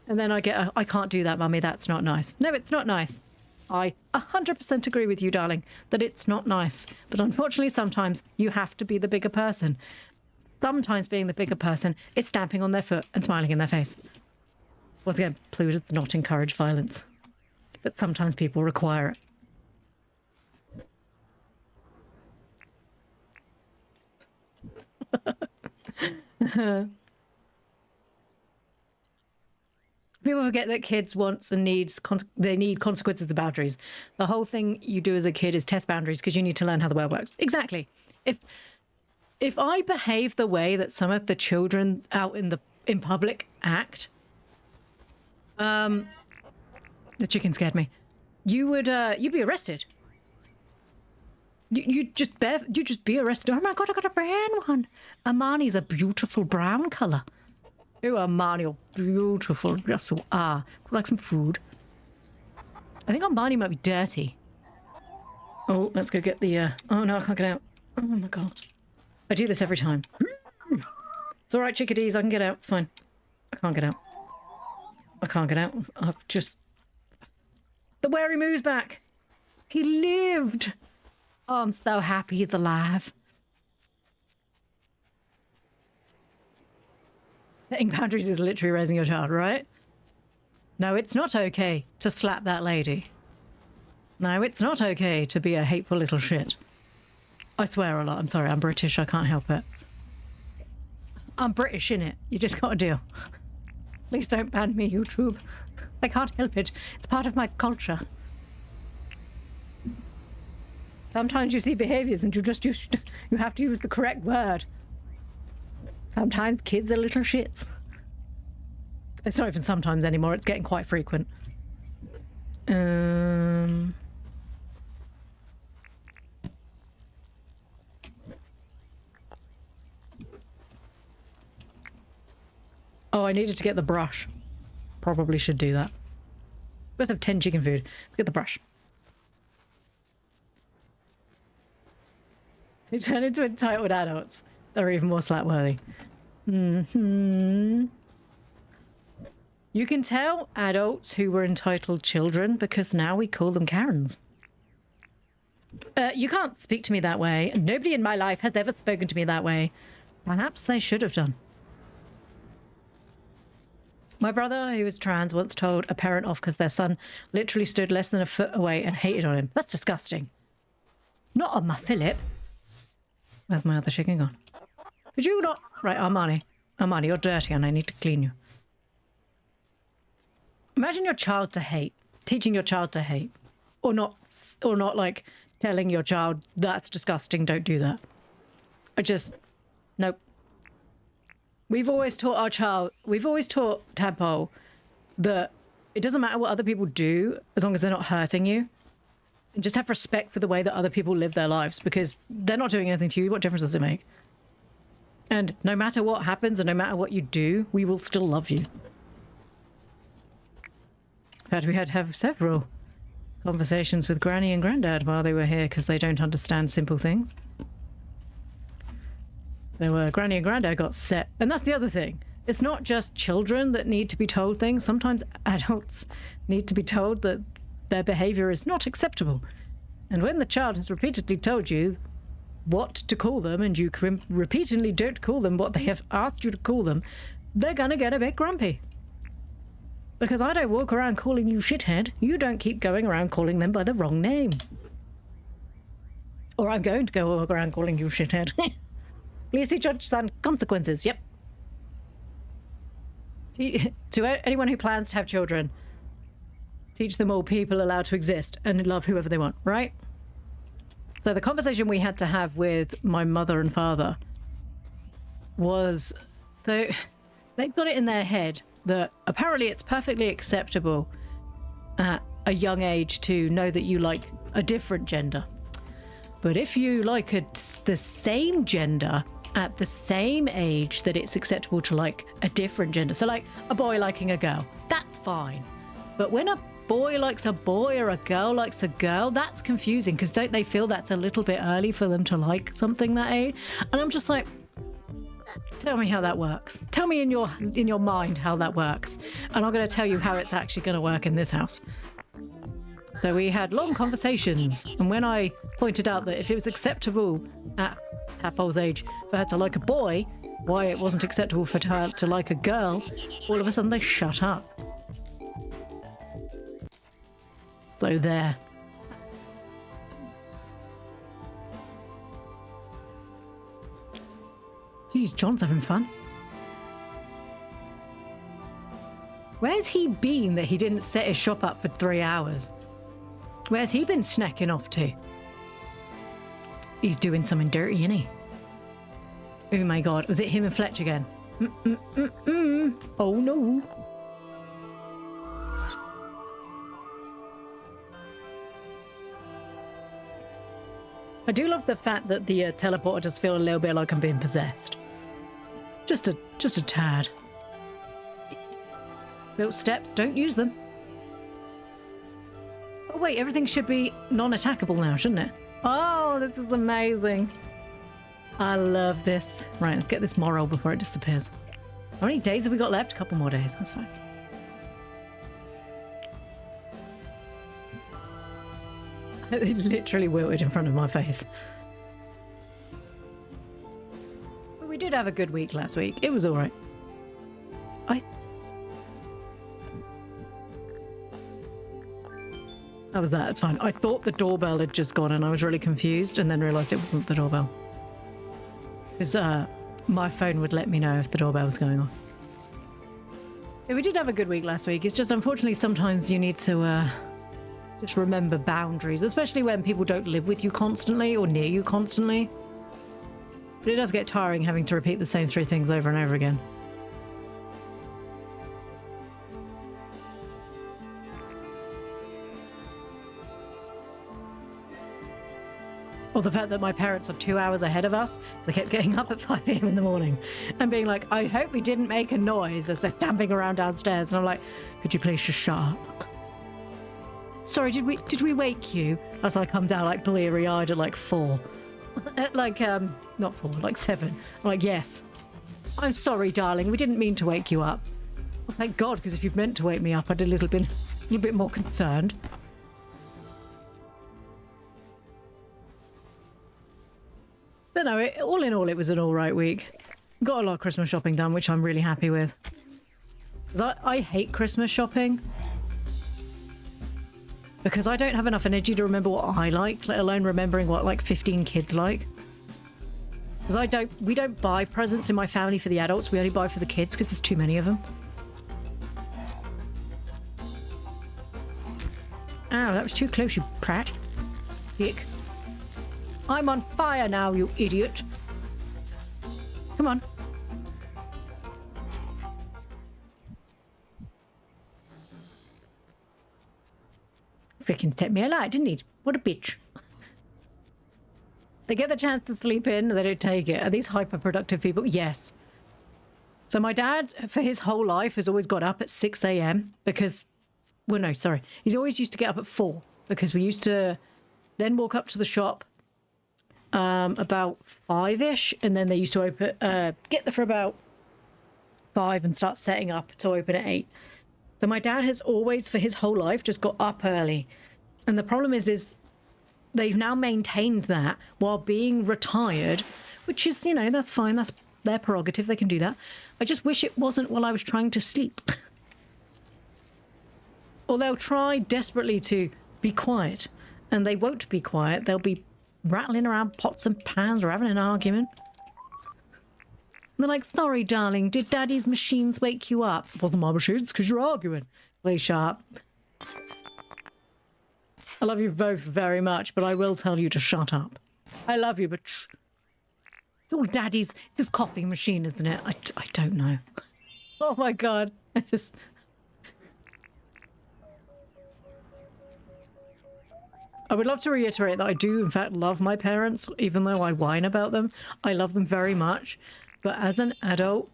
Speaker 1: And then I get I can't do that, mummy. That's not nice. No, it's not nice. I 100% agree with you, darling, that it's not nice. But unfortunately, sometimes you have to be the bigger person. Sometimes being the bigger person is stamping on their foot and smiling in their face. Once again, Pluto does not encourage violence. But sometimes people require it. People forget that kids wants and needs, they need consequences and boundaries. The whole thing you do as a kid is test boundaries because you need to learn how the world works. Exactly. If I behave the way that some of the children out in public act, the chicken scared me. You'd be arrested. You'd just be arrested. Oh my god, I got a brown one. Amani's a beautiful brown colour. Oh, Armani, you're beautiful. Yes, you are. Would like some food? I think Armani might be dirty. Oh, let's go get the... Oh, no, I can't get out. Oh, my God. I do this every time. It's all right, chickadees. I can get out. It's fine. I can't get out. I can't get out. I've just... The wary moo's back. He lived. Oh, I'm so happy he's alive. Setting boundaries is literally raising your child, right? No, it's not okay to slap that lady. No, it's not okay to be a hateful little shit. I swear a lot. I'm sorry, I'm British. I can't help it. I'm British, innit? You just gotta deal. Please don't ban me, YouTube. I can't help it. It's part of my culture. Sometimes you see behaviors and you have to use the correct word. Sometimes kids are little shits. It's not even sometimes anymore. It's getting quite frequent. Oh, I needed to get the brush. Probably should do that. We also have 10 chicken food. Let's get the brush. They turn into entitled adults. They're even more slap-worthy. You can tell adults who were entitled children because now we call them Karens. You can't speak to me that way. Nobody in my life has ever spoken to me that way. Perhaps they should have done. My brother, who was trans, once told a parent off because their son literally stood less than a foot away and hated on him. That's disgusting. Not on my Philip. Where's my other chicken gone? Could you not... Right, Armani, you're dirty and I need to clean you. Imagine your child to hate. Teaching your child to hate. Or not like telling your child, that's disgusting, don't do that. Nope. We've always taught Tadpole that it doesn't matter what other people do as long as they're not hurting you. And just have respect for the way that other people live their lives because they're not doing anything to you. What difference does it make? And no matter what happens and no matter what you do, we will still love you. In fact, we had to have several conversations with Granny and Grandad while they were here because they don't understand simple things. So Granny and Grandad got set. And that's the other thing. It's not just children that need to be told things. Sometimes adults need to be told that their behavior is not acceptable. And when the child has repeatedly told you what to call them and you repeatedly don't call them what they have asked you to call them, they're gonna get a bit grumpy. Because I don't walk around calling you shithead. You don't keep going around calling them by the wrong name. Or I'm going to go walk around calling you shithead. Please teach your son consequences. Yep. To anyone who plans to have children, teach them all people allowed to exist and love whoever they want, right? So the conversation we had to have with my mother and father was, so they've got it in their head that apparently it's perfectly acceptable at a young age to know that you like a different gender. But if you like the same gender at the same age that it's acceptable to like a different gender, so like a boy liking a girl, that's fine. But when a boy likes a boy or a girl likes a girl, that's confusing because don't they feel that's a little bit early for them to like something that age? And I'm just like, Tell me how that works. Tell me in your mind how that works. And I'm going to tell you how it's actually going to work in this house. So we had long conversations, and when I pointed out that if it was acceptable at Tadpole's age for her to like a boy, why it wasn't acceptable for her to like a girl, all of a sudden they shut up. So there. Geez, John's having fun. Where's he been that he didn't set his shop up for 3 hours? Where's he been snacking off to? He's doing something dirty, isn't he? Oh my god, was it him and Fletch again? Oh no. I do love the fact that the teleporter does feel a little bit like I'm being possessed. Just a tad. Built steps, don't use them. Oh wait, everything should be non-attackable now, shouldn't it? Oh, this is amazing. I love this. Right, let's get this moral before it disappears. How many days have we got left? A couple more days, that's fine. It literally wilted in front of my face. But we did have a good week last week. It was alright. How was that? It's fine. I thought the doorbell had just gone and I was really confused and then realised it wasn't the doorbell. Because my phone would let me know if the doorbell was going off. Yeah, we did have a good week last week. It's just unfortunately sometimes you need to just remember boundaries, especially when people don't live with you constantly or near you constantly. But it does get tiring having to repeat the same 3 things over and over again. Or the fact that my parents are 2 hours ahead of us. They kept getting up at 5 a.m. in the morning and being like, I hope we didn't make a noise as they're stamping around downstairs. And I'm like, could you please just shut up? Sorry, did we wake you? As I come down like bleary-eyed at like 4. At like, not 4, like 7. I'm like, yes. I'm sorry, darling. We didn't mean to wake you up. Well, thank God, because if you'd meant to wake me up, I'd a little bit more concerned. But no, all in all, it was an all right week. Got a lot of Christmas shopping done, which I'm really happy with. Because I hate Christmas shopping. Because I don't have enough energy to remember what I like, let alone remembering what like 15 kids like. Because we don't buy presents in my family for the adults, we only buy for the kids because there's too many of them. Ow, that was too close, you prat. Dick. I'm on fire now, you idiot. Come on. Frickin' set me alight, didn't he? What a bitch. They get the chance to sleep in, they don't take it. Are these hyper-productive people? Yes. So my dad, for his whole life, has always got up at 6 a.m. because... Well, no, sorry. He's always used to get up at 4 because we used to then walk up to the shop about 5-ish, and then they used to open, get there for about 5 and start setting up to open at 8. So my dad has always, for his whole life, just got up early. And the problem is they've now maintained that while being retired, which is, you know, that's fine. That's their prerogative. They can do that. I just wish it wasn't while I was trying to sleep. Or they'll try desperately to be quiet, and they won't be quiet. They'll be rattling around pots and pans or having an argument. And they're like, sorry, darling, did Daddy's machines wake you up? It wasn't my machines, because you're arguing. Please shut up. I love you both very much, but I will tell you to shut up. I love you, but it's all Daddy's. It's his coffee machine, isn't it? I don't know. Oh my God. I would love to reiterate that I do, in fact, love my parents, even though I whine about them. I love them very much. But as an adult,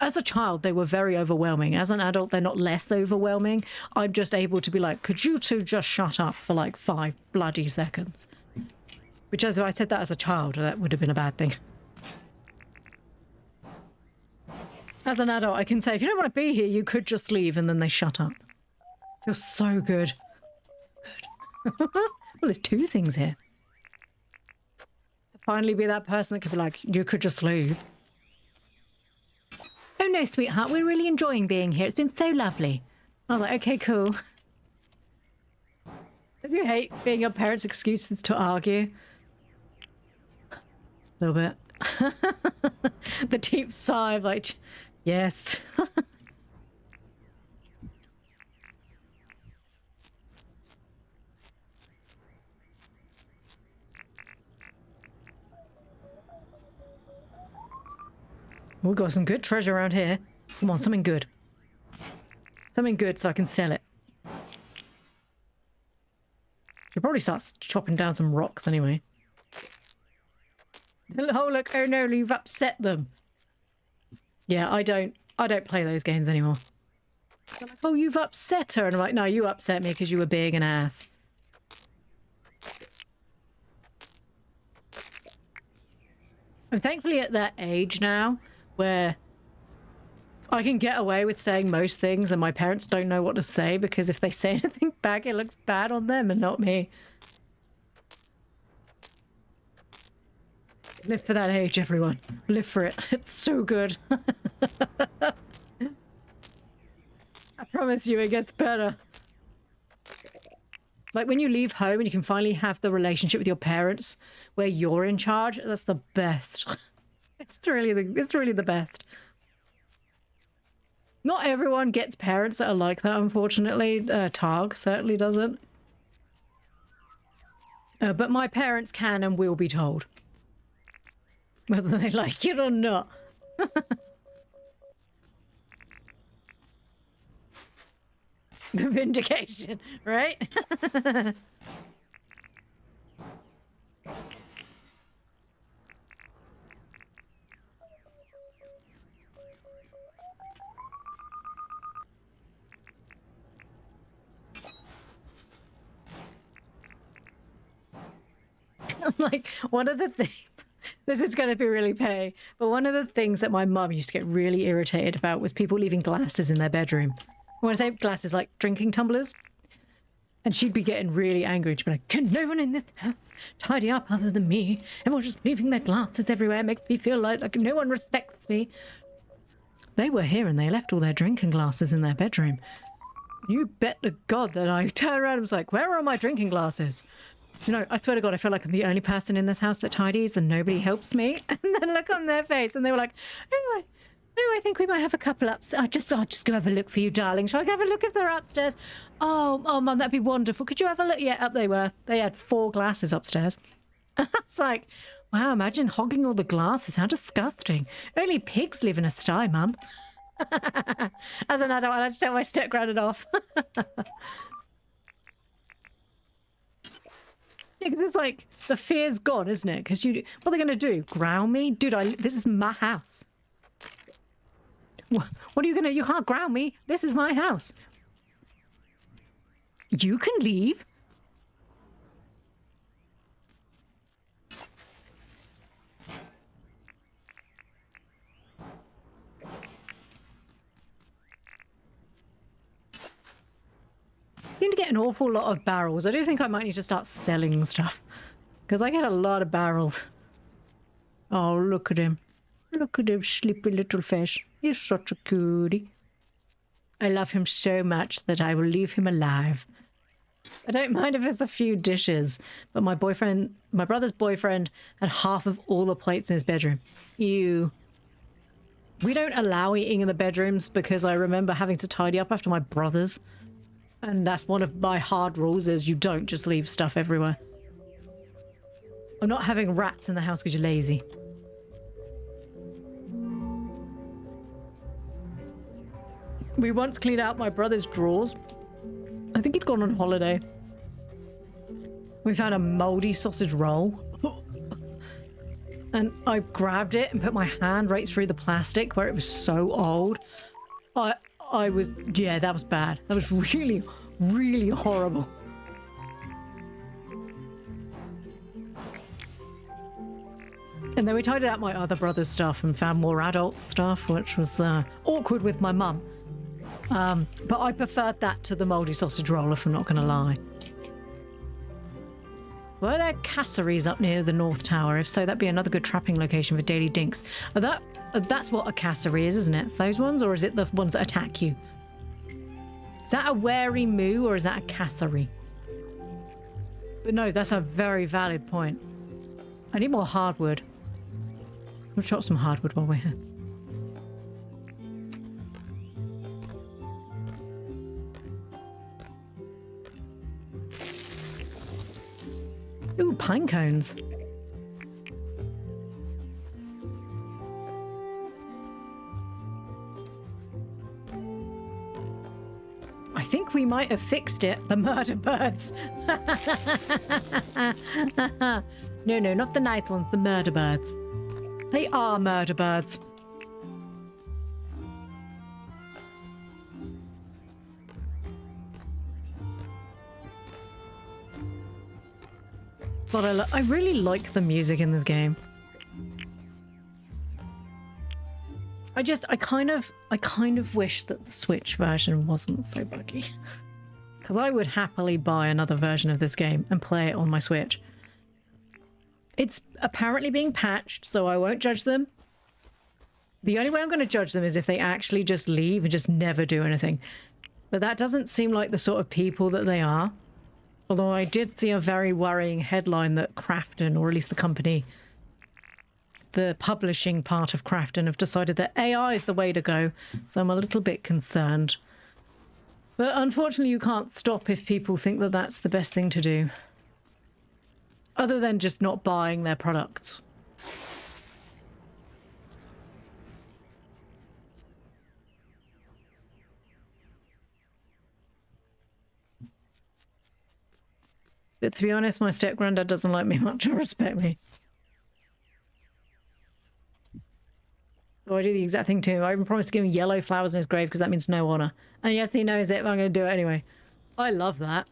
Speaker 1: as a child, they were very overwhelming. As an adult, they're not less overwhelming. I'm just able to be like, could you two just shut up for like 5 bloody seconds? Which, as if I said that as a child, that would have been a bad thing. As an adult, I can say, if you don't want to be here, you could just leave, and then they shut up. Feels so good. Good. Well, there's two things here. To finally be that person that could be like, you could just leave. Oh no, sweetheart, we're really enjoying being here. It's been so lovely. I was like, okay, cool. Don't you hate being your parents' excuses to argue? A little bit. The deep sigh of like, yes. We've got some good treasure around here. Come on, something good. Something good so I can sell it. Should probably start chopping down some rocks anyway. Oh look, oh no, you've upset them. Yeah, I don't play those games anymore. They're like, oh, you've upset her. And I'm like, no, you upset me because you were being an ass. I'm thankfully at that age now where I can get away with saying most things and my parents don't know what to say, because if they say anything back, it looks bad on them and not me. Live for that age, everyone. Live for it. It's so good. I promise you it gets better. Like when you leave home and you can finally have the relationship with your parents where you're in charge, that's the best. It's really the best. Not everyone gets parents that are like that, unfortunately. Targ certainly doesn't. But my parents can and will be told. Whether they like it or not. The vindication, right? Like, one of the things, this is going to be really petty, but one of the things that my mum used to get really irritated about was people leaving glasses in their bedroom. When I say glasses, like drinking tumblers. And she'd be getting really angry. She'd be like, can no one in this house tidy up other than me? Everyone's just leaving their glasses everywhere. It makes me feel like no one respects me. They were here and they left all their drinking glasses in their bedroom. You bet to God that I turned around and was like, where are my drinking glasses? You know, I swear to God, I feel like I'm the only person in this house that tidies and nobody helps me. And then look on their face and they were like, oh, I think we might have a couple upstairs. I'll just go have a look for you, darling. Shall I go have a look if they're upstairs? Oh, Mum, that'd be wonderful. Could you have a look? Yeah, up they were. They had 4 glasses upstairs. It's like, wow, imagine hogging all the glasses. How disgusting. Only pigs live in a sty, Mum. As an adult, I just tell my step-granddad off. Because it's like, the fear's gone, isn't it? Because what are they going to do? Ground me? Dude, this is my house. What are you going to... You can't ground me. This is my house. You can leave. I seem to get an awful lot of barrels. I do think I might need to start selling stuff. Because I get a lot of barrels. Oh, look at him. Look at him, sleepy little fish. He's such a cutie. I love him so much that I will leave him alive. I don't mind if it's a few dishes, but my brother's boyfriend, had half of all the plates in his bedroom. Ew. We don't allow eating in the bedrooms because I remember having to tidy up after my brothers. And that's one of my hard rules, is you don't just leave stuff everywhere. I'm not having rats in the house because you're lazy. We once cleaned out my brother's drawers. I think he'd gone on holiday. We found a moldy sausage roll. And I grabbed it and put my hand right through the plastic where it was so old. Yeah, that was bad. That was really, really horrible. And then we tidied out my other brother's stuff and found more adult stuff, which was awkward with my mum. But I preferred that to the mouldy sausage roll, if I'm not going to lie. Were there casseries up near the North Tower? If so, that'd be another good trapping location for daily dinks. That's what a casserie is, isn't it? It's those ones, or is it the ones that attack you? Is that a wary moo, or is that a casserie? But no, that's a very valid point. I need more hardwood. We'll chop some hardwood while we're here. Ooh, pine cones. I think we might have fixed it. The murder birds. No, not the nice ones. The murder birds. They are murder birds. But I really like the music in this game. I kind of wish that the Switch version wasn't so buggy. Because I would happily buy another version of this game and play it on my Switch. It's apparently being patched, so I won't judge them. The only way I'm going to judge them is if they actually just leave and just never do anything. But that doesn't seem like the sort of people that they are. Although I did see a very worrying headline that Crafton, or at least the company, the publishing part of Crafton, have decided that AI is the way to go. So I'm a little bit concerned. But unfortunately, you can't stop if people think that that's the best thing to do. Other than just not buying their products. But to be honest, my step-granddad doesn't like me much or respect me. So I do the exact thing too. I even promised to give him yellow flowers in his grave because that means no honor. And yes, he knows it, but I'm going to do it anyway. I love that.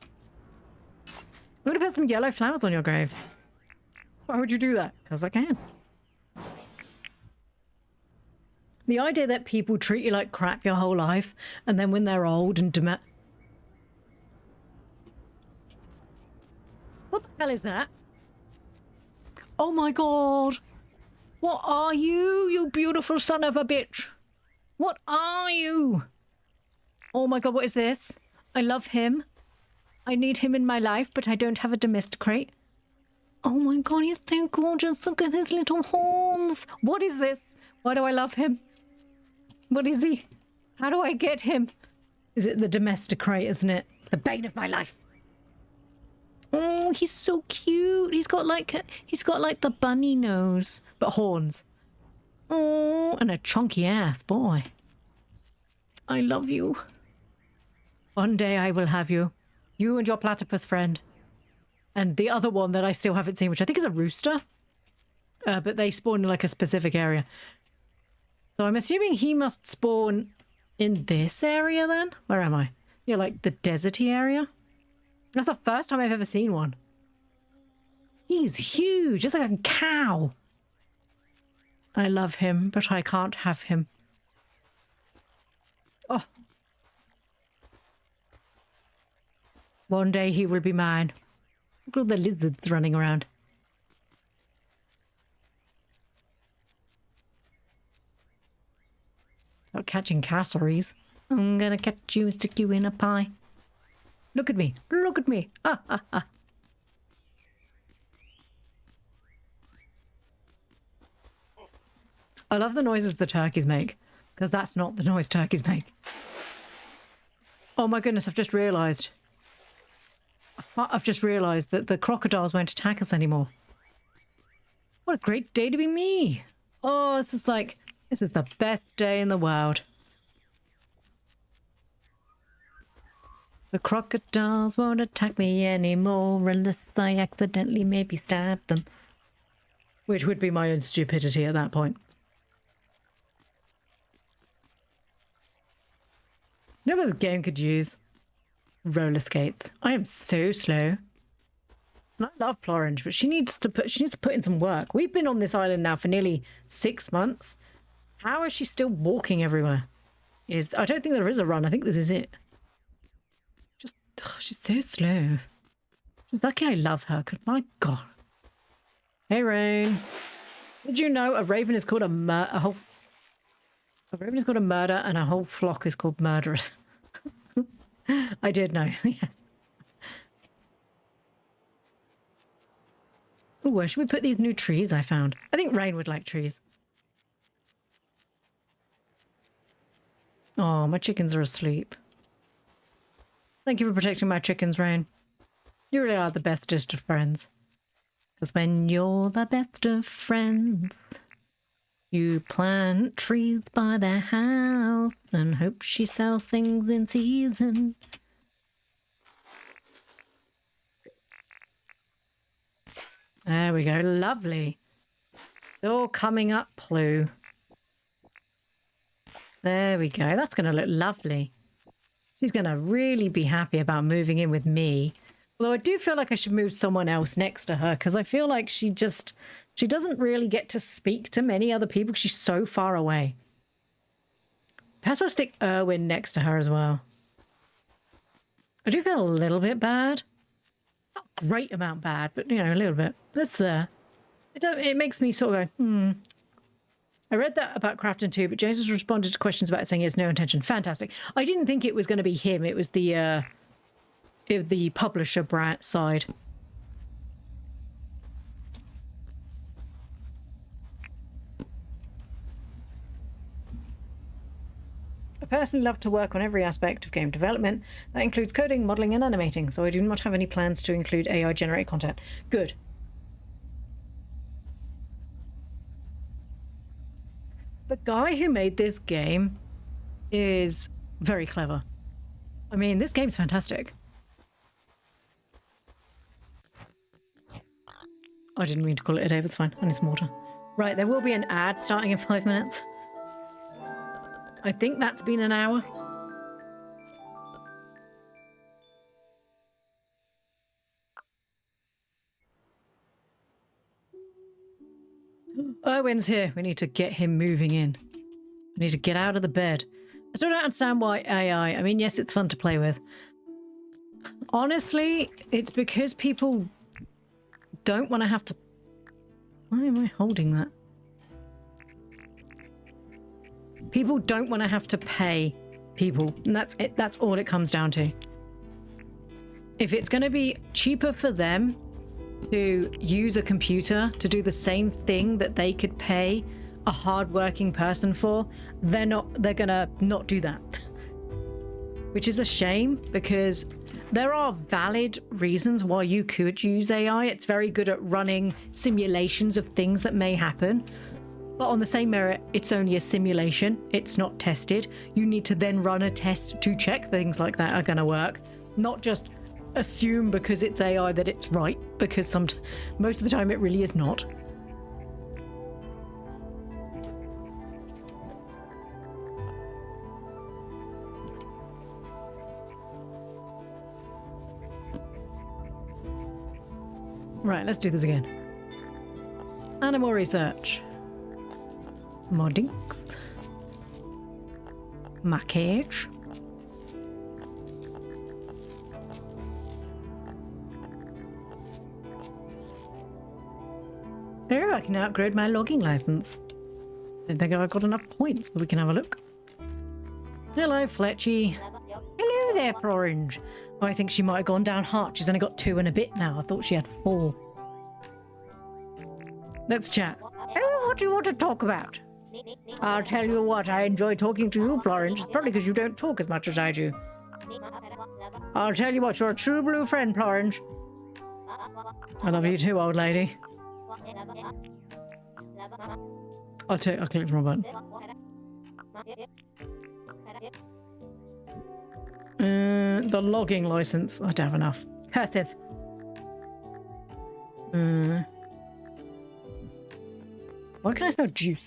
Speaker 1: I'm going to put some yellow flowers on your grave. Why would you do that? Because I can. The idea that people treat you like crap your whole life, and then when they're old and What the hell is that? Oh my god! What are you, you beautiful son of a bitch? What are you? Oh my god, what is this? I love him. I need him in my life, but I don't have a domesticate. Oh my god, he's so gorgeous. Look at his little horns. What is this? Why do I love him? What is he? How do I get him? Is it the domesticate, isn't it? The bane of my life. Oh, he's so cute. He's got like the bunny nose, but horns. Oh, and a chunky ass, boy. I love you. One day I will have you. You and your platypus friend. And the other one that I still haven't seen, which I think is a rooster. But they spawn in like a specific area. So I'm assuming he must spawn in this area then? Where am I? Yeah, like the deserty area. That's the first time I've ever seen one. He's huge. It's like a cow. I love him, but I can't have him. Oh. One day he will be mine. Look at all the lizards running around. Start catching casseries. I'm gonna catch you and stick you in a pie. Look at me. Look at me. Ah, ah, ah. I love the noises the turkeys make, because that's not the noise turkeys make. Oh my goodness, I've just realised. I've just realised that the crocodiles won't attack us anymore. What a great day to be me. Oh, this is the best day in the world. The crocodiles won't attack me anymore unless I accidentally maybe stab them. Which would be my own stupidity at that point. You know what the game could use? Roller skates. I am so slow. And I love Plorange, but she needs to put in some work. We've been on this island now for nearly 6 months. How is she still walking everywhere? I don't think there is a run. I think this is it. Just she's so slow. She's lucky I love her, because my God. Hey, Rain. Did you know a raven is called a raven is called a murder and a whole flock is called murderers? I did know, yes. Ooh, where should we put these new trees I found? I think Rain would like trees. Oh, my chickens are asleep. Thank you for protecting my chickens, Rain. You really are the bestest of friends. Because when you're the best of friends, you plant trees by their house and hope she sells things in season. There we go. Lovely. It's all coming up, Plu. There we go. That's going to look lovely. She's going to really be happy about moving in with me. Although I do feel like I should move someone else next to her because I feel like she doesn't really get to speak to many other people because she's so far away. Perhaps I'll stick Erwin next to her as well. I do feel a little bit bad. Not a great amount bad, but, you know, a little bit. That's there. It makes me sort of go, I read that about Crafton too, but James has responded to questions about it saying he has no intention. Fantastic. I didn't think it was going to be him. It was the publisher side. I personally love to work on every aspect of game development. That includes coding, modeling, and animating, so I do not have any plans to include AI-generated content. Good. The guy who made this game is very clever. I mean, this game's fantastic. I didn't mean to call it a day, but it's fine. I need some water. Right, there will be an ad starting in 5 minutes. I think that's been an hour. Erwin's here. We need to get him moving in. We need to get out of the bed. I still don't understand why AI. I mean, yes, it's fun to play with. Honestly, it's because people don't want to have to... Why am I holding that? People don't want to have to pay people. And that's it. That's all it comes down to. If it's going to be cheaper for them to use a computer to do the same thing that they could pay a hardworking person for, they're gonna not do that. Which is a shame because there are valid reasons why you could use AI. It's very good at running simulations of things that may happen. But on the same merit, it's only a simulation. It's not tested. You need to then run a test to check things like that are gonna work. Not just assume because it's AI that it's right, because most of the time it really is not. Right, let's do this again. Animal research. Moddings. Mackage. Oh, I can now upgrade my logging license. I don't think I've got enough points, but we can have a look. Hello, Fletchy. Hello there, Plorange. Oh, I think she might have gone down hard. She's only got 2 and a bit now. I thought she had 4. Let's chat. Oh, what do you want to talk about? I'll tell you what, I enjoy talking to you, Plorange. It's probably because you don't talk as much as I do. I'll tell you what, you're a true blue friend, Plorange. I love you too, old lady. I'll click the wrong button. The logging license. I don't have enough. Curses. Why can I smell juice?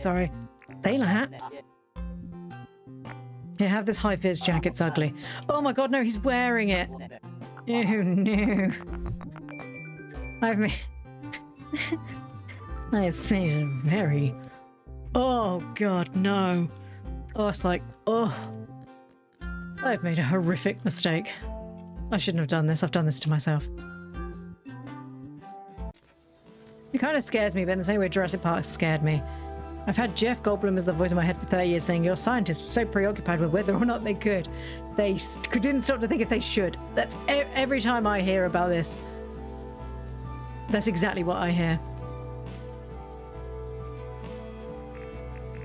Speaker 1: Sorry. Sailor hat. Here, have this high-vis jacket. It's ugly. Oh my god, no, he's wearing it. Oh no. I've made... I've made a very... Oh god, no. Oh, it's like, oh. I've made a horrific mistake. I shouldn't have done this. I've done this to myself. It kind of scares me, but in the same way Jurassic Park scared me. I've had Jeff Goldblum as the voice in my head for 30 years saying your scientists were so preoccupied with whether or not they could. They didn't stop to think if they should. That's every time I hear about this. That's exactly what I hear.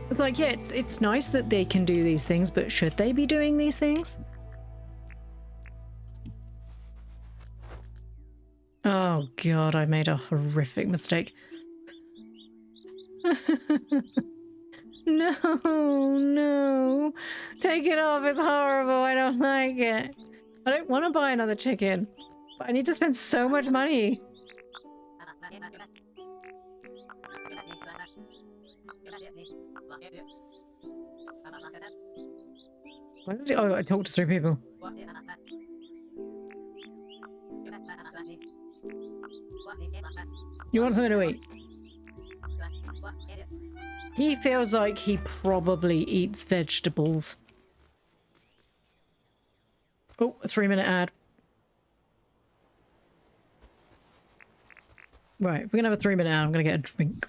Speaker 1: It's like, yeah, it's nice that they can do these things, but should they be doing these things? Oh god, I made a horrific mistake. No, no. Take it off, it's horrible, I don't like it. I don't want to buy another chicken, but I need to spend so much money. Why did you... Oh, I talked to 3 people. You want something to eat? He feels like he probably eats vegetables. Oh, a 3-minute ad. Right, we're gonna have a 3-minute ad. I'm gonna get a drink.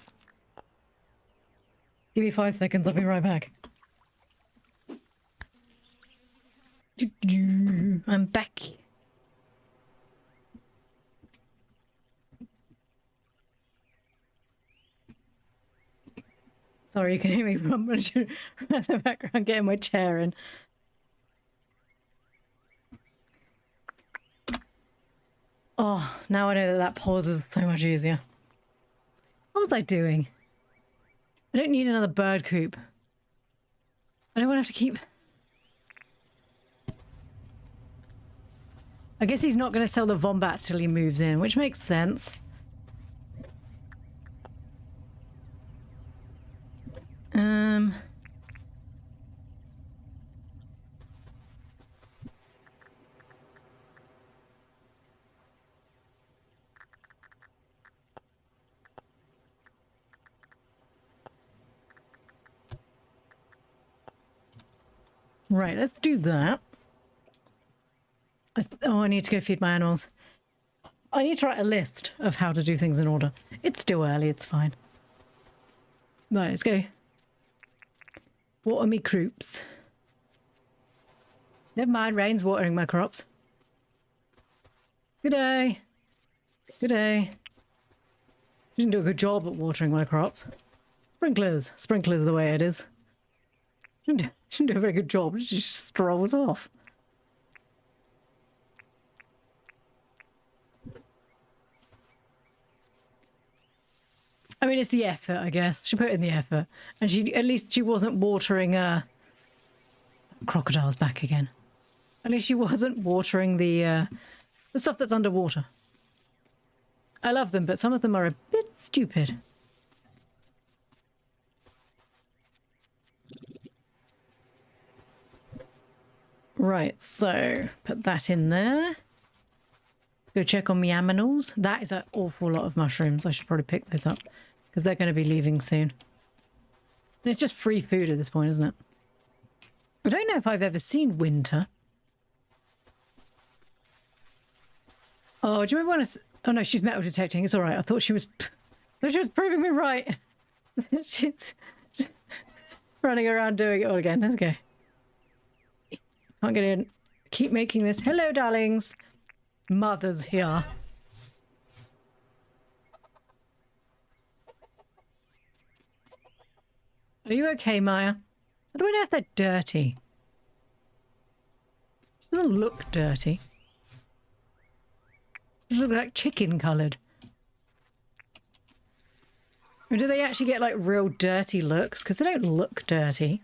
Speaker 1: Give me 5 seconds, I'll be right back. I'm back. Sorry, you can hear me rumbling around the background, getting my chair in. Oh, now I know that that pause is so much easier. What was I doing? I don't need another bird coop. I don't want to have to keep... I guess he's not going to sell the wombats till he moves in, which makes sense. Right, let's do that. Oh, I need to go feed my animals. I need to write a list of how to do things in order. It's still early, it's fine. Right, let's go. Water me crops. Never mind, Rain's watering my crops. Good day. Good day. You didn't do a good job at watering my crops. Sprinklers. Sprinklers are the way it is. She didn't do a very good job. She just strolls off. I mean, it's the effort, I guess. She put in the effort. And at least she wasn't watering crocodiles back again. At least she wasn't watering the stuff that's underwater. I love them, but some of them are a bit stupid. Right, so put that in there. Go check on the aminals. That is an awful lot of mushrooms. I should probably pick those up because they're going to be leaving soon. And it's just free food at this point, isn't it? I don't know if I've ever seen winter. Oh, do you remember when oh no, she's metal detecting. It's all right. I thought she was proving me right. She's running around doing it all again. Let's go. Can't get in. Keep making this. Hello, darlings. Mother's here. Are you okay, Maya? I don't know if they're dirty. She doesn't look dirty. She looks like chicken coloured. Or do they actually get like real dirty looks? Because they don't look dirty.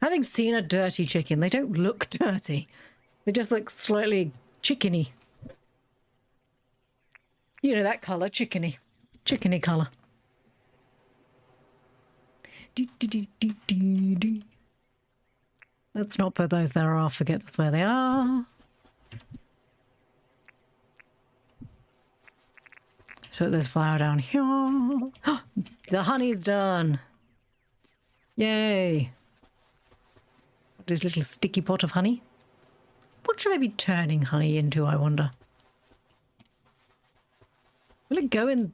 Speaker 1: Having seen a dirty chicken, they don't look dirty. They just look slightly chickeny. You know that colour, chickeny. Chickeny colour. Let's not put those there. I'll forget that's where they are. Put this flower down here. The honey's done. Yay. This little sticky pot of honey. What should I be turning honey into, I wonder? Will it go in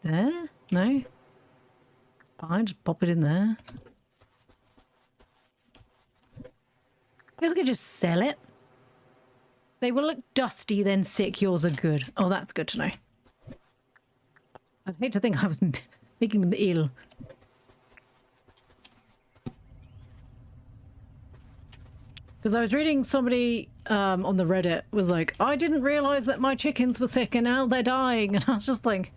Speaker 1: there? No? Fine, just pop it in there. I guess I could just sell it. They will look dusty, then sick. Yours are good. Oh, that's good to know. I'd hate to think I was making them ill. Because I was reading somebody on the Reddit was like, I didn't realise that my chickens were sick and now they're dying. And I was just like,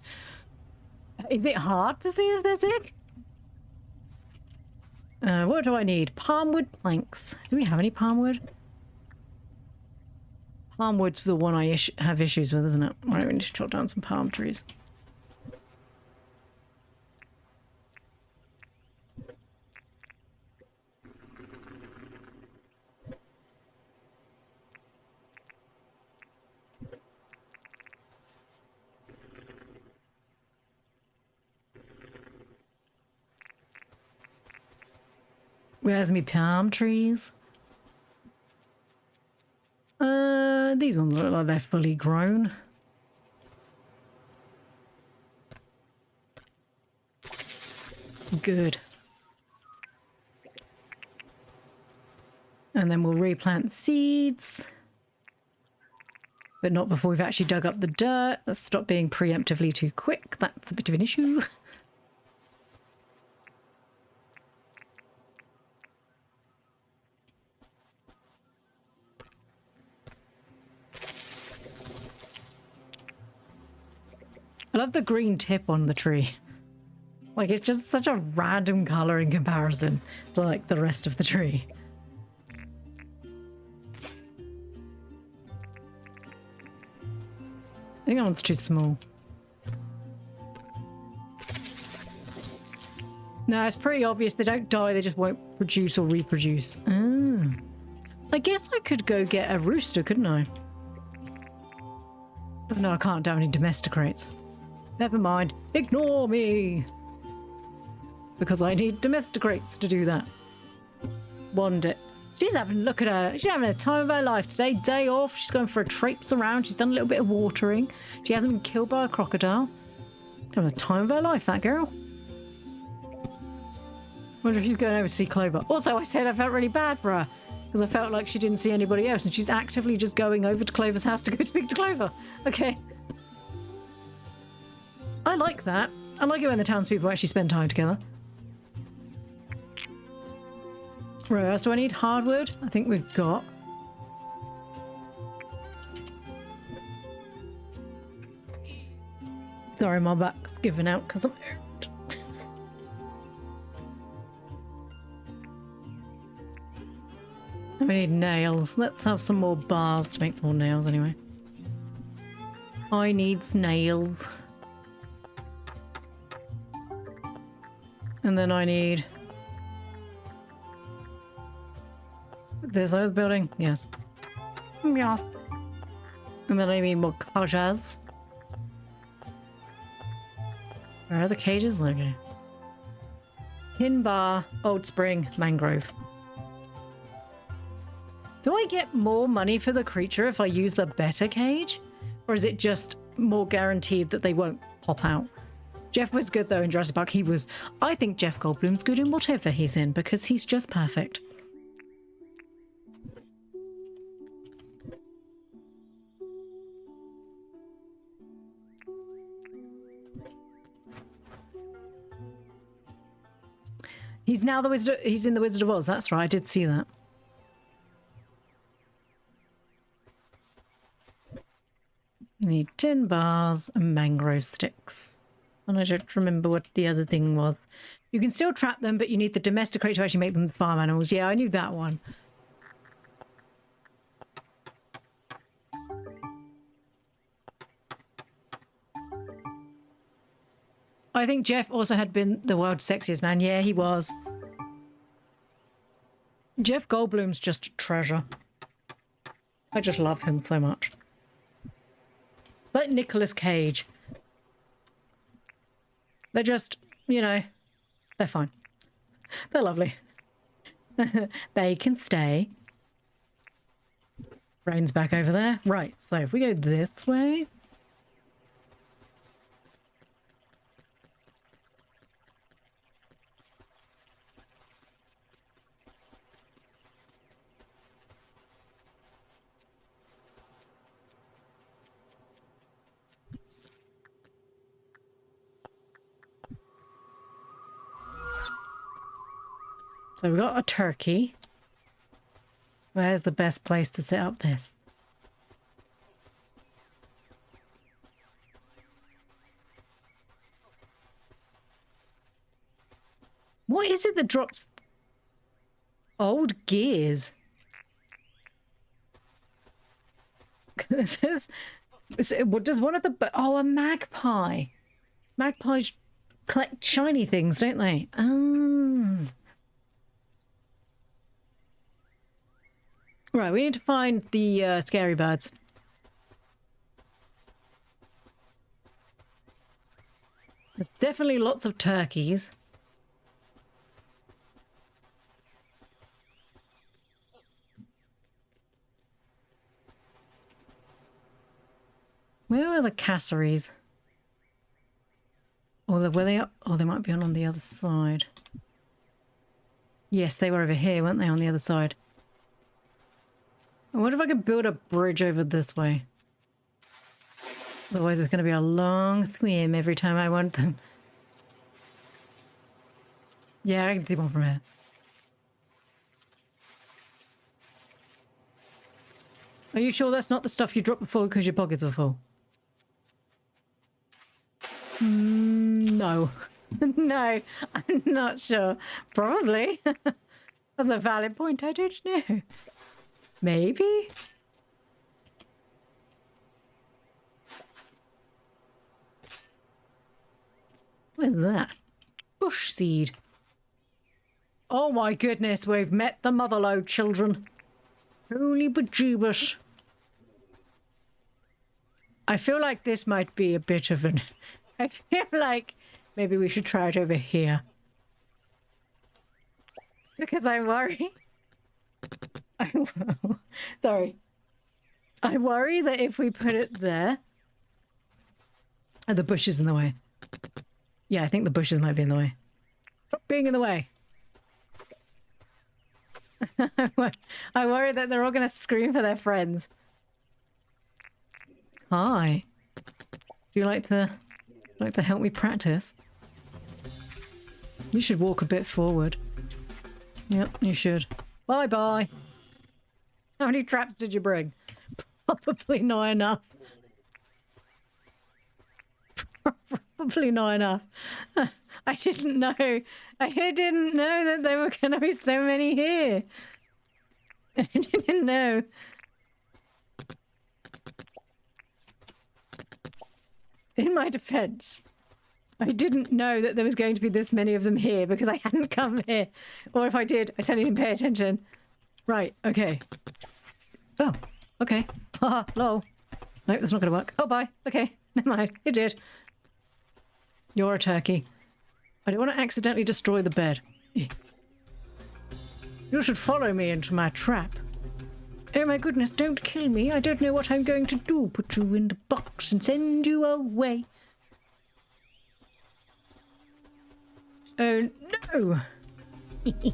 Speaker 1: is it hard to see if they're sick? What do I need? Palmwood planks. Do we have any palmwood? Palmwood's the one I have issues with, isn't it? Right, we need to chop down some palm trees. Where's me palm trees? These ones look like they're fully grown. Good. And then we'll replant the seeds. But not before we've actually dug up the dirt. Let's stop being preemptively too quick. That's a bit of an issue. I love the green tip on the tree. Like, it's just such a random color in comparison to, like, the rest of the tree. I think that one's too small. No, it's pretty obvious. They don't die, they just won't produce or reproduce. Oh. I guess I could go get a rooster, couldn't I? Oh, no, I can't. Don't need domesticates. Never mind. Ignore me. Because I need domesticates to do that. Wand it. She's having, look at her. She's having a time of her life today. Day off. She's going for a traipse around. She's done a little bit of watering. She hasn't been killed by a crocodile. Having a time of her life, that girl. Wonder if she's going over to see Clover. Also, I said I felt really bad for her. Because I felt like she didn't see anybody else. And she's actively just going over to Clover's house to go speak to Clover. Okay. I like that. I like it when the townspeople actually spend time together. Right, else do I need? Hardwood? I think we've got. Sorry, my back's giving out because I'm hurt. We need nails. Let's have some more bars to make some more nails anyway. I need nails. And then I need this. I was building, yes. Yes. And then I need more cages. Where are the cages? Okay. Tin bar, old spring, mangrove. Do I get more money for the creature if I use the better cage? Or is it just more guaranteed that they won't pop out? Jeff was good though in Jurassic Park. He was. I think Jeff Goldblum's good in whatever he's in because he's just perfect. He's now the Wizard. He's in the Wizard of Oz. That's right. I did see that. Need tin bars and mangrove sticks. And I don't remember what the other thing was. You can still trap them, but you need the domesticate to actually make them farm animals. Yeah, I knew that one. I think Jeff also had been the world's sexiest man. Yeah, he was. Jeff Goldblum's just a treasure. I just love him so much. Like Nicolas Cage. They're just, you know, they're fine. They're lovely. They can stay. Brain's back over there. Right, so if we go this way... So we've got a turkey. Where's the best place to set up this? What is it that drops old gears? This is, what does one of the... Oh, a magpie. Magpies collect shiny things, don't they? Oh. Right, we need to find the scary birds. There's definitely lots of turkeys. Where are the casseries? Or were they up? Oh, they might be on the other side. Yes, they were over here, weren't they, on the other side? I wonder if I could build a bridge over this way. Otherwise, it's going to be a long swim every time I want them. Yeah, I can see one from here. Are you sure that's not the stuff you dropped before because your pockets were full? No. No, I'm not sure. Probably. That's a valid point. I don't know. Maybe? What is that? Bush seed. Oh my goodness, we've met the motherlode, children. Holy bejeebus. I feel like this might be a bit of an... I feel like maybe we should try it over here. Because I worry... Sorry. I worry that if we put it there... And the bush is in the way. Yeah, I think the bushes might be in the way. Stop being in the way. I worry that they're all going to scream for their friends. Hi. Do you like to help me practice? You should walk a bit forward. Yep, you should. Bye-bye. How many traps did you bring? Probably not enough. Probably not enough. I didn't know. I didn't know that there were going to be so many here. I didn't know. In my defense, I didn't know that there was going to be this many of them here because I hadn't come here. Or if I did, I certainly didn't pay attention. Right, okay. Oh, okay. Haha, lol. No, that's not going to work. Oh, bye. Okay, never mind. It did. You're a turkey. I don't want to accidentally destroy the bed. You should follow me into my trap. Oh my goodness, don't kill me. I don't know what I'm going to do. Put you in the box and send you away. Oh no! Is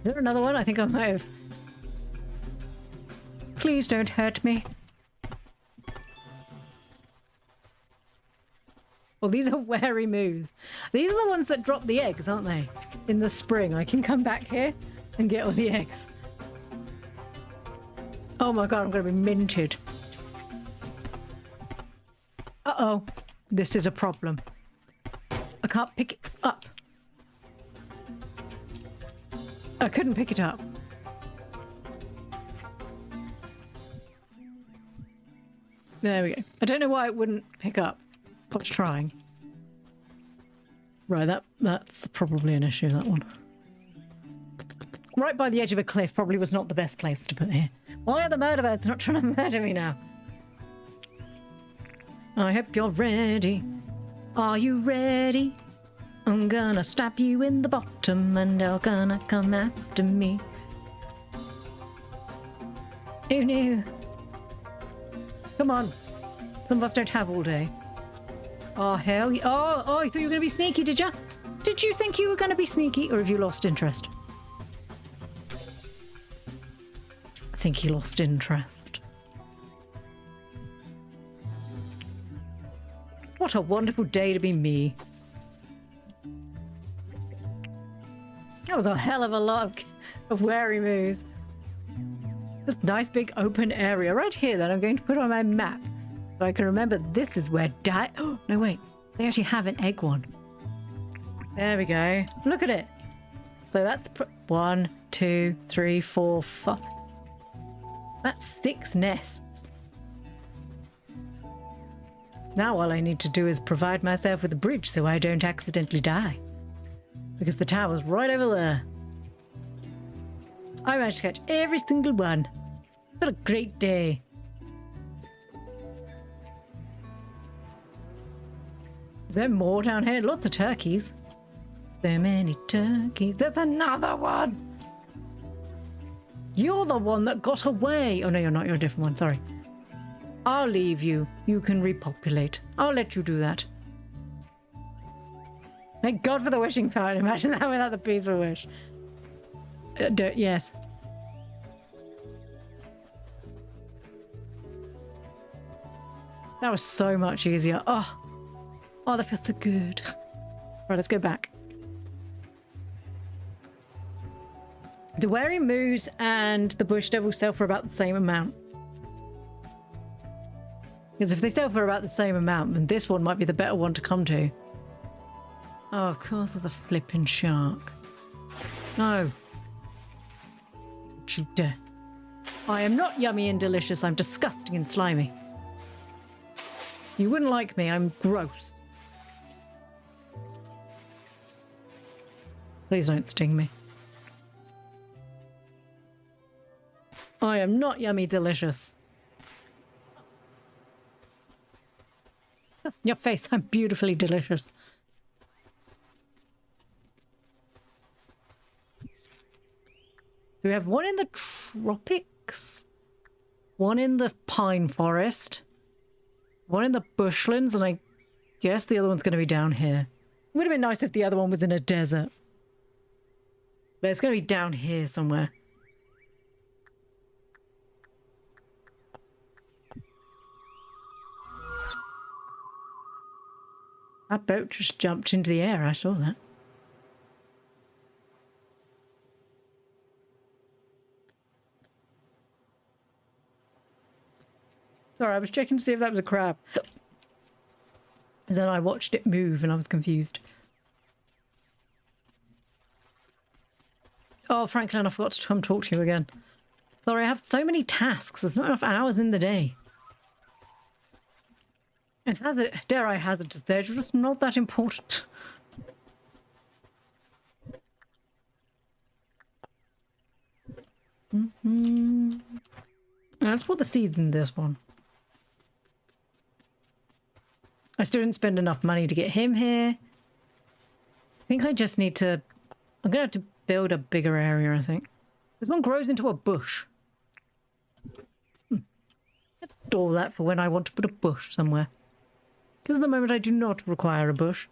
Speaker 1: there another one? I think I might have. Please don't hurt me. Well, these are wary moves. These are the ones that drop the eggs, aren't they? In the spring. I can come back here and get all the eggs. Oh my god, I'm going to be minted. Uh-oh. This is a problem. I can't pick it up. I couldn't pick it up. There we go. I don't know why it wouldn't pick up. I was trying. Right, that's probably an issue, that one. Right by the edge of a cliff probably was not the best place to put here. Why are the murder birds not trying to murder me now? I hope you're ready. Are you ready? I'm gonna stab you in the bottom and you're gonna come after me. Who knew? Come on. Some of us don't have all day. Oh, hell. Oh, I thought you were going to be sneaky, did you? Did you think you were going to be sneaky, or have you lost interest? I think you lost interest. What a wonderful day to be me. That was a hell of a lot of wary moves. This nice big open area right here that I'm going to put on my map. So I can remember this is where oh, no wait. They actually have an egg one. There we go. Look at it. So that's 1, 2, 3, 4, 5. That's 6 nests. Now all I need to do is provide myself with a bridge so I don't accidentally die. Because the tower's right over there. I managed to catch every single one. What a great day. Is there more down here? Lots of turkeys. So many turkeys. There's another one. You're the one that got away. Oh, no, you're not. You're a different one. Sorry. I'll leave you. You can repopulate. I'll let you do that. Thank God for the wishing fountain. Imagine that without the peaceful wish. Yes. That was so much easier. Oh, that feels so good. Right, let's go back. The wary moose and the bush devil sell for about the same amount. Because if they sell for about the same amount, then this one might be the better one to come to. Oh, of course there's a flipping shark. No. Don't you dare. I am not yummy and delicious. I'm disgusting and slimy. You wouldn't like me. I'm gross. Please don't sting me. I am not yummy delicious. Your face, I'm beautifully delicious. So we have one in the tropics, one in the pine forest, one in the bushlands, and I guess the other one's going to be down here. It would have been nice if the other one was in a desert. But it's going to be down here somewhere. That boat just jumped into the air. I saw that. Sorry, I was checking to see if that was a crab. And then I watched it move and I was confused. Oh, Franklin, I forgot to come talk to you again. Sorry, I have so many tasks. There's not enough hours in the day. And dare I hazard, they're just not that important. Let's put the seeds in this one. I still didn't spend enough money to get him here. I think I just need to... I'm going to have to build a bigger area, I think. This one grows into a bush. Let's store that for when I want to put a bush somewhere. Because at the moment I do not require a bush.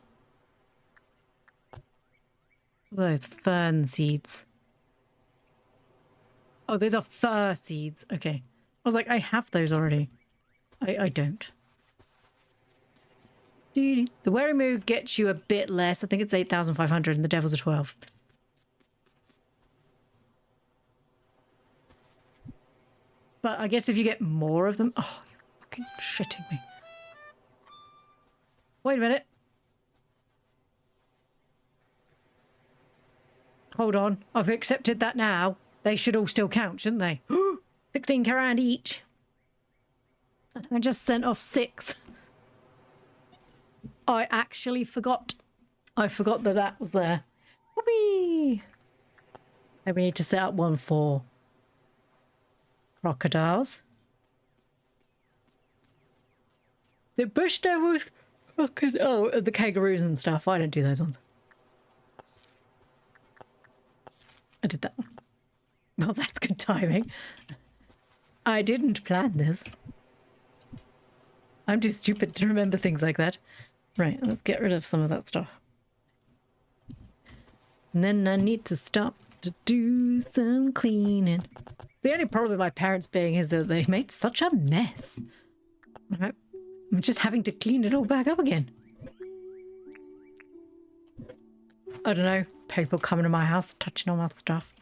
Speaker 1: Those fern seeds. Oh, those are fir seeds. Okay. I was like, I have those already. I don't. The wary moo gets you a bit less. I think it's 8,500 and the devil's are 12. But I guess if you get more of them... Oh, you're fucking shitting me. Wait a minute. Hold on. I've accepted that now. They should all still count, shouldn't they? 16 carat each. I just sent off 6. I actually forgot. I forgot that that was there. Whoopee! And we need to set up one for crocodiles. The bush devils, oh, the kangaroos and stuff. I don't do those ones. I did that one. Well, that's good timing. I didn't plan this. I'm too stupid to remember things like that. Right, let's get rid of some of that stuff. And then I need to stop to do some cleaning. The only problem with my parents being is that they made such a mess. I'm just having to clean it all back up again. I don't know. People coming to my house, touching all my stuff.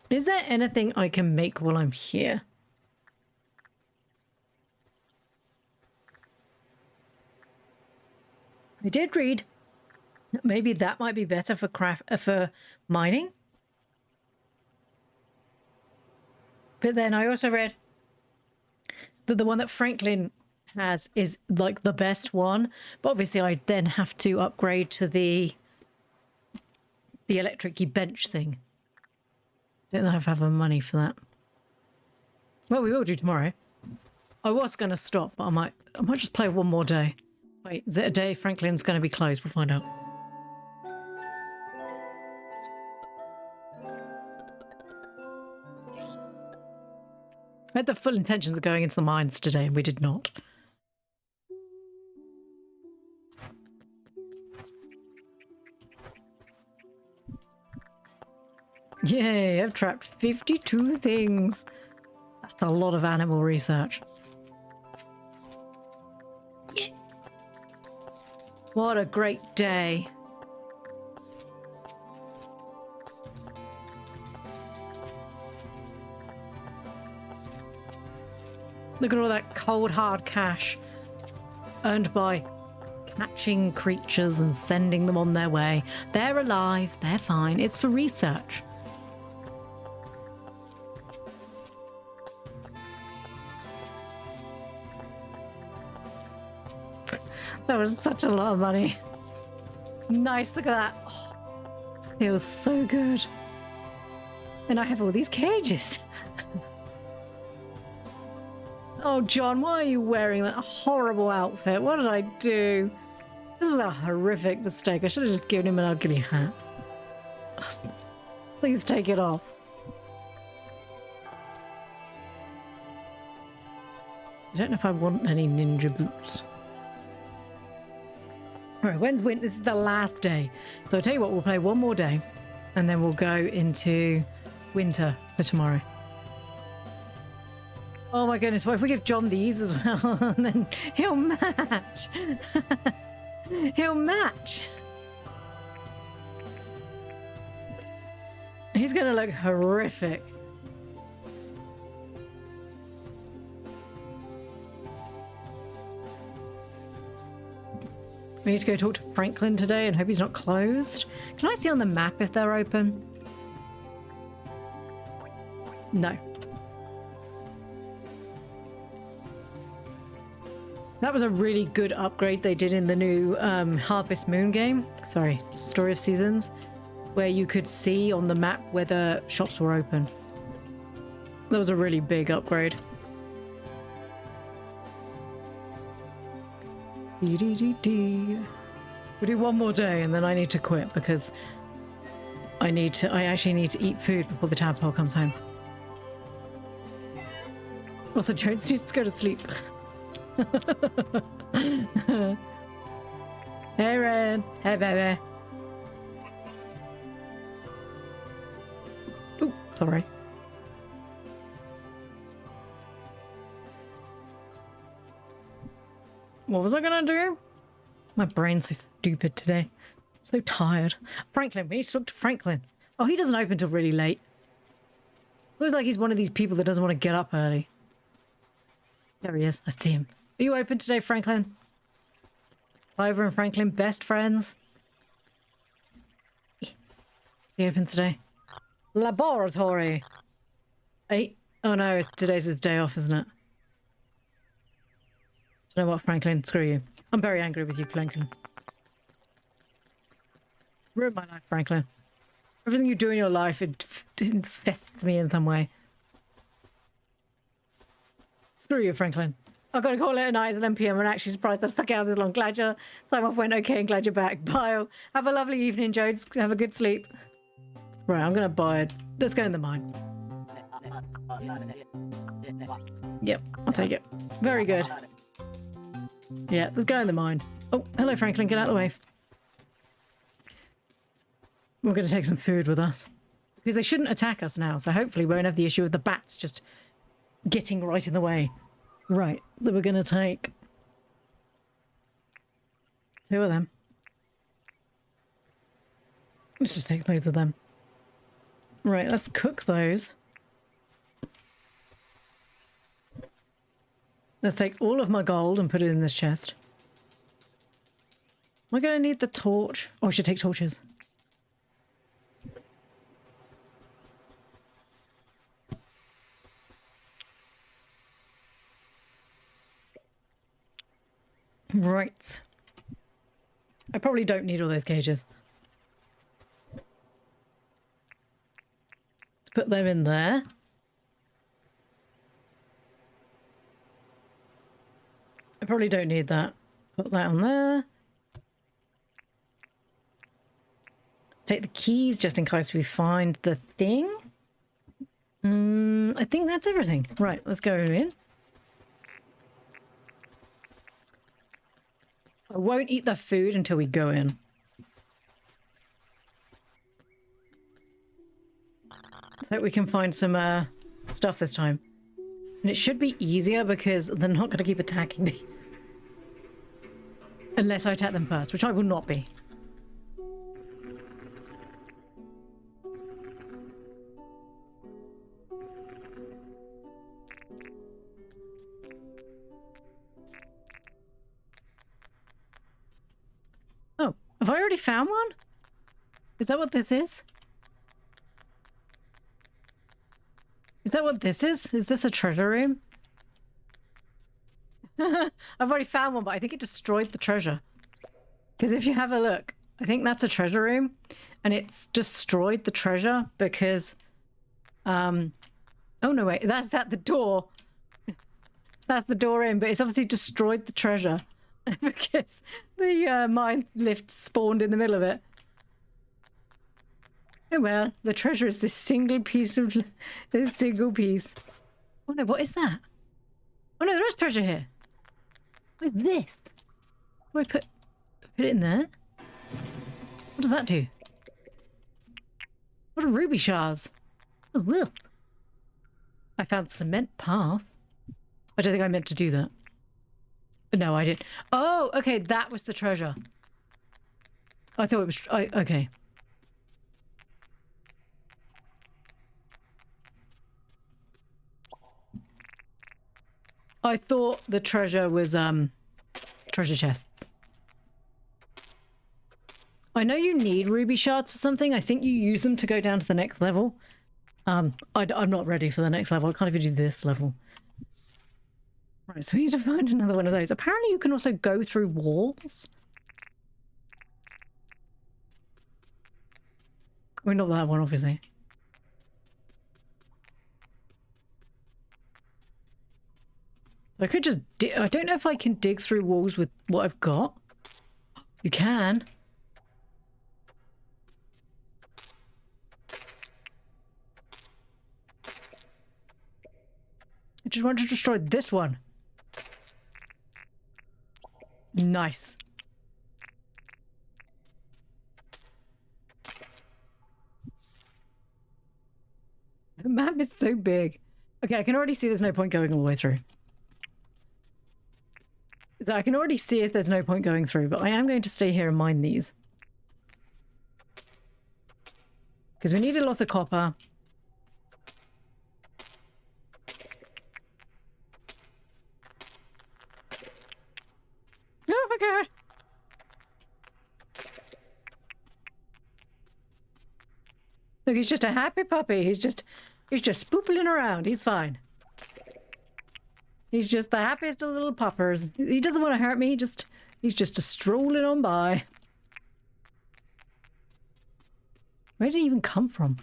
Speaker 1: Is there anything I can make while I'm here? I did read that maybe that might be better for for mining. But then I also read that the one that Franklin has is like the best one, but obviously I then have to upgrade to the electric-y bench thing. Don't know if I have the money for that. Well, we will do tomorrow. I was going to stop, but I might just play one more day. Wait, is it a day Franklin's going to be closed? We'll find out. I had the full intentions of going into the mines today, and we did not. Yay, I've trapped 52 things. That's a lot of animal research. Yeah. What a great day. Look at all that cold hard cash earned by catching creatures and sending them on their way. They're alive, they're fine. It's for research. That was such a lot of money. Nice, look at that. Oh, it was so good. And I have all these cages. Oh, John, why are you wearing that horrible outfit? What did I do? This was a horrific mistake. I should have just given him an ugly hat. Please take it off. I don't know if I want any ninja boots. Alright, when's winter? This is the last day. So I'll tell you what, we'll play one more day and then we'll go into winter for tomorrow. Oh my goodness, what if we give John these as well? And then he'll match. He'll match. He's gonna look horrific. We need to go talk to Franklin today and hope he's not closed. Can I see on the map if they're open? No. That was a really good upgrade they did in the new Harvest Moon game. Sorry, Story of Seasons. Where you could see on the map whether shops were open. That was a really big upgrade. We'll do one more day and then I need to quit because I actually need to eat food before the tadpole comes home. Also, Jones needs to go to sleep. Hey, Ren. Hey, baby. Oh, sorry. What was I gonna do? My brain's so stupid today. I'm so tired. Franklin, we need to talk to Franklin. Oh, he doesn't open till really late. Looks like he's one of these people that doesn't want to get up early. There he is. I see him. Are you open today, Franklin? Clover and Franklin, best friends. Are you open today? Laboratory. 8. Oh no, today's his day off, isn't it? You know what, Franklin? Screw you. I'm very angry with you, Franklin. Ruined my life, Franklin. Everything you do in your life, it infests me in some way. Screw you, Franklin. I've got to call it a night. It's 11 p.m. I'm actually surprised I stuck out this long. Glad your time off went okay and glad you're back. Bye. Have a lovely evening, Jodes. Have a good sleep. Right, I'm going to buy it. Let's go in the mine. Yep, I'll take it. Very good. Yeah, let's go in the mine. Oh, hello, Franklin. Get out of the way. We're going to take some food with us. Because they shouldn't attack us now, so hopefully we won't have the issue of the bats just getting right in the way. Right, so we're going to take 2 of them. Let's just take loads of them. Right, let's cook those. Let's take all of my gold and put it in this chest. Am I going to need the torch? Oh, I should take torches. Right. I probably don't need all those cages. Put them in there. I probably don't need that. Put that on there. Take the keys just in case we find the thing. I think that's everything. Right, let's go in. I won't eat the food until we go in. So we can find some stuff this time. And it should be easier because they're not going to keep attacking me. Unless I attack them first, which I will not be. Oh, have I already found one? Is that what this is? Is that what this is? Is this a treasure room? I've already found one, but I think it destroyed the treasure. Because if you have a look, I think that's a treasure room. And it's destroyed the treasure because... Oh, no, wait. That's at the door. That's the door in, but it's obviously destroyed the treasure. Because the mine lift spawned in the middle of it. Oh well, the treasure is this single piece of... This single piece. Oh no, what is that? Oh no, there is treasure here. What is this? What do I put it in there? What does that do? What are ruby shards? What's this? I found cement path. I don't think I meant to do that. No, I didn't. Oh, okay, that was the treasure. I thought it was... okay. I thought the treasure was, treasure chests. I know you need ruby shards for something. I think you use them to go down to the next level. I'm not ready for the next level. I can't even do this level. Right, so we need to find another one of those. Apparently you can also go through walls. Well, not that one, obviously. I could just I don't know if I can dig through walls with what I've got. You can. I just want to destroy this one. Nice. The map is so big. Okay, I can already see there's no point going all the way through. So I can already see if there's no point going through, but I am going to stay here and mine these. Because we needed lots of copper. Oh my god! Look, he's just a happy puppy. He's just spoopling around. He's fine. He's just the happiest of little puppers. He doesn't want to hurt me. He's just a strolling on by. Where did he even come from?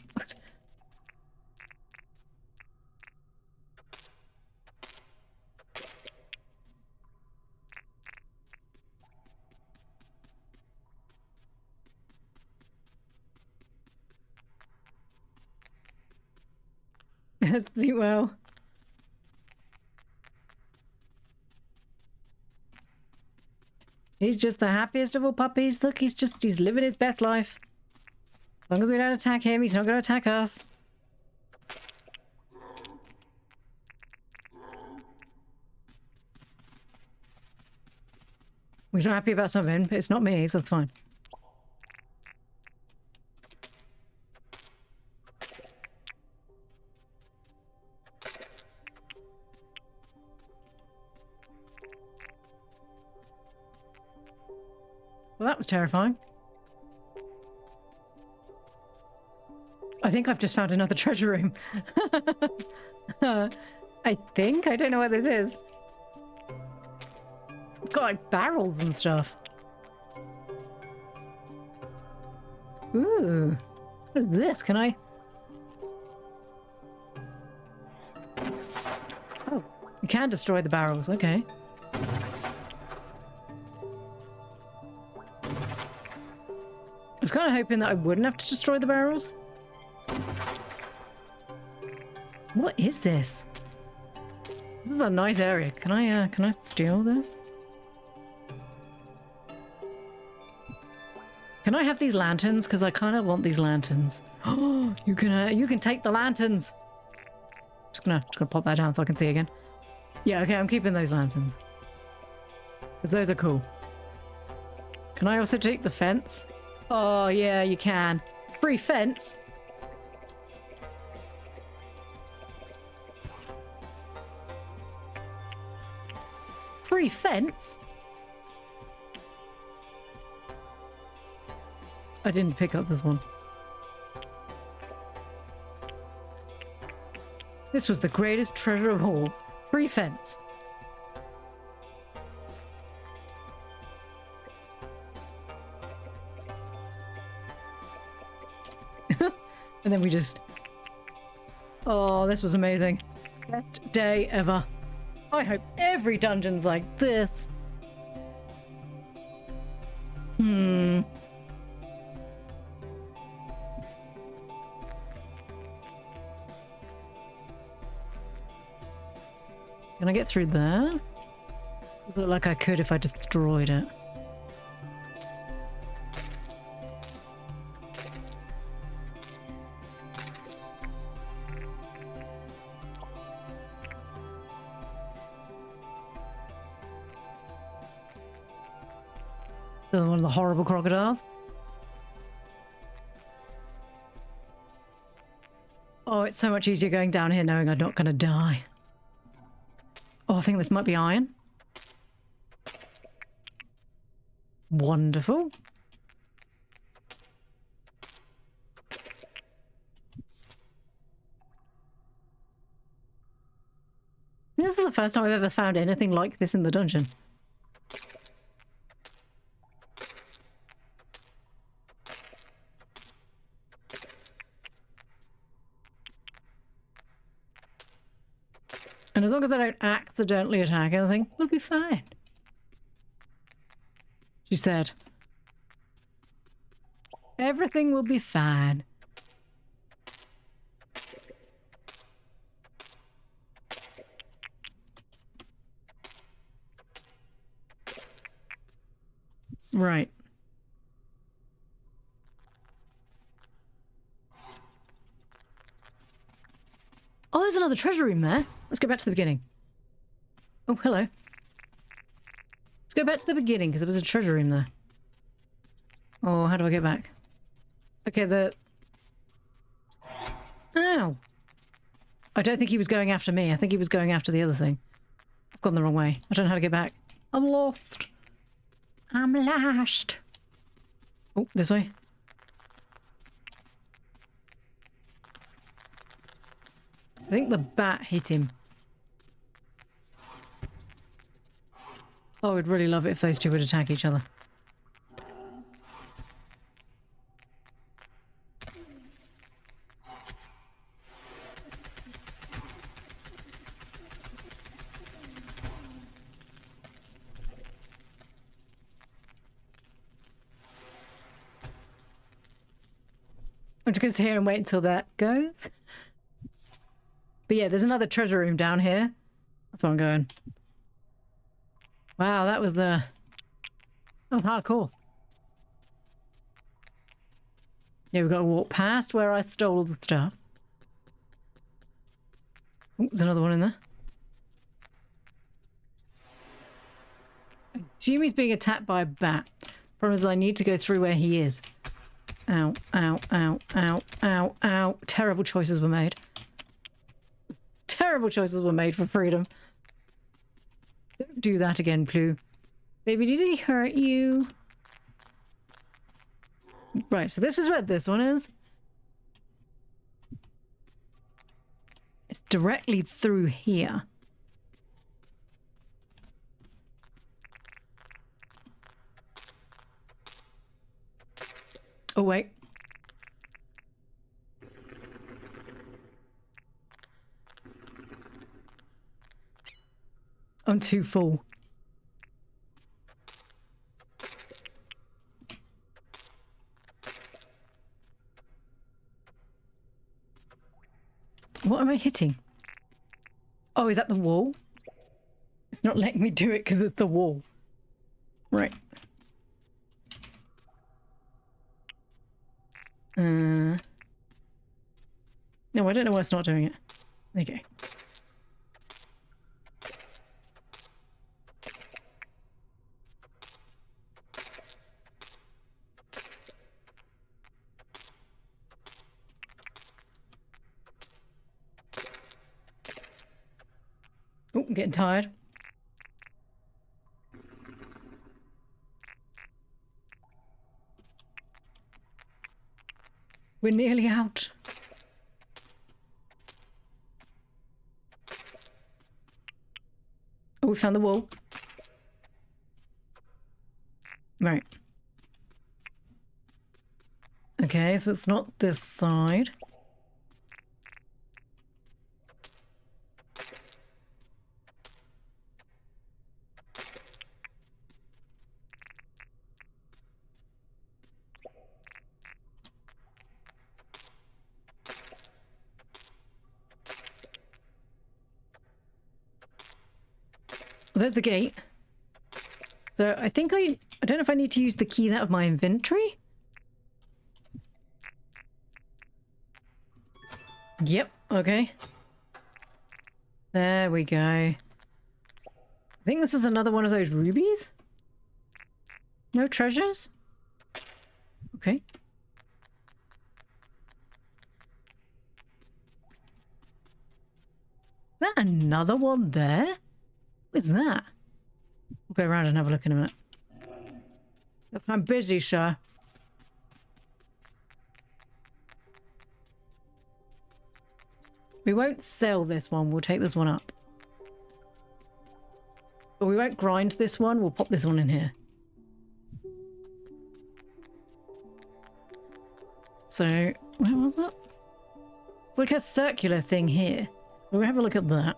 Speaker 1: Well. He's just the happiest of all puppies. Look, he's living his best life. As long as we don't attack him, he's not going to attack us. We're not happy about something, but it's not me, so that's fine. Well, that was terrifying. I think I've just found another treasure room. I think. I don't know what this is. It's got like barrels and stuff. Ooh. What is this? Can I? Oh, you can destroy the barrels. Okay. I was kind of hoping that I wouldn't have to destroy the barrels. What is this? This is a nice area. Can I steal this? Can I have these lanterns? Because I kind of want these lanterns. Oh, you can take the lanterns. Just gonna pop that down so I can see again. Yeah, okay, I'm keeping those lanterns. Because those are cool. Can I also take the fence? Oh, yeah, you can. Free fence. Free fence? I didn't pick up this one. This was the greatest treasure of all. Free fence. And then we just... Oh, this was amazing. Best day ever. I hope every dungeon's like this. Can I get through there? Does it look like I could if I destroyed it? One of the horrible crocodiles. Oh, it's so much easier going down here knowing I'm not going to die. Oh, I think this might be iron. Wonderful. This is the first time I've ever found anything like this in the dungeon. And as long as I don't accidentally attack anything, we'll be fine. She said. Everything will be fine. Right. Oh, there's another treasure room there. Let's go back to the beginning. Oh, hello. Let's go back to the beginning because there was a treasure room there. Oh, how do I get back? Okay, Ow! I don't think he was going after me. I think he was going after the other thing. I've gone the wrong way. I don't know how to get back. I'm lost. I'm lost. Oh, this way. I think the bat hit him. Oh, I'd really love it if those two would attack each other. I'm just going to sit here and wait until that goes. But yeah, there's another treasure room down here. That's where I'm going. Wow, that was hardcore. Yeah, we've got to walk past where I stole all the stuff. Oh, there's another one in there. I assume he's being attacked by a bat. Problem is I need to go through where he is. Ow, ow, ow, ow, ow, ow. Terrible choices were made. Terrible choices were made for freedom. Don't do that again, Plu. Baby, did he hurt you? Right, so this is where this one is. It's directly through here. Oh, wait. I'm too full. What am I hitting? Oh, is that the wall? It's not letting me do it because it's the wall. Right. No, I don't know why it's not doing it. Okay. Oh, I'm getting tired. We're nearly out. Oh, we found the wall. Right. Okay, so it's not this side. There's the gate. So I think I don't know if I need to use the keys out of my inventory. Yep, okay. There we go. I think this is another one of those rubies. No treasures? Okay. Is that another one there? What is that? We'll go around and have a look in a minute. Look, I'm busy, sir. We won't sell this one. We'll take this one up. But we won't grind this one. We'll pop this one in here. So, where was that? Like a circular thing here. We'll have a look at that.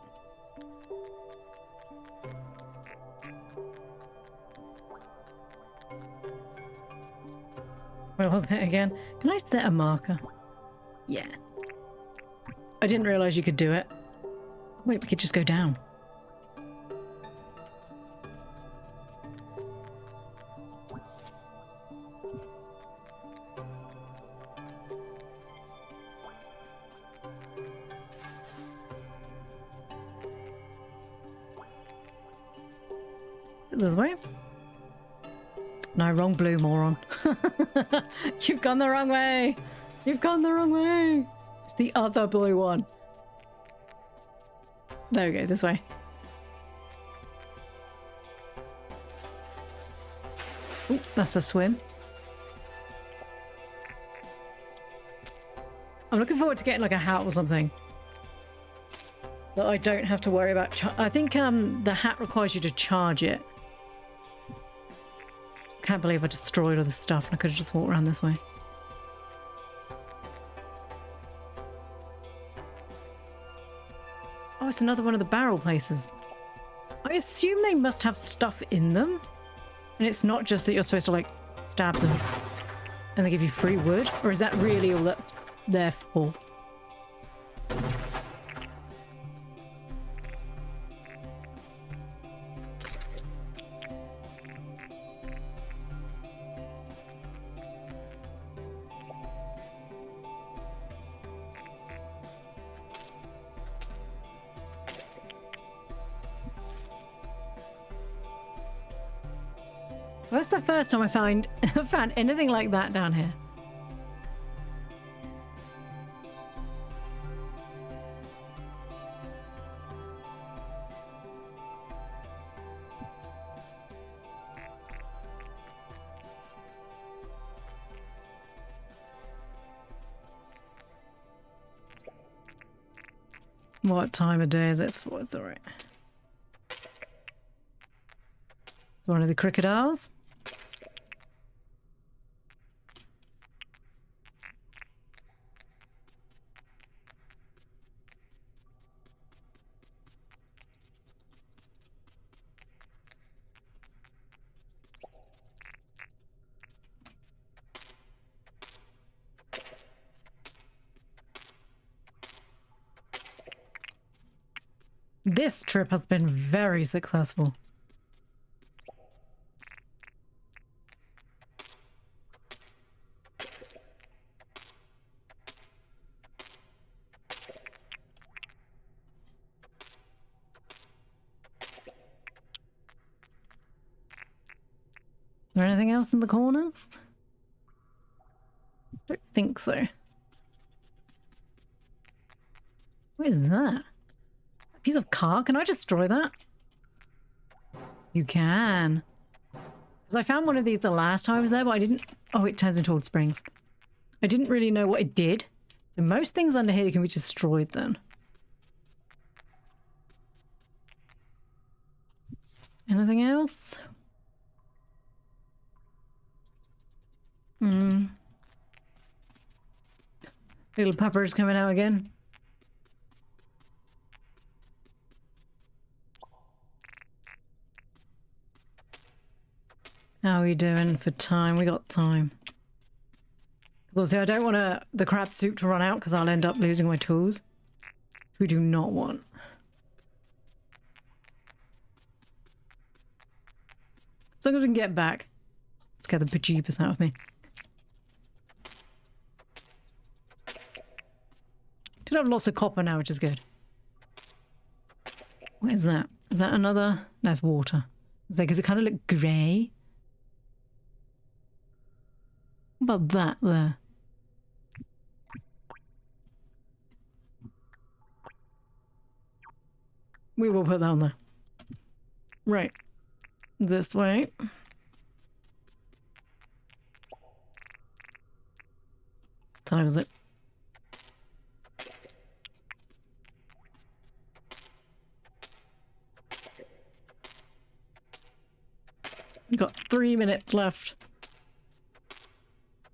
Speaker 1: Where was it again? Can I set a marker? Yeah. I didn't realise you could do it. Wait, we could just go down. This way? No, wrong blue, moron. You've gone the wrong way. You've gone the wrong way. It's the other blue one. There we go, this way. Ooh, that's a swim. I'm looking forward to getting like a hat or something that I don't have to worry about. I think the hat requires you to charge it. can't believe I destroyed all this stuff and I could have just walked around this way. Oh, it's another one of the barrel places. I assume they must have stuff in them. And it's not just that you're supposed to, like, stab them and they give you free wood. Or is that really all that's there for? That's the first time I found anything like that down here. What time of day is it for? It's alright. One of the crocodiles. This trip has been very successful. Is there anything else in the corners? Don't think so. What is that? A piece of car? Can I destroy that? You can. Because I found one of these the last time I was there, but I didn't... Oh, it turns into old springs. I didn't really know what it did. So most things under here can be destroyed then. Anything else? Little pupper's coming out again. How are we doing for time? We got time. Because obviously I don't want the crab soup to run out because I'll end up losing my tools. We do not want. As long as we can get back. Scare the bejeebus out of me. Did have lots of copper now, which is good. What is that? Is that another? That's water. It's like, does it kind of look grey? What about that there? We will put that on there. Right. This way. What time is it? We've got 3 minutes left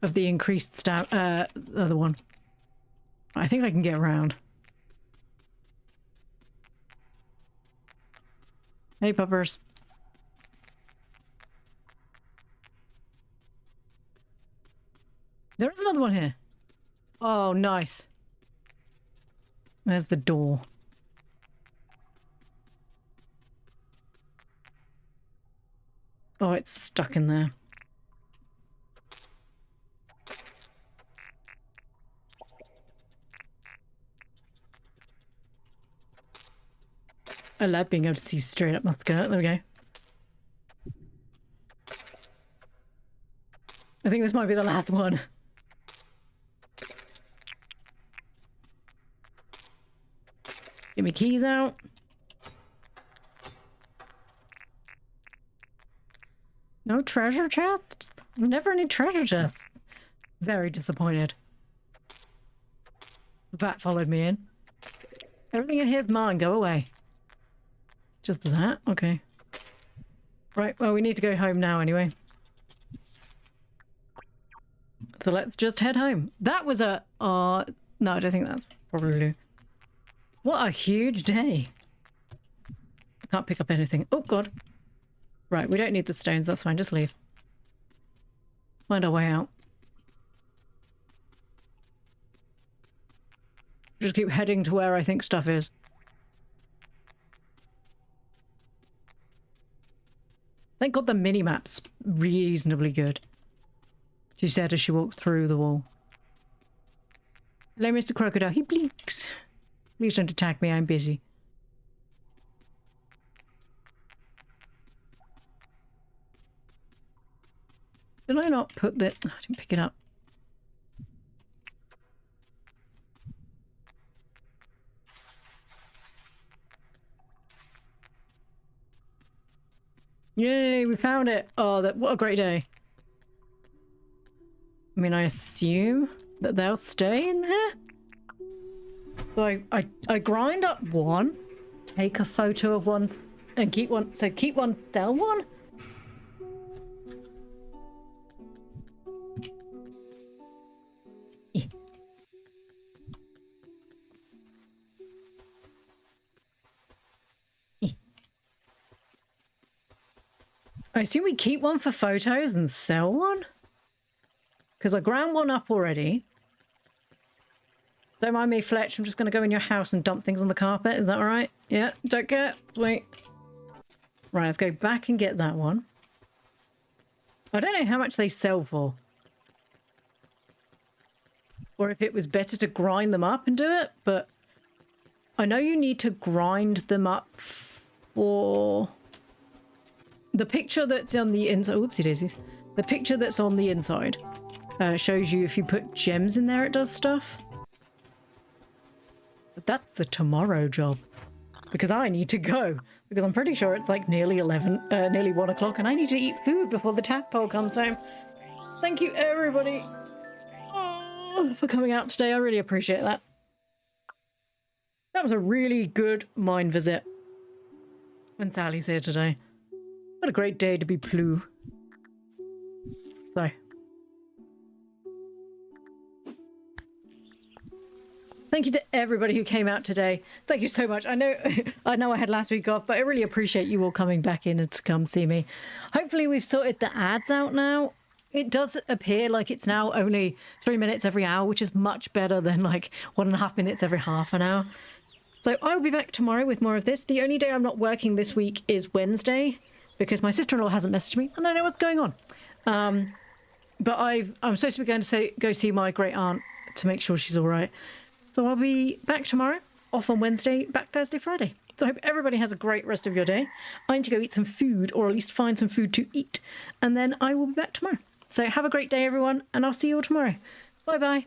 Speaker 1: of the increased the other one. I think I can get around. Hey, puppers. There is another one here. Oh, nice. There's the door. Oh, it's stuck in there. I love being able to see straight up my skirt. There we go. I think this might be the last one. Get my keys out. No treasure chests? There's never any treasure chests. Very disappointed. The bat followed me in. Everything in here's mine. Go away. Just that? Okay. Right, well, we need to go home now anyway. So let's just head home. That was a... no, I don't think that's probably... What a huge day. I can't pick up anything. Oh, God. Right, we don't need the stones. That's fine. Just leave. Find our way out. Just keep heading to where I think stuff is. Thank God the mini-map's reasonably good. She said as she walked through the wall. Hello, Mr. Crocodile. He blinks. Please don't attack me. I'm busy. Did I not put that? Oh, I didn't pick it up. Yay, we found it. Oh, what a great day. I mean, I assume that they'll stay in there. So I grind up one, take a photo of one, and keep one. So keep one, sell one. I assume we keep one for photos and sell one? Because I ground one up already. Don't mind me, Fletch. I'm just going to go in your house and dump things on the carpet. Is that all right? Yeah, don't care. Wait. Right, let's go back and get that one. I don't know how much they sell for. Or if it was better to grind them up and do it, but I know you need to grind them up for... The picture that's on the inside... Oopsie daisies. The picture that's on the inside shows you if you put gems in there, it does stuff. But that's the tomorrow job. Because I need to go. Because I'm pretty sure it's like nearly 1 o'clock and I need to eat food before the tadpole comes home. Thank you, everybody, for coming out today. I really appreciate that. That was a really good mine visit. When Sally's here today. What a great day to be Plu. So. Thank you to everybody who came out today. Thank you so much. I know I had last week off, but I really appreciate you all coming back in and to come see me. Hopefully we've sorted the ads out now. It does appear like it's now only 3 minutes every hour, which is much better than like 1.5 minutes every half an hour. So I will be back tomorrow with more of this. The only day I'm not working this week is Wednesday, because my sister-in-law hasn't messaged me and I don't know what's going on. But I'm supposed to be going to go see my great aunt to make sure she's all right. So I'll be back tomorrow, off on Wednesday, back Thursday, Friday. So I hope everybody has a great rest of your day. I need to go eat some food, or at least find some food to eat, and then I will be back tomorrow. So have a great day, everyone, and I'll see you all tomorrow. Bye-bye.